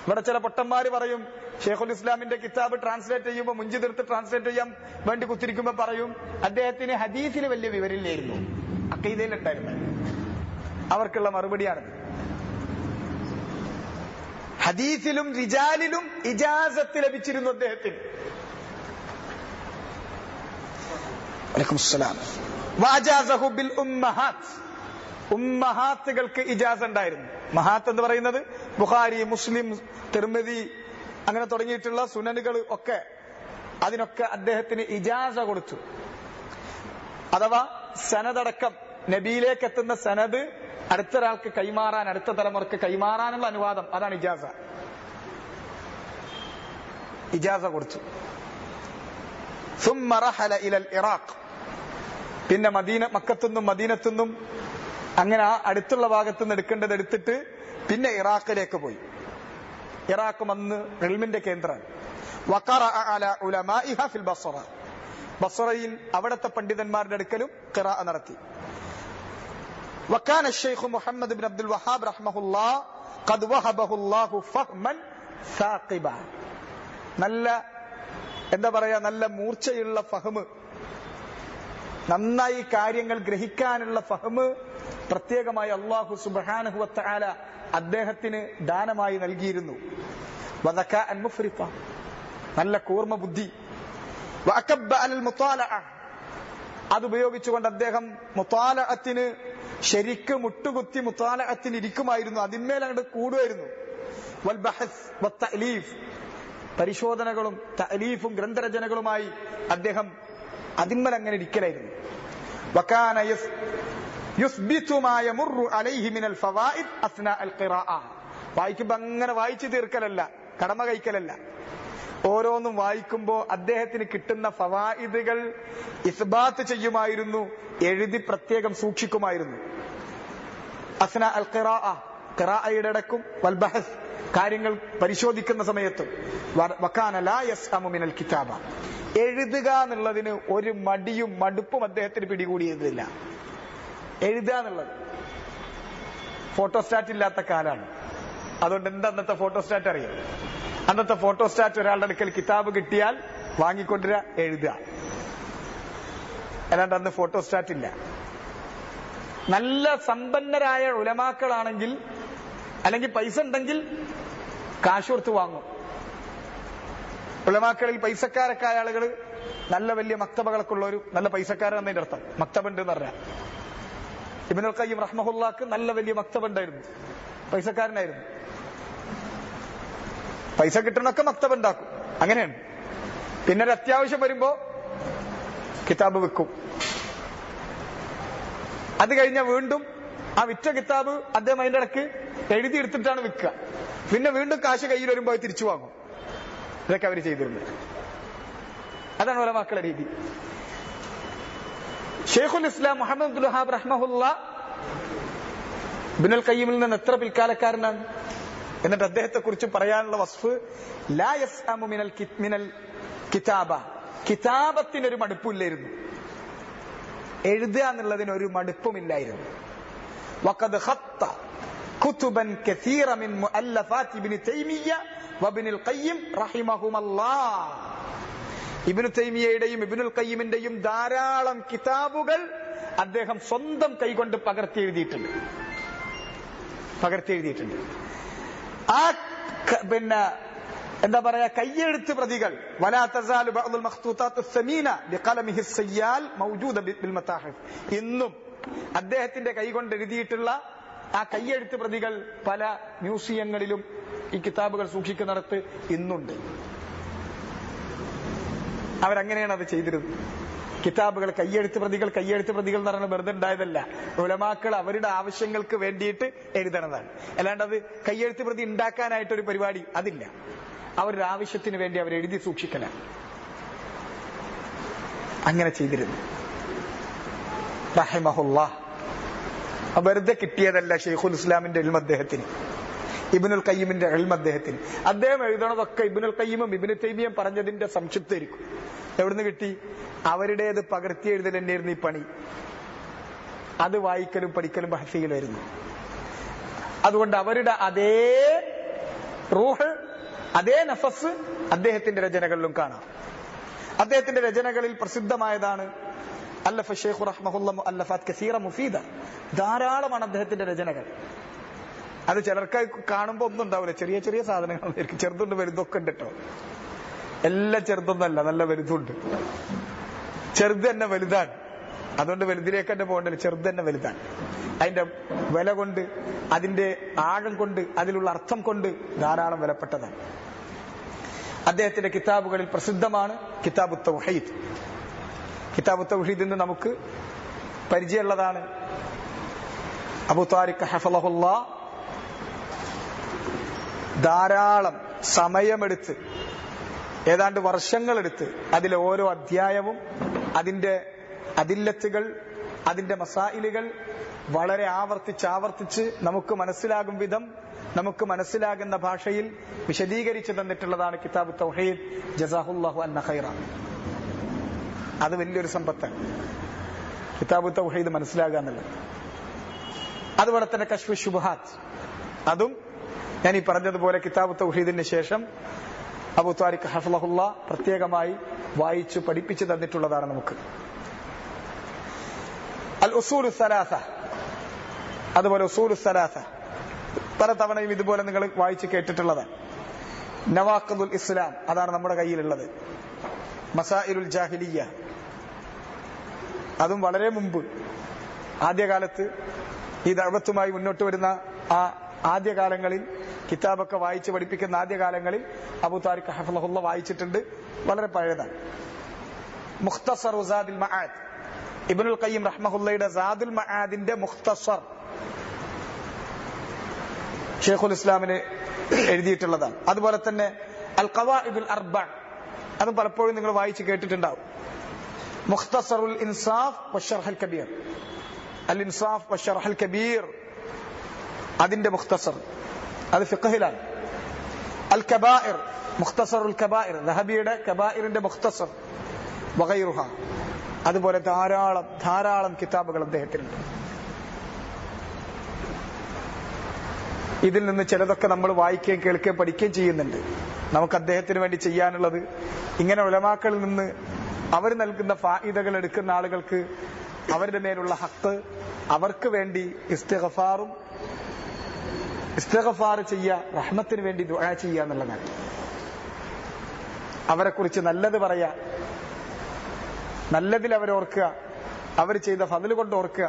ഇവിടെ ചില പൊട്ടന്മാര് പറയും, ഷെയ്ഖുൽ ഇസ്ലാമിന്റെ കിതാബ് ട്രാൻസ്ലേറ്റ് ചെയ്യുമ്പോൾ മുൻജിദെടുത്ത് ട്രാൻസ്ലേറ്റ് ചെയ്യാൻ വേണ്ടി കുത്തിരിക്കുമ്പോ പറയും അദ്ദേഹത്തിന് ഹദീസിൽ വലിയ വിവരമില്ലായിരുന്നു, അഖീദയിലുണ്ടായിരുന്നു. അവർക്കുള്ള മറുപടിയാണിത്. ഹദീസിലും റിജാലിലും ഇജാസത്ത് ലഭിച്ചിരുന്നു അദ്ദേഹത്തിന്. വഅജാസഹു ബിൽ ഉമ്മഹാത്ത്, ഉമ്മഹാത്തുകൾക്ക് ഇജാസ ഉണ്ടായിരുന്നു. മഹാത്ത് എന്ന് പറയുന്നത് ബുഖാരി, മുസ്ലിം, തിർമിദി അങ്ങനെ തുടങ്ങിയിട്ടുള്ള സുനനുകൾ ഒക്കെ, അതിനൊക്കെ അദ്ദേഹത്തിന് ഇജാസ കൊടുത്തു. അഥവാ സനദടക്കം നബിയിലേക്ക് എത്തുന്ന സനദ് അടുത്ത ഒരാൾക്ക് കൈമാറാൻ, അടുത്ത തലമുറക്ക് കൈമാറാനുള്ള അനുവാദം, അതാണ് ഇജാസ. ഇജാസ കൊടുത്തു. ثم رحل الى العراق, പിന്നെ മക്കത്തുനിന്നും മദീനത്തുനിന്നും അങ്ങനെ ആ അടുത്തുള്ള ഭാഗത്തു നിന്ന് എടുക്കേണ്ടത് എടുത്തിട്ട് പിന്നെ ഇറാഖിലേക്ക് പോയി. ഇറാഖ് അന്ന് ഇൽമിന്റെ കേന്ദ്രമാണ്. വഖറഅ അലാ ഉലമാഇഹ ഫിൽ ബസ്റ, ബസ്റയിൽ അവിടുത്തെ പണ്ഡിതന്മാരുടെ അടുക്കലും ഖിറാഅ നടത്തി. وكان الشيخ محمد بن عبد الوهاب رحمه الله قد وهبه الله فهما ثاقبا, നല്ല എന്താ പറയാ, നല്ല മൂർച്ചയുള്ള ഫഹ്മ്, നന്നായി കാര്യങ്ങൾ ഗ്രഹിക്കാനുള്ള ഫഹ്മ് പ്രത്യേകമായി അല്ലാഹു സുബ്ഹാനഹു വ തആല അദ്ദേഹത്തിന് ദാനമായി നൽകിയിരുന്നു. വദകാഅൻ മുഫ്രിത, നല്ല കൂർമ്മ ബുദ്ധി. വഅകബ്ബ അലൽ മുതാലഅ, അതുപയോഗിച്ചുകൊണ്ട് അദ്ദേഹം മുതാലഅത്തിന് ശരിക്ക് മുട്ടുകുത്തി മുതാലഅത്തിന് ഇരിക്കുമായിരുന്നു, അതിന്മേൽ അങ്ങോട്ട് കൂടുമായിരുന്നു. വൽ ബഹസ് വത്തഅലീഫ്, പരിശോധനകളും തഅലീഫും ഗ്രന്ഥരചനകളുമായി അദ്ദേഹം അതിന്മേൽ അങ്ങനെ ഇരിക്കലായിരുന്നു. വകാന യുസ്ബിതു മാ യമറു അലൈഹി മിനൽ ഫവായിദ് അസ്നാ അൽ ഖിറാഅ, വായിക്കുമ്പോൾ അങ്ങനെ വായിച്ചു തീർക്കലല്ല, കടമ കഴിക്കലല്ല. ഓരോന്നും വായിക്കുമ്പോ അദ്ദേഹത്തിന് കിട്ടുന്ന ഫവായിദുകൾ ഇസ്ബാത്ത് ചെയ്യുമായിരുന്നു, എഴുതി പ്രത്യേകം സൂക്ഷിക്കുമായിരുന്നു. അസ്നാ അൽ ഖിറാഅ, ഖിറാഅയുടെ ഇടക്കും, വൽ ബഹസ്, കാര്യങ്ങൾ പരിശോധിക്കുന്ന സമയത്തും. വകാന ലാ യസ്അമു മിനൽ കിതാബ, എഴുതുക എന്നുള്ളതിന് ഒരു മടിയും മടുപ്പും അദ്ദേഹത്തിന് പിടികൂടിയതില്ല. എഴുതുക എന്നുള്ളത് ഫോട്ടോസ്റ്റാറ്റ് ഇല്ലാത്ത കാലാണ്. അതുകൊണ്ട് എന്താ അന്നത്തെ ഫോട്ടോസ്റ്റാറ്റ് അറിയാം? അന്നത്തെ ഫോട്ടോസ്റ്റാറ്റ് ഒരാളുടെ അടുക്കൽ കിതാബ് കിട്ടിയാൽ വാങ്ങിക്കൊണ്ടിരാ, എഴുതുക. അല്ലാണ്ട് അന്ന് ഫോട്ടോസ്റ്റാറ്റ് ഇല്ല. നല്ല സമ്പന്നരായ ഉലമാക്കളാണെങ്കിൽ, അല്ലെങ്കിൽ പൈസ ഉണ്ടെങ്കിൽ കാശ് കൊടുത്ത് വാങ്ങും. ഉലമാക്കളിൽ പൈസക്കാരൊക്കെ ആളുകൾ നല്ല വലിയ മക്തബകളൊക്കെ ഉള്ളവരും നല്ല പൈസക്കാരെന്നതിന്റെ അർത്ഥം. മക്തബുണ്ട് എന്ന് പറഞ്ഞാൽ ഇബ്നുൽ ഖയ്യിം റഹ്മഹുല്ലാഹ്ക്ക് നല്ല വലിയ മക്തബുണ്ടായിരുന്നു, പൈസക്കാരനായിരുന്നു. പൈസ കിട്ടണൊക്കെ മക്തബുണ്ടാക്കും, അങ്ങനെയാണ്. പിന്നെ ഒരു അത്യാവശ്യം വരുമ്പോ കിതാബ് വെക്കും. അത് കഴിഞ്ഞ വീണ്ടും ആ വിറ്റ കിതാബ് അദ്ദേഹം അതിന്റെ ഇടക്ക് എഴുതിയെടുത്തിട്ടാണ് വിൽക്കുക. പിന്നെ വീണ്ടും കാശ് കയ്യിൽ വരുമ്പോൾ അത് തിരിച്ചു വാങ്ങും. ഇതൊക്കെ അവർ ചെയ്തിരുന്നത്. അതാണ് ഉലമാക്കളുടെ രീതി. ഷെയ്ഖുൽ ഇസ്ലാം മുഹമ്മദ് അബ്ദുൽ വഹാബ് റഹ്മഹുല്ലാ ഇബ്നുൽ ഖയ്യിമിൽ നിന്ന് എത്ര പിൽക്കാലക്കാരനാണ്. എന്നിട്ട് അദ്ദേഹത്തെ കുറിച്ച് പറയാനുള്ള വസ്ഫ് ലാ യസ്അമു മിനൽ കിതാബ, കിതാബത്തിനൊരു മടുപ്പില്ലായിരുന്നു, എഴുതുക എന്നുള്ളതിന് ഒരു മടുപ്പുമില്ലായിരുന്നു. വഖദ് ഖത്ത കുതുബൻ കസീറ മിൻ മുഅല്ലഫാത്തി ഇബ്നു തൈമിയ്യ വഇബ്നുൽ ഖയ്യിം റഹിമഹുമല്ലാഹ്. ഇബ്നു തൈമിയ്യയുടെയും ഇബ്നുൽ ഖയ്യിമിന്റെയും ധാരാളം കിതാബുകൾ അദ്ദേഹം സ്വന്തം കൈകൊണ്ട് പകർത്തി എഴുതിയിട്ടുണ്ട്. ആ പിന്നെ എന്താ പറയാ, കയ്യെഴുത്ത് പ്രതികൾ വലാ തസാലു ബഅദുൽ മഖ്തൂതാത്തു സമീന ബിഖലമിഹി സയ്യാൽ മൗജൂദ ബിൽ മതാഹിഫ്. ഇന്നും അദ്ദേഹത്തിന്റെ കൈകൊണ്ട് എഴുതിയിട്ടുള്ള ആ കയ്യെഴുത്ത് പ്രതികൾ പല മ്യൂസിയങ്ങളിലും ഈ കിതാബുകൾ സൂക്ഷിക്കുന്നിടത്ത് ഇന്നുണ്ട്. അവരങ്ങനെയാണ് അത് ചെയ്തിരുന്നത്. കിതാബുകൾ കയ്യെഴുത്ത് പ്രതികൾ എന്ന് പറയുന്നത് വെറുതെ ഉണ്ടായതല്ല. ഉലമാക്കൾ അവരുടെ ആവശ്യങ്ങൾക്ക് വേണ്ടിയിട്ട് എഴുതണതാണ്. അല്ലാണ്ട് അത് കയ്യെഴുത്ത് പ്രതി ഉണ്ടാക്കാനായിട്ടൊരു പരിപാടി അതില്ല. അവരുടെ ആവശ്യത്തിന് വേണ്ടി അവർ എഴുതി സൂക്ഷിക്കണം. അങ്ങനെ ചെയ്തിരുന്നു റഹിമഹുല്ലാഹ്. വെറുതെ കിട്ടിയതല്ല ഷെയ്ഖുൽ ഇസ്ലാമിന്റെ ഇൽമ് അദ്ദേഹത്തിന്, ഇബ്നുൽ ഖയ്യിമിന്റെ ഇൽമ് അദ്ദേഹത്തിന്. അദ്ദേഹം എഴുതണതൊക്കെ ഇബ്നുൽ ഖയ്യിമും ഇബ്നു തൈമിയ്യയും പറഞ്ഞതിന്റെ സംക്ഷിപ്തമായിരിക്കും. എവിടുന്ന് കിട്ടി? അവരുടേത് പകർത്തി എഴുതൽ തന്നെയായിരുന്നു ഈ പണി. അത് വായിക്കലും പഠിക്കലും ബഹസിയിലായിരുന്നു. അതുകൊണ്ട് അവരുടെ അതേ റൂഹ്, അതേ നഫസ് അദ്ദേഹത്തിന്റെ രചനകളിലും കാണാം. അദ്ദേഹത്തിന്റെ രചനകളിൽ പ്രസിദ്ധമായതാണ് അല്ലഫ ഷെയ്ഖു റഹ്മഹുല്ലാഹ് മുഅല്ലഫാത്ത് കസീറ മുഫീദ. ധാരാളമാണ് അദ്ദേഹത്തിന്റെ രചനകൾ. അത് ചിലർക്ക് കാണുമ്പോ ഒന്നും ഉണ്ടാവില്ല, ചെറിയ ചെറിയ സാധനങ്ങളായിരിക്കും. ചെറുതുണ്ട് വലുതൊക്കെ ഉണ്ട് കേട്ടോ. എല്ലാം ചെറുതൊന്നല്ല, നല്ല വലുതുണ്ട്. ചെറുത് തന്നെ വലുതാണ്. അതുകൊണ്ട് വലുതിലേക്ക് തന്നെ പോകണ്ടല്ലോ, ചെറുത് തന്നെ വലുതാണ്. അതിന്റെ വില കൊണ്ട്, അതിന്റെ ആഴം കൊണ്ട്, അതിലുള്ള അർത്ഥം കൊണ്ട് ധാരാളം വിലപ്പെട്ടതാണ്. അദ്ദേഹത്തിന്റെ കിതാബുകളിൽ പ്രസിദ്ധമാണ് കിതാബു തൗഹീദ്. കിതാബു തൗഹീദ് എന്ന് നമുക്ക് പരിചയമുള്ളതാണ്. അബൂ താരിഖ് ഹഫളഹുല്ലാഹ് ധാരാളം സമയമെടുത്ത്, ഏതാണ്ട് വർഷങ്ങളെടുത്ത് അതിലെ ഓരോ അധ്യായവും അതിന്റെ അദില്ലത്തുകൾ, അതിന്റെ മസായിലുകൾ വളരെ ആവർത്തിച്ച് നമുക്ക് മനസ്സിലാകും വിധം, നമുക്ക് മനസ്സിലാകുന്ന ഭാഷയിൽ വിശദീകരിച്ചു തന്നിട്ടുള്ളതാണ് കിതാബ് തൗഹീദ്. ജസാഹുല്ലാഹു അന്ന ഖൈറ. അത് വലിയൊരു സമ്പത്താണ്, കിതാബ് തൗഹീദ് മനസ്സിലാകുക എന്നുള്ളത്. അതുപോലെ തന്നെ കശ്ഫ് ശുബ്ഹാത്ത്, അതും ഞാൻ ഈ പറഞ്ഞതുപോലെ കിതാബ് തൗഹീദിന് ശേഷം അബൂ താരിഖ് ഹഫളഹുല്ലാഹ് പ്രത്യേകമായി വായിച്ചു പഠിപ്പിച്ചു തന്നിട്ടുള്ളതാണ് നമുക്ക്. അൽ ഉസൂലു സലാസ, അതുപോലെ ഉസൂലു സലാസ പല തവണയും ഇതുപോലെ നിങ്ങൾ വായിച്ചു കേട്ടിട്ടുള്ളതാണ്. നവാഖിദുൽ ഇസ്ലാം, അതാണ് നമ്മുടെ കയ്യിലുള്ളത്. മസായിലുൽ ജാഹിലിയ്യ, അതും വളരെ മുമ്പ് ആദ്യകാലത്ത് ഈ ദഅവത്തുമായി മുന്നോട്ട് വരുന്ന ആ ആദ്യകാലങ്ങളിൽ, കിതാബൊക്കെ വായിച്ച് പഠിപ്പിക്കുന്ന ആദ്യകാലങ്ങളിൽ അബൂ താരിഖ് ഹഫളഹുല്ലാഹ് വായിച്ചിട്ടുണ്ട്. വളരെ പഴയതാണ്. മുഖ്തസർ സാദുൽ മആദ്, ഇബ്നുൽ ഖയ്യിം റഹ്മഹുള്ളയുടെ സാദുൽ മആദിന്റെ മുഖ്തസർ ഷെയ്ഖുൽ ഇസ്ലാമിന് എഴുതിയിട്ടുള്ളതാണ്. അതുപോലെ തന്നെ അൽ ഖവാഇദുൽ അർബഅ, അതും പലപ്പോഴും നിങ്ങൾ വായിച്ച് കേട്ടിട്ടുണ്ടാവും. മുഖ്തസറുൽ ഇൻസാഫ് വശർഹുൽ കബീർ, അൽ ഇൻസാഫ് വശർഹുൽ കബീർ, അതിന്റെ മുഖ്തസർ, അത് ഫിഖഹിലാണ്. അൽ കബായിർ, മുഖ്തസറുൽ കബായിർ, ദഹബിയുടെ കബായിറിന്റെ മുഖ്തസർ വഗൈറുഹ. അതുപോലെ ധാരാളം കിതാബുകൾ അദ്ദേഹത്തിനുണ്ട്. ഇതിൽ നിന്ന് ചിലതൊക്കെ നമ്മൾ വായിക്കുകയും കേൾക്കുകയും പഠിക്കുകയും ചെയ്യുന്നുണ്ട്. നമുക്ക് അദ്ദേഹത്തിന് വേണ്ടി ചെയ്യാനുള്ളത്, ഇങ്ങനെ ഉലമാക്കളിൽ നിന്ന് അവർ നൽകുന്ന ഫായിദകൾ എടുക്കുന്ന ആളുകൾക്ക് അവരുടെ മേലുള്ള ഹക്ക്, അവർക്ക് വേണ്ടി ഇസ്തിഗ്ഫാർ ചെയ്യുക, റഹ്മത്തിന് വേണ്ടി ദുആ ചെയ്യുക എന്നുള്ളതാണ്. അവരെ കുറിച്ച് നല്ലത് പറയാ, നല്ലതിൽ അവരോർക്കുക, അവർ ചെയ്ത ഫദ്ല് കൊണ്ട് ഓർക്കുക,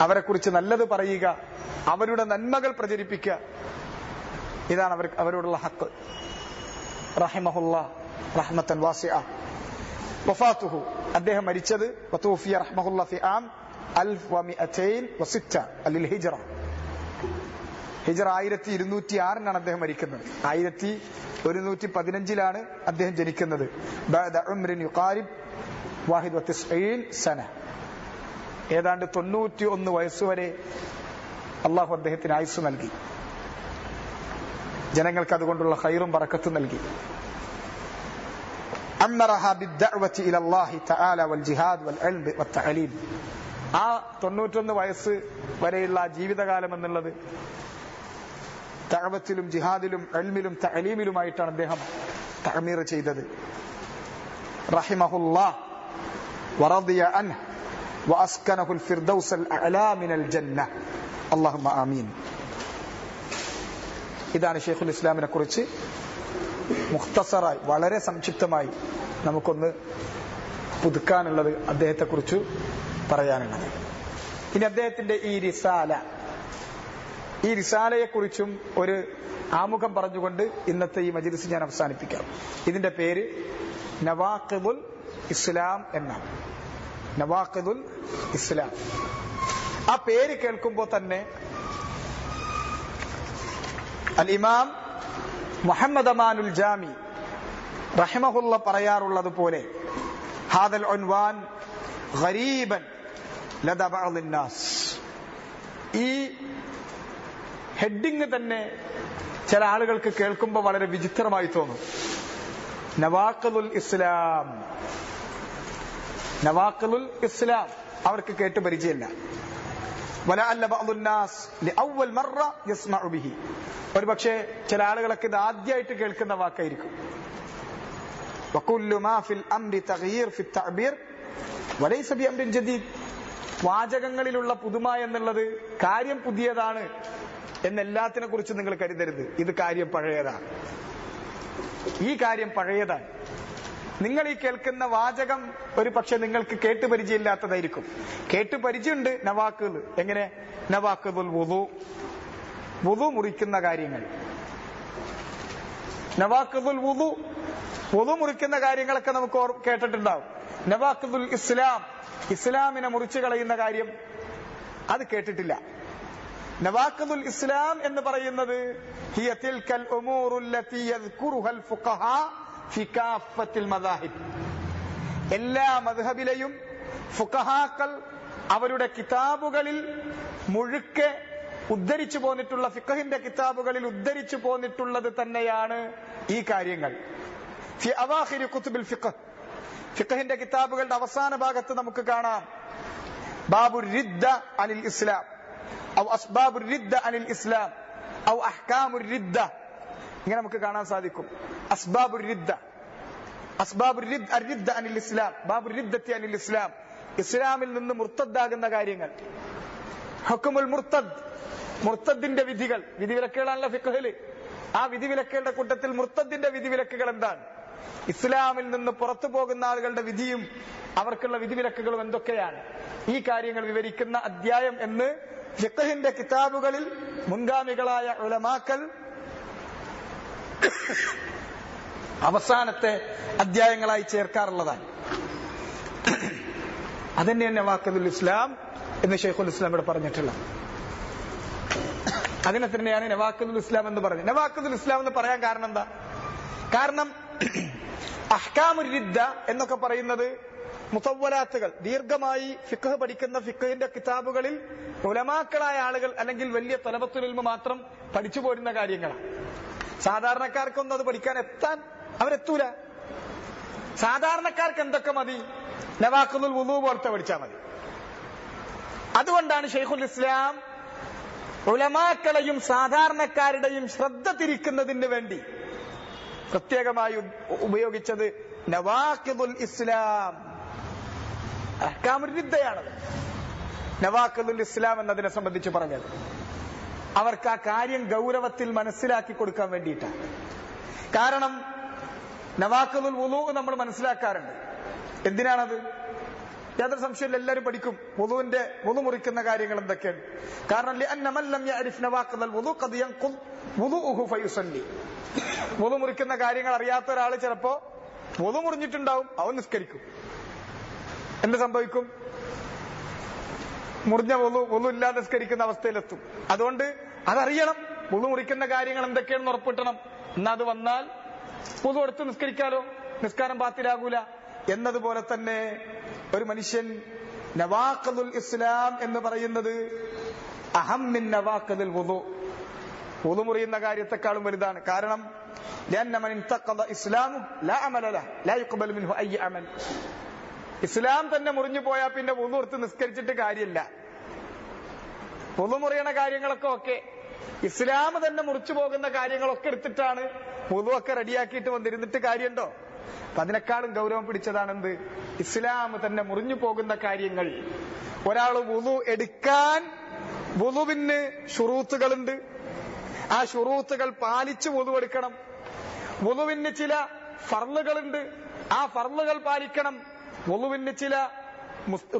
അവരെ കുറിച്ച് നല്ലത് പറയുക, അവരുടെ നന്മകൾ പ്രചരിപ്പിക്കുക. ഇതാണ് അവരോടുള്ള ഹക്ക്. റഹിമഹുല്ലാഹ് റഹ്മത്തൻ വാസിഅ. വഫാത്തുഹു, അദ്ദേഹം മരിച്ചത് വതൂഫിയ റഹ്മഹുല്ലാഹ് ഫി ആം 1206 അല്ലിൽ ഹിജ്റ. ഹിജ്റ 1206 അദ്ദേഹം മരിക്കുന്നത്. 1115 അദ്ദേഹം ജനിക്കുന്നത്. ബഅദ ഉംറിൻ യുഖാരിബ് 91 സന. ഏതാണ്ട് 91 വയസ്സുവരെ അള്ളാഹു അദ്ദേഹത്തിന് ആയുസ് നൽകി. ജനങ്ങൾക്ക് അതുകൊണ്ടുള്ള ഖൈറും ബറക്കത്തും നൽകി. അമറഹ ബിദ്ദഅവതി ഇലല്ലാഹി തആല വൽ ജിഹാദ് വൽ ഇൽമി വത്തഅലീം. ആ 91 വയസ്സ് വരെയുള്ള ജീവിതകാലം എന്നുള്ളത് ദഅവത്തിലും ജിഹാദിലും ഇൽമിലും തഅലീമിലുമായിട്ടാണ് അദ്ദേഹം തഅമീർ ചെയ്തത്. റഹിമഹുല്ലാഹ് വറദിയ അൻഹു വഅസ്കനഹുൽ ഫിർദൗസൽ അഅലാ മിനൽ ജന്ന. അല്ലാഹുമ്മ ആമീൻ. ഇതാണ് ഷെയ്ഖുൽ ഇസ്ലാമിനെ കുറിച്ച് മുഖ്തസറായി വളരെ സംക്ഷിപ്തമായി നമുക്കൊന്ന് പുതുക്കാനുള്ളത്, അദ്ദേഹത്തെ കുറിച്ച് പറയാനുള്ളത്. ഇനി അദ്ദേഹത്തിന്റെ ഈ റിസാലയെ കുറിച്ചും ഒരു ആമുഖം പറഞ്ഞുകൊണ്ട് ഇന്നത്തെ ഈ മജ്‌ലിസ് ഞാൻ അവസാനിപ്പിക്കാം. ഇതിന്റെ പേര് നവാഖിദുൽ ഇസ്ലാം എന്നാണ്. നവാഖിദുൽ ഇസ്ലാം. ആ പേര് കേൾക്കുമ്പോൾ തന്നെ അൽ ഇമാം മുഹമ്മദ് അമാനുൽ ജാമി റഹിമഹുല്ല പറയാറുള്ളത് പോലെ ഹാദൽ ഉൻവാൻ ഗരീബൻ ലദ ബഅദിൻ നാസ്. ഈ ഹെഡിങ് തന്നെ ചില ആളുകൾക്ക് കേൾക്കുമ്പോൾ വളരെ വിചിത്രമായി തോന്നും. നവാഖിദുൽ ഇസ്ലാം, നവാഖിദുൽ ഇസ്ലാം അവർക്ക് കേട്ട് പരിചയമില്ല. വലഅല്ല ബഅദുൻ നാസ് ലിഅവ്വൽ മറ യസ്മഉ ബിഹി. ഒരുപക്ഷെ ചില ആളുകളൊക്കെ ഇത് ആദ്യമായിട്ട് കേൾക്കുന്ന വാക്കായിരിക്കും. വകുല്ലു മാ ഫിൽ അംരി തഗ്യീർ ഫി തഅബീർ വലൈസ ബിഅംരിൻ ജദീദ്. വാചകങ്ങളിലുള്ള പുതുമ എന്നുള്ളത് കാര്യം പുതിയതാണ് എന്നെല്ലാത്തിനെ കുറിച്ച് നിങ്ങൾ കരുതരുത്. ഇത് കാര്യം പഴയതാണ്. ഈ കാര്യം പഴയതാണ്. നിങ്ങൾ ഈ കേൾക്കുന്ന വാചകം ഒരു പക്ഷെ നിങ്ങൾക്ക് കേട്ട് പരിചയമില്ലാത്തതായിരിക്കും. കേട്ട് പരിചയമുണ്ട് നവാഖിദ്. എങ്ങനെ? നവാഖിദുൽ വുദു, വുദു മുറിക്കുന്ന കാര്യങ്ങൾ. നവാഖിദുൽ വുദു, വുദു മുറിക്കുന്ന കാര്യങ്ങളൊക്കെ നമുക്ക് കേട്ടിട്ടുണ്ടാവും. നവാഖിദുൽ ഇസ്ലാം, ഇസ്ലാമിനെ മുറിച്ചു കളയുന്ന കാര്യം, അത് കേട്ടിട്ടില്ല. നവാഖിദുൽ ഇസ്ലാം എന്ന് പറയുന്നത് ഹിയ തിൽകൽ ഉമൂറുൽ ലതി യദ്കുറുഹൽ ഫുഖഹാ ഫി കാഫത്തിൽ മദാഹിബ്. എല്ലാ മദ്ഹബിലെയും ഫുഖഹാക്കൾ അവരുടെ കിതാബുകളിൽ മുഴുക്കെ ഉദ്ധരിച്ചു പോന്നിട്ടുള്ള, ഫിഖഹിന്റെ കിതാബുകളിൽ ഉദ്ധരിച്ചു പോന്നിട്ടുള്ളത് തന്നെയാണ് ഈ കാര്യങ്ങൾ. ഫി അവാഖിരി കുതുബിൽ ഫിഖ്, ഫിഖഹിന്റെ കിതാബുകളുടെ അവസാന ഭാഗത്ത് നമുക്ക് കാണാം ബാബുർ റിദ്ദ അനിൽ ഇസ്ലാം ഔ അസ്ബാബുർ റിദ്ദ അനിൽ ഇസ്ലാം ഔ അഹ്കാമുർ റിദ്ദ. ഇങ്ങനെ നമുക്ക് കാണാൻ സാധിക്കും. അസ്ബാബുർ റിദ്ദ, അസ്ബാബുർ റിദ്ദ അനിൽ ഇസ്ലാം, ബാബുർ റിദ്ദത്തി അനിൽ ഇസ്ലാം, ഇസ്ലാമിൽ നിന്ന് മുർത്തദ്ദാകുന്ന കാര്യങ്ങൾ. ഹുക്മുൽ മുർത്തദ്, മുർത്തദിന്റെ വിധികൾ, വിധിവിലക്കുകളാണല്ലോ ഫിഖ്ഹിൽ. ആ വിധിവിലക്കുകളുടെ കൂട്ടത്തിൽ മുർത്തദിന്റെ വിധിവിലക്കുകൾ എന്താണ്? ഇസ്ലാമിൽ നിന്ന് പുറത്തു പോകുന്ന ആളുകളുടെ വിധിയും അവർക്കുള്ള വിധിവിലക്കുകളും എന്തൊക്കെയാണ്? ഈ കാര്യങ്ങൾ വിവരിക്കുന്ന അധ്യായം എന്ന് ഫിഖഹിന്റെ കിതാബുകളിൽ മുൻഗാമികളായ ഉലമാക്കൾ അവസാനത്തെ അധ്യായങ്ങളായി ചേർക്കാറുള്ളതാണ്. അതന്നെയാണ് നവാഖിദുൽ ഇസ്ലാം എന്ന് ഷെയ്ഖുൽ ഇസ്ലാം ഇവിടെ പറഞ്ഞിട്ടുള്ളത്. അതിനെ തന്നെയാണ് നവാഖിദുൽ ഇസ്ലാം എന്ന് പറഞ്ഞത്. നവാഖിദുൽ ഇസ്ലാം എന്ന് പറയാൻ കാരണം എന്താ? കാരണം അഹ്കാമുർ റിദ്ദ എന്നൊക്കെ പറയുന്നത് മുതവ്വലാത്തുകൾ, ദീർഘമായി ഫിഖ് പഠിക്കുന്ന ഫിഖഹിന്റെ കിതാബുകളിൽ ഉലമാക്കളായ ആളുകൾ അല്ലെങ്കിൽ വലിയ തലബത്തുൽ ഇൽമ് മാത്രം പഠിച്ചു പോരുന്ന കാര്യങ്ങളാണ്. സാധാരണക്കാർക്കൊന്നും അത് പഠിക്കാൻ അവരെത്തൂല. സാധാരണക്കാർക്ക് എന്തൊക്കെ മതി? നവാഖിദുൽ വുദു പോലത്തെ പഠിച്ചാൽ മതി. അതുകൊണ്ടാണ് ഷെയ്ഖുൽ ഇസ്ലാം ഉലമാക്കളെയും സാധാരണക്കാരുടെയും ശ്രദ്ധ തിരിക്കുന്നതിന് വേണ്ടി പ്രത്യേകമായി ഉപയോഗിച്ചത് നവാഖിദുൽ ഇസ്ലാം. അഹ്കാമുർ റിദ്ദയാണത്. നവാഖിദുൽ ഇസ്ലാം എന്നതിനെ സംബന്ധിച്ച് പറഞ്ഞത് അവർക്ക് ആ കാര്യം ഗൗരവത്തിൽ മനസ്സിലാക്കി കൊടുക്കാൻ വേണ്ടിയിട്ടാണ്. കാരണം നവാഖിദുൽ വുദു നമ്മൾ മനസ്സിലാക്കാറുണ്ട്. എന്തിനാണത്? യാതൊരു സംശയമില്ല, എല്ലാവരും പഠിക്കും വുദു മുറിക്കുന്ന കാര്യങ്ങൾ എന്തൊക്കെയാണ്. കാരണം ലിഅന്ന മൻ ലം യഅരിഫ് നവാഖിദുൽ വുദു ഖദ് യൻഖുദ് വുദുഉഹു ഫയുസല്ലി. വുദു മുറിക്കുന്ന കാര്യങ്ങൾ അറിയാത്ത ഒരാൾ ചിലപ്പോ വുദു മുറിഞ്ഞിട്ടുണ്ടാവും, അവൻ നിസ്കരിക്കും. എന്ത് സംഭവിക്കും? മുറിഞ്ഞ വുളു ഇല്ലാതെ നിസ്കരിക്കുന്ന അവസ്ഥയിലെത്തും. അതുകൊണ്ട് അതറിയണം, വുളു മുറിക്കുന്ന കാര്യങ്ങൾ എന്തൊക്കെയാണെന്ന് ഉറപ്പിട്ടണം. എന്നാ അത് വന്നാൽ വുളു എടുത്ത് നിസ്കരിക്കാലോ, നിസ്കാരം ബാത്തിലാകൂല. എന്നതുപോലെ തന്നെ ഒരു മനുഷ്യൻ നവാഖിദുൽ ഇസ്ലാം എന്ന് പറയുന്നത് അഹം മിൻ നവാഖിദിൽ വുളു, വുളു മുറിയുന്ന കാര്യത്തെക്കാളും വലുതാണ്. കാരണം ഇസ്ലാം തന്നെ മുറിഞ്ഞു പോയാൽ പിന്നെ വുളു എടുത്ത് നിസ്കരിച്ചിട്ട് കാര്യമില്ല. വുളു മുറിയണ കാര്യങ്ങളൊക്കെ ഓക്കെ, ഇസ്ലാം തന്നെ മുറിച്ചു പോകുന്ന കാര്യങ്ങളൊക്കെ എടുത്തിട്ടാണ് വുളു ഒക്കെ റെഡിയാക്കിയിട്ട് വന്നിരുന്നിട്ട് കാര്യമുണ്ടോ? അപ്പൊ അതിനേക്കാളും ഗൗരവം പിടിച്ചതാണെന്ത്? ഇസ്ലാം തന്നെ മുറിഞ്ഞു പോകുന്ന കാര്യങ്ങൾ. ഒരാൾ വുളു എടുക്കാൻ വുളുവിന് ശുറൂത്തുകളുണ്ട്, ആ ശുറൂത്തുകൾ പാലിച്ച് വുളു എടുക്കണം. വുളുവിന് ചില ഫർളുകളുണ്ട്, ആ ഫർളുകൾ പാലിക്കണം. വുളുവിന് ചില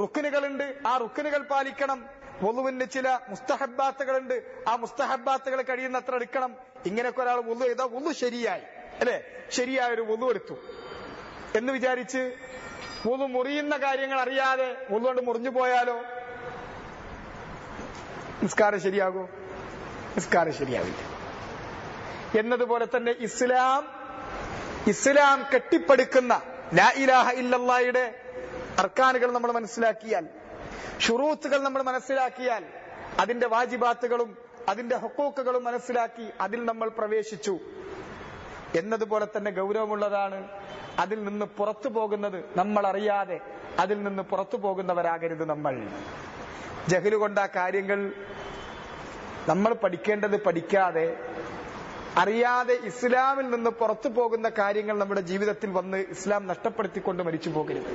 റുക്നുകളുണ്ട്, ആ റുക്നുകൾ പാലിക്കണം. വുളുവിന് ചില മുസ്തഹബാത്തുകളുണ്ട്, ആ മുസ്തഹബാത്തുകൾ കഴിയുന്നത്ര എടുക്കണം. ഇങ്ങനെയൊക്കെ ഒരാൾ വുളു ചെയ്താൽ വുളു ശരിയായി, അല്ലെ? ശരിയായൊരു വുളു എടുത്തു എന്ന് വിചാരിച്ച് വുളു മുറിയുന്ന കാര്യങ്ങൾ അറിയാതെ വുളു കൊണ്ട് മുറിഞ്ഞു പോയാലോ നിസ്കാരം ശരിയാകൂ? നിസ്കാരം ശരിയാവില്ല. എന്നതുപോലെ തന്നെ ഇസ്ലാം കെട്ടിപ്പടുക്കുന്ന ലാ ഇലാഹ ഇല്ലല്ലാഹയുടെ അർക്കാനുകൾ നമ്മൾ മനസ്സിലാക്കിയാൽ, ശുറൂത്തുകൾ നമ്മൾ മനസ്സിലാക്കിയാൽ, അതിന്റെ വാജിബാത്തുകളും അതിന്റെ ഹുക്കൂക്കുകളും മനസ്സിലാക്കി അതിൽ നമ്മൾ പ്രവേശിച്ചു എന്നതുപോലെ തന്നെ ഗൗരവമുള്ളതാണ് അതിൽ നിന്ന് പുറത്തു പോകുന്നത്. നമ്മൾ അറിയാതെ അതിൽ നിന്ന് പുറത്തു പോകുന്നവരാകരുത് നമ്മൾ. ജഹ്ല് കൊണ്ട് ആ കാര്യങ്ങൾ നമ്മൾ പഠിക്കേണ്ടത് പഠിക്കാതെ അറിയാതെ ഇസ്ലാമിൽ നിന്ന് പുറത്തു പോകുന്ന കാര്യങ്ങൾ നമ്മുടെ ജീവിതത്തിൽ വന്ന് ഇസ്ലാം നഷ്ടപ്പെടുത്തിക്കൊണ്ട് മരിച്ചു പോകരുത്.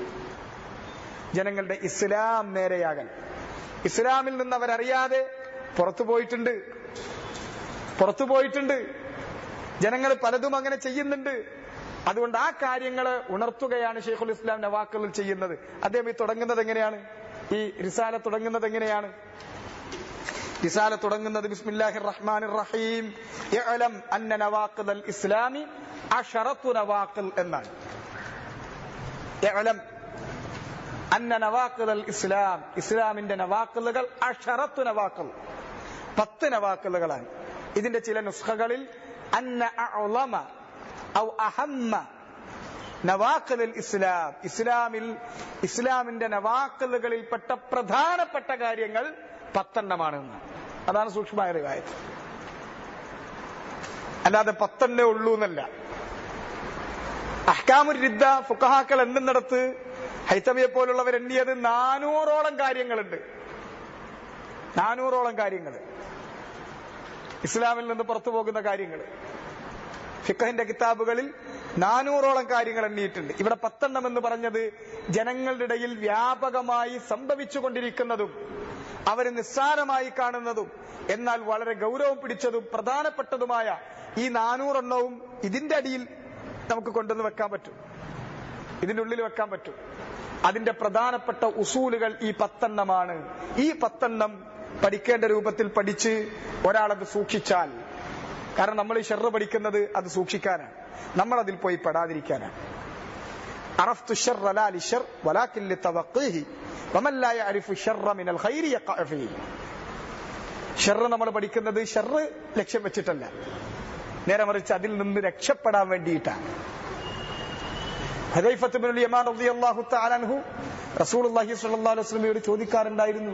ജനങ്ങളുടെ ഇസ്ലാം നേരെയാകാൻ, ഇസ്ലാമിൽ നിന്ന് അവരറിയാതെ പുറത്തു പോയിട്ടുണ്ട്. ജനങ്ങൾ പലതും അങ്ങനെ ചെയ്യുന്നുണ്ട്. അതുകൊണ്ട് ആ കാര്യങ്ങള് ഉണർത്തുകയാണ് ശൈഖുൽ ഇസ്ലാം നവാഖിൽ ചെയ്യുന്നത്. അദ്ദേഹം ഈ തുടങ്ങുന്നത് എങ്ങനെയാണ്? ഈ റിസാല തുടങ്ങുന്നത് എങ്ങനെയാണ്? റിസാല തുടങ്ങുന്നത് ബിസ്മില്ലാഹിർ റഹ്മാനിർ റഹീം ഇഅലം അന്ന നവാഖിദൽ ഇസ്ലാമി അശറത്തു നവാഖിൽ എന്നാണ്. ഇഅലം അന്ന നവാഖിദൽ ഇസ്ലാം, ഇസ്ലാമിന്റെ നവാഖിലുകൾ അശറത്തു നവാഖിൽ, 10 നവാഖിലുകളാണ്. ഇതിന്റെ ചില നുസ്ഖകളിൽ അന്ന അഅ്ളമ ഔ അഹമ്മ നവാഖിലുൽ ഇസ്ലാം, ഇസ്ലാമിന്റെ നവാഖിലുകളിൽപ്പെട്ട പ്രധാനപ്പെട്ട കാര്യങ്ങൾ 10 അതാണ് സൂക്ഷ്മമായ റിവായത്ത്. അല്ലാതെ 10 ഉള്ളൂ എന്നല്ല. അഹ്കാമുർ റിദ്ദ ഫുഖഹാക്കൾ എണ്ണുന്നിടത്ത് ഹൈതമിയെ പോലുള്ളവർ എണ്ണിയത് 400ഓളം കാര്യങ്ങളുണ്ട്. 400ഓളം കാര്യങ്ങൾ ഇസ്ലാമിൽ നിന്ന് പുറത്തു പോകുന്ന കാര്യങ്ങൾ ഫിഖഹിന്റെ കിതാബുകളിൽ 400ഓളം കാര്യങ്ങൾ എണ്ണിയിട്ടുണ്ട്. ഇവിടെ 10 എന്ന് പറഞ്ഞത് ജനങ്ങളുടെ ഇടയിൽ വ്യാപകമായി സംഭവിച്ചുകൊണ്ടിരിക്കുന്നതും അവര് നിസ്സാരമായി കാണുന്നതും എന്നാൽ വളരെ ഗൗരവം പിടിച്ചതും പ്രധാനപ്പെട്ടതുമായ ഈ 400 ഇതിന്റെ അടിയിൽ നമുക്ക് കൊണ്ടുവന്ന് വെക്കാൻ പറ്റും, ഇതിന്റെ ഉള്ളിൽ വെക്കാൻ പറ്റും. അതിന്റെ പ്രധാനപ്പെട്ട ഉസൂലുകൾ ഈ 10 ഈ 10 പഠിക്കേണ്ട രൂപത്തിൽ പഠിച്ച് ഒരാളത് സൂക്ഷിച്ചാൽ, കാരണം നമ്മൾ ഈ ഷർറ് പഠിക്കുന്നത് അത് സൂക്ഷിക്കാനാണ്, നമ്മൾ അതിൽ പോയി പെടാതിരിക്കാനാണ്. അറഫ്തു ശർറ ലാ ലിശർ വലാകിൻ ലിതവഖീഹി വമൻ ലാ യഅരിഫു ശർറ മിനൽ ഖൈരി യഖഅ ഫീഹി. ഷർറ് നമ്മൾ പഠിക്കുന്നത് ഷർറ് ലക്ഷ്യം വെച്ചിട്ടല്ല, നേരെ മറിച്ച് അതിൽ നിന്ന് രക്ഷപ്പെടാൻ വേണ്ടിയിട്ടാണ്. ഹുദൈഫത്ത് ഇബ്നുൽ യമാൻ റളിയല്ലാഹു തആല അൻഹു റസൂലുള്ളാഹി സ്വല്ലല്ലാഹു അലൈഹി വസല്ലമയോട് ചോദിക്കാറുണ്ടായിരുന്നു,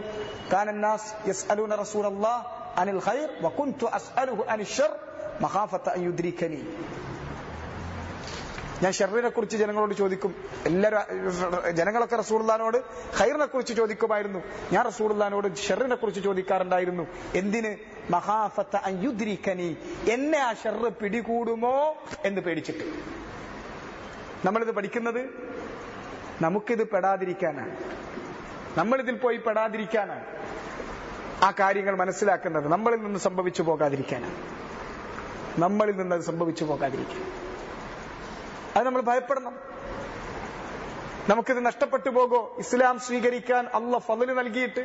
കാനന്നാസ് യസ്അലൂന റസൂലല്ലാഹ് അനിൽ ഖൈർ വകുൻതു അസ്അലുഹു അനിൽ ശർ മഖാഫത അൻ യുദ്രികനി. ഞാൻ ഷർറിനെ കുറിച്ച് ജനങ്ങളോട് ചോദിക്കും, ജനങ്ങളൊക്കെ റസൂലുള്ളാഹിനോട് ഖൈറിനെ കുറിച്ച് ചോദിക്കുമായിരുന്നു, ഞാൻ റസൂലുള്ളാഹിനോട് ഷർറിനെ കുറിച്ച് ചോദിക്കാറുണ്ടായിരുന്നു. എന്തിന്? മഖാഫത അൻ യുദ്രികനി, എന്നെ ആ ഷർറ് പിടികൂടുമോ എന്ന് പേടിച്ചിട്ട്. നമ്മളിത് പഠിക്കുന്നത് നമുക്കിത് പെടാതിരിക്കാനാണ്, നമ്മളിതിൽ പോയി പെടാതിരിക്കാനാണ്. ആ കാര്യങ്ങൾ മനസ്സിലാക്കുന്നത് നമ്മളിൽ നിന്ന് സംഭവിച്ചു പോകാതിരിക്കാനാണ്, നമ്മളിൽ നിന്ന് അത് സംഭവിച്ചു പോകാതിരിക്കാൻ. അത് നമ്മൾ ഭയപ്പെടണം. നമുക്കിത് നഷ്ടപ്പെട്ടു പോകോ? ഇസ്ലാം സ്വീകരിക്കാൻ അള്ളാഹ് ഫള് നൽകിയിട്ട്,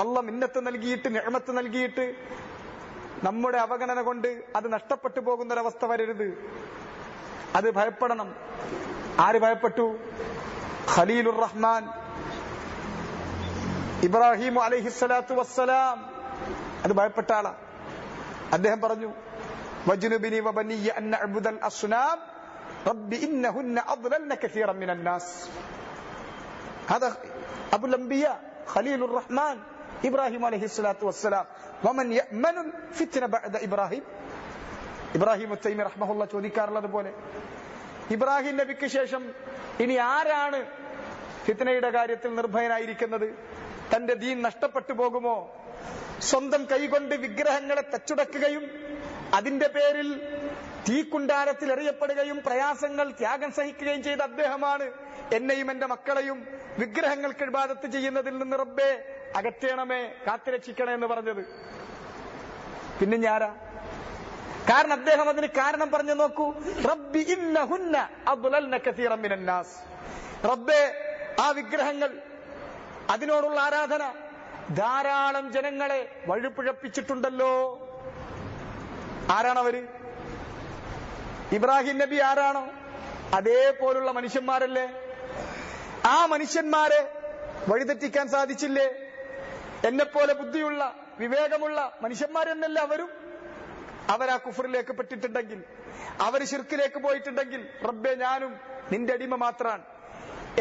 അള്ളാഹ് മിന്നത്ത് നൽകിയിട്ട്, നിഅമത്ത് നൽകിയിട്ട് നമ്മുടെ അവഗണന കൊണ്ട് അത് നഷ്ടപ്പെട്ടു പോകുന്നൊരവസ്ഥ വരരുത്. അത് ഭയപ്പെടണം. ആര് ഭയപ്പെട്ടു? ഖലീലുർ റഹ്മാൻ ഇബ്രാഹിം അലൈഹിസ്സലാത്തു വസ്സലാം അത് ഭയപ്പെട്ട ആളാ. അദ്ദേഹം പറഞ്ഞു, വജ്നുബിനി വബനിയ അൻ നഅ്ബുദൽ അസ്നാം റബ്ബി ഇന്നഹുന്ന അദ്ലൽന കസീറൻ മിനൻ നാസ്. ഹദാ അബുൽ അംബിയ ഖലീലുർ റഹ്മാൻ ഇബ്രാഹിം അലൈഹിസ്സലാത്തു വസ്സലാം. വമൻ യഅ്മനു ഫിത്ന ബഅദ ഇബ്രാഹിം. ഇബ്രാഹിം തൈമി റഹ്മഹുല്ലാഹ് ചോദിക്കാറുള്ളത് പോലെ ഇബ്രാഹിം നബിക്ക് ശേഷം ഇനി ആരാണ് ഫിത്നയുടെ കാര്യത്തിൽ നിർഭയനായിരിക്കുന്നത്? തന്റെ ദീൻ നഷ്ടപ്പെട്ടു പോകുമോ? സ്വന്തം കൈകൊണ്ട് വിഗ്രഹങ്ങളെ തച്ചുടക്കുകയും അതിന്റെ പേരിൽ തീക്കുണ്ടാരത്തിൽ എറിയപ്പെടുകയും പ്രയാസങ്ങൾ ത്യാഗം സഹിക്കുകയും ചെയ്ത അദ്ദേഹമാണ് എന്നെയും എന്റെ മക്കളെയും വിഗ്രഹങ്ങൾക്ക് ഇബാദത്ത് ചെയ്യുന്നതിൽ നിന്ന് റബ്ബേ അകറ്റണമേ, കാത്തുരക്ഷിക്കണേ എന്ന് പറഞ്ഞത്. പിന്നെ ഞാരാ? കാരണം അദ്ദേഹം അതിന് കാരണം പറഞ്ഞു നോക്കൂ, റബ്ബി ഇന്നഹുന്ന അദ്ലൽന കസീറൻ മിനൻ നാസ്. റബ്ബേ, ആ വിഗ്രഹങ്ങൾ, അതിനോടുള്ള ആരാധന ധാരാളം ജനങ്ങളെ വഴിപിഴപ്പിച്ചിട്ടുണ്ടല്ലോ. ആരാണവര്? ഇബ്രാഹിം നബി ആരാണോ അതേപോലുള്ള മനുഷ്യന്മാരല്ലേ? ആ മനുഷ്യന്മാരെ വഴിതെറ്റിക്കാൻ സാധിച്ചില്ലേ? എന്നെപ്പോലെ ബുദ്ധിയുള്ള വിവേകമുള്ള മനുഷ്യന്മാരെന്നല്ല അവരും. അവരാ കുഫറിലേക്ക് പെട്ടിട്ടുണ്ടെങ്കിൽ, അവർ ശിർക്കിലേക്ക് പോയിട്ടുണ്ടെങ്കിൽ, റബ്ബേ ഞാനും നിന്റെ അടിമ മാത്രാണ്,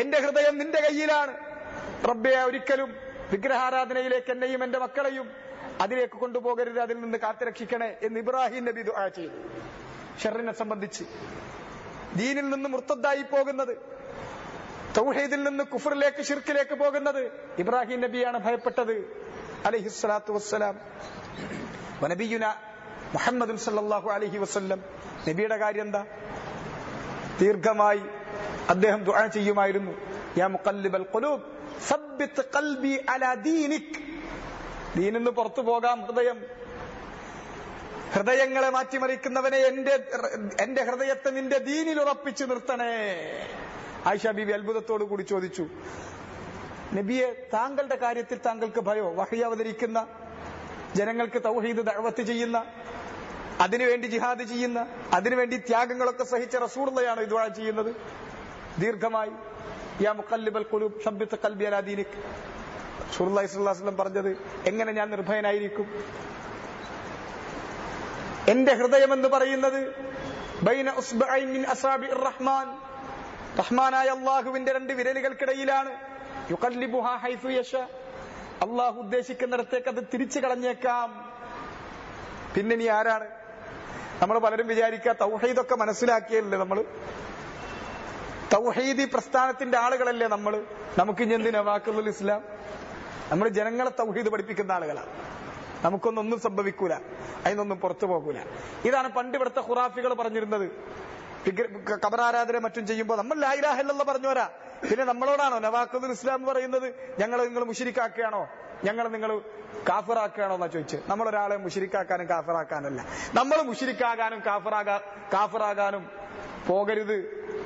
എന്റെ ഹൃദയം നിന്റെ കയ്യിലാണ്. റബ്ബേ, ഒരിക്കലും വിഗ്രഹാരാധനയിലേക്ക് എന്നെയും എന്റെ മക്കളെയും അതിലേക്ക് കൊണ്ടുപോകരുത്, അതിൽ നിന്ന് കാത്തുരക്ഷിക്കണേ എന്ന് ഇബ്രാഹിം നബി ദുആ ചെയ്തു. ഷർറിനെ സംബന്ധിച്ച് ദീനിൽ നിന്ന് മുർത്തദ്ദായി പോകുന്നത്, തൗഹീദിൽ നിന്ന് കുഫറിലേക്ക് ശിർക്കിലേക്ക് പോകുന്നത് ഇബ്രാഹിം നബിയാണ് ഭയപ്പെട്ടത് അലൈഹിസ്സലാത്തു വസ്സലാം. വനബിയുന മുഹമ്മദ് സല്ലല്ലാഹു അലൈഹി വസല്ലം, നബിയുടെ കാര്യം എന്താ? ദീർഘമായി അദ്ദേഹം ദുആ ചെയ്യുമായിരുന്നു, യാ മുഖല്ലിബൽ ഖുലൂബ് സബ്ബിത് ഖൽബി അലാ ദീനിക്. ദീനിൽ നിന്ന് പുറത്തു പോകാം ഹൃദയം. ഹൃദയങ്ങളെ മാറ്റിമറിക്കുന്നവനെ എന്റെ ഹൃദയത്തെ നിന്റെ ദീനിൽ ഉറപ്പിച്ചു നിർത്തണേ. ആയിഷ ബീവി അത്ഭുതത്തോടു കൂടി ചോദിച്ചു, നബിയെ, താങ്കളുടെ കാര്യത്തിൽ താങ്കൾക്ക് ഭയോ? വഹി അവതരിക്കുന്ന, ജനങ്ങൾക്ക് തൗഹീദ് ദഅവത്ത് ചെയ്യുന്ന, അതിനുവേണ്ടി ജിഹാദ് ചെയ്യുന്ന, അതിനുവേണ്ടി ത്യാഗങ്ങളൊക്കെ സഹിച്ച റസൂലുള്ളാഹിയാണ് ദുആ ചെയ്യുന്നത് ദീർഘമായി, യാ മുഖല്ലിബൽ ഖുലൂബ് സബ്ബിത് ഖൽബി അലാ ദീനിക്. റസൂലുള്ളാഹി സ്വല്ലല്ലാഹു അലൈഹി വസല്ലം പറഞ്ഞത്, എങ്ങനെ ഞാൻ നിർഭയനായിരിക്കും? എന്റെ ഹൃദയം എന്ന് പറയുന്നത് ബൈന ഉസ്ബഅൈൻ മിൻ അസാബിർ റഹ്മാൻ, റഹ്മാനായ അല്ലാഹുവിന്റെ രണ്ട് വിരലുകൾക്കിടയിലാണ്. യുഖല്ലിബുഹാ ഹൈസു യശാ, അല്ലാഹു ഉദ്ദേശിക്കുന്നിടത്തേക്ക് അത് തിരിച്ചു കളഞ്ഞേക്കാം. പിന്നെ നീ ആരാണ്? നമ്മൾ പലരും വിചാരിക്കുക തൗഹീദൊക്കെ മനസ്സിലാക്കിയല്ലേ നമ്മള്, തൗഹീദി പ്രസ്ഥാനത്തിന്റെ ആളുകളല്ലേ നമ്മള്, നമുക്കിനി എന്തിനാ വാക്കുൽ ഇസ്ലാം? നമ്മൾ ജനങ്ങളെ തൗഹീദ് പഠിപ്പിക്കുന്ന ആളുകളാണ്. നമുക്കൊന്നും സംഭവിക്കൂല, അതിനൊന്നും പുറത്തു പോകൂല. ഇതാണ് പണ്ട് ഇവിടുത്തെ ഖുറാഫികൾ പറഞ്ഞിരുന്നത്. ഖബറാരാധന മറ്റും ചെയ്യുമ്പോൾ നമ്മൾ ലാ ഇലാഹ ഇല്ലല്ലാഹ് പറഞ്ഞോരാ, പിന്നെ നമ്മളോടാണോ നവാഖുൽ ഇസ്ലാം എന്ന് പറയുന്നത്? നിങ്ങൾ മുശ്രിക്കാക്കുകയാണോ, നിങ്ങൾ കാഫിറാക്കുകയാണോ എന്നാ ചോദിച്ച്. നമ്മളൊരാളെ മുശ്രിക്കാക്കാനും കാഫിറാക്കാനല്ല, നമ്മൾ മുശ്രിക്കാകാനും കാഫിറാകാനും പോകരുത്,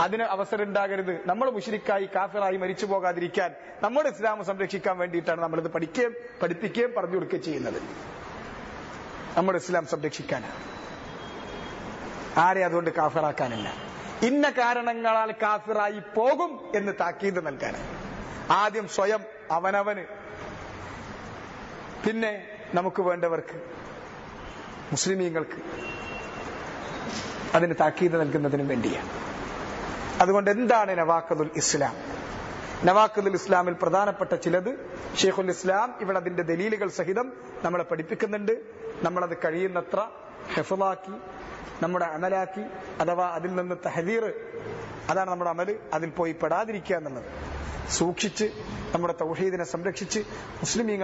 അതിന് അവസരം ഉണ്ടാകരുത്. നമ്മൾ മുശ്രിക്കായി കാഫിറായി മരിച്ചു പോകാതിരിക്കാൻ, നമ്മുടെ ഇസ്ലാം സംരക്ഷിക്കാൻ വേണ്ടിയിട്ടാണ് നമ്മളിത് പഠിപ്പിക്കുകയും പറഞ്ഞു കൊടുക്കുകയും ചെയ്യുന്നത്. നമ്മുടെ ഇസ്ലാം സംരക്ഷിക്കാനാണ്, ആരെ അതുകൊണ്ട് കാഫിറാക്കാനല്ല. ഇന്ന കാരണങ്ങളാൽ കാഫിറായി പോകും എന്ന് താക്കീത് നൽകാനാണ്. ആദ്യം സ്വയം അവനവന്, പിന്നെ നമുക്ക് വേണ്ടവർക്ക്, മുസ്ലിമീങ്ങൾക്ക് അതിന് താക്കീത് നൽകുന്നതിനും വേണ്ടിയാണ്. അതുകൊണ്ട് എന്താണ് നവാഖിദുൽ ഇസ്ലാം? നവാഖിദുൽ ഇസ്ലാമിൽ പ്രധാനപ്പെട്ട ചിലത് ഷെയ്ഖുൽ ഇസ്ലാം ഇവിടെ അതിന്റെ ദലീലുകൾ സഹിതം നമ്മളെ പഠിപ്പിക്കുന്നുണ്ട്. നമ്മളത് കഴിയുന്നത്ര ഹിഫ്ളാക്കി നമ്മുടെ അമലാക്കി, അഥവാ അതിൽ നിന്ന് തഹദീർ, അതാണ് നമ്മുടെ അമല്, അതിൽ പോയി പെടാതിരിക്കുക എന്നുള്ളത്. സൂക്ഷിച്ച് നമ്മുടെ തൗഹീദിനെ സംരക്ഷിച്ച് മുസ്ലിമീങ്ങൾ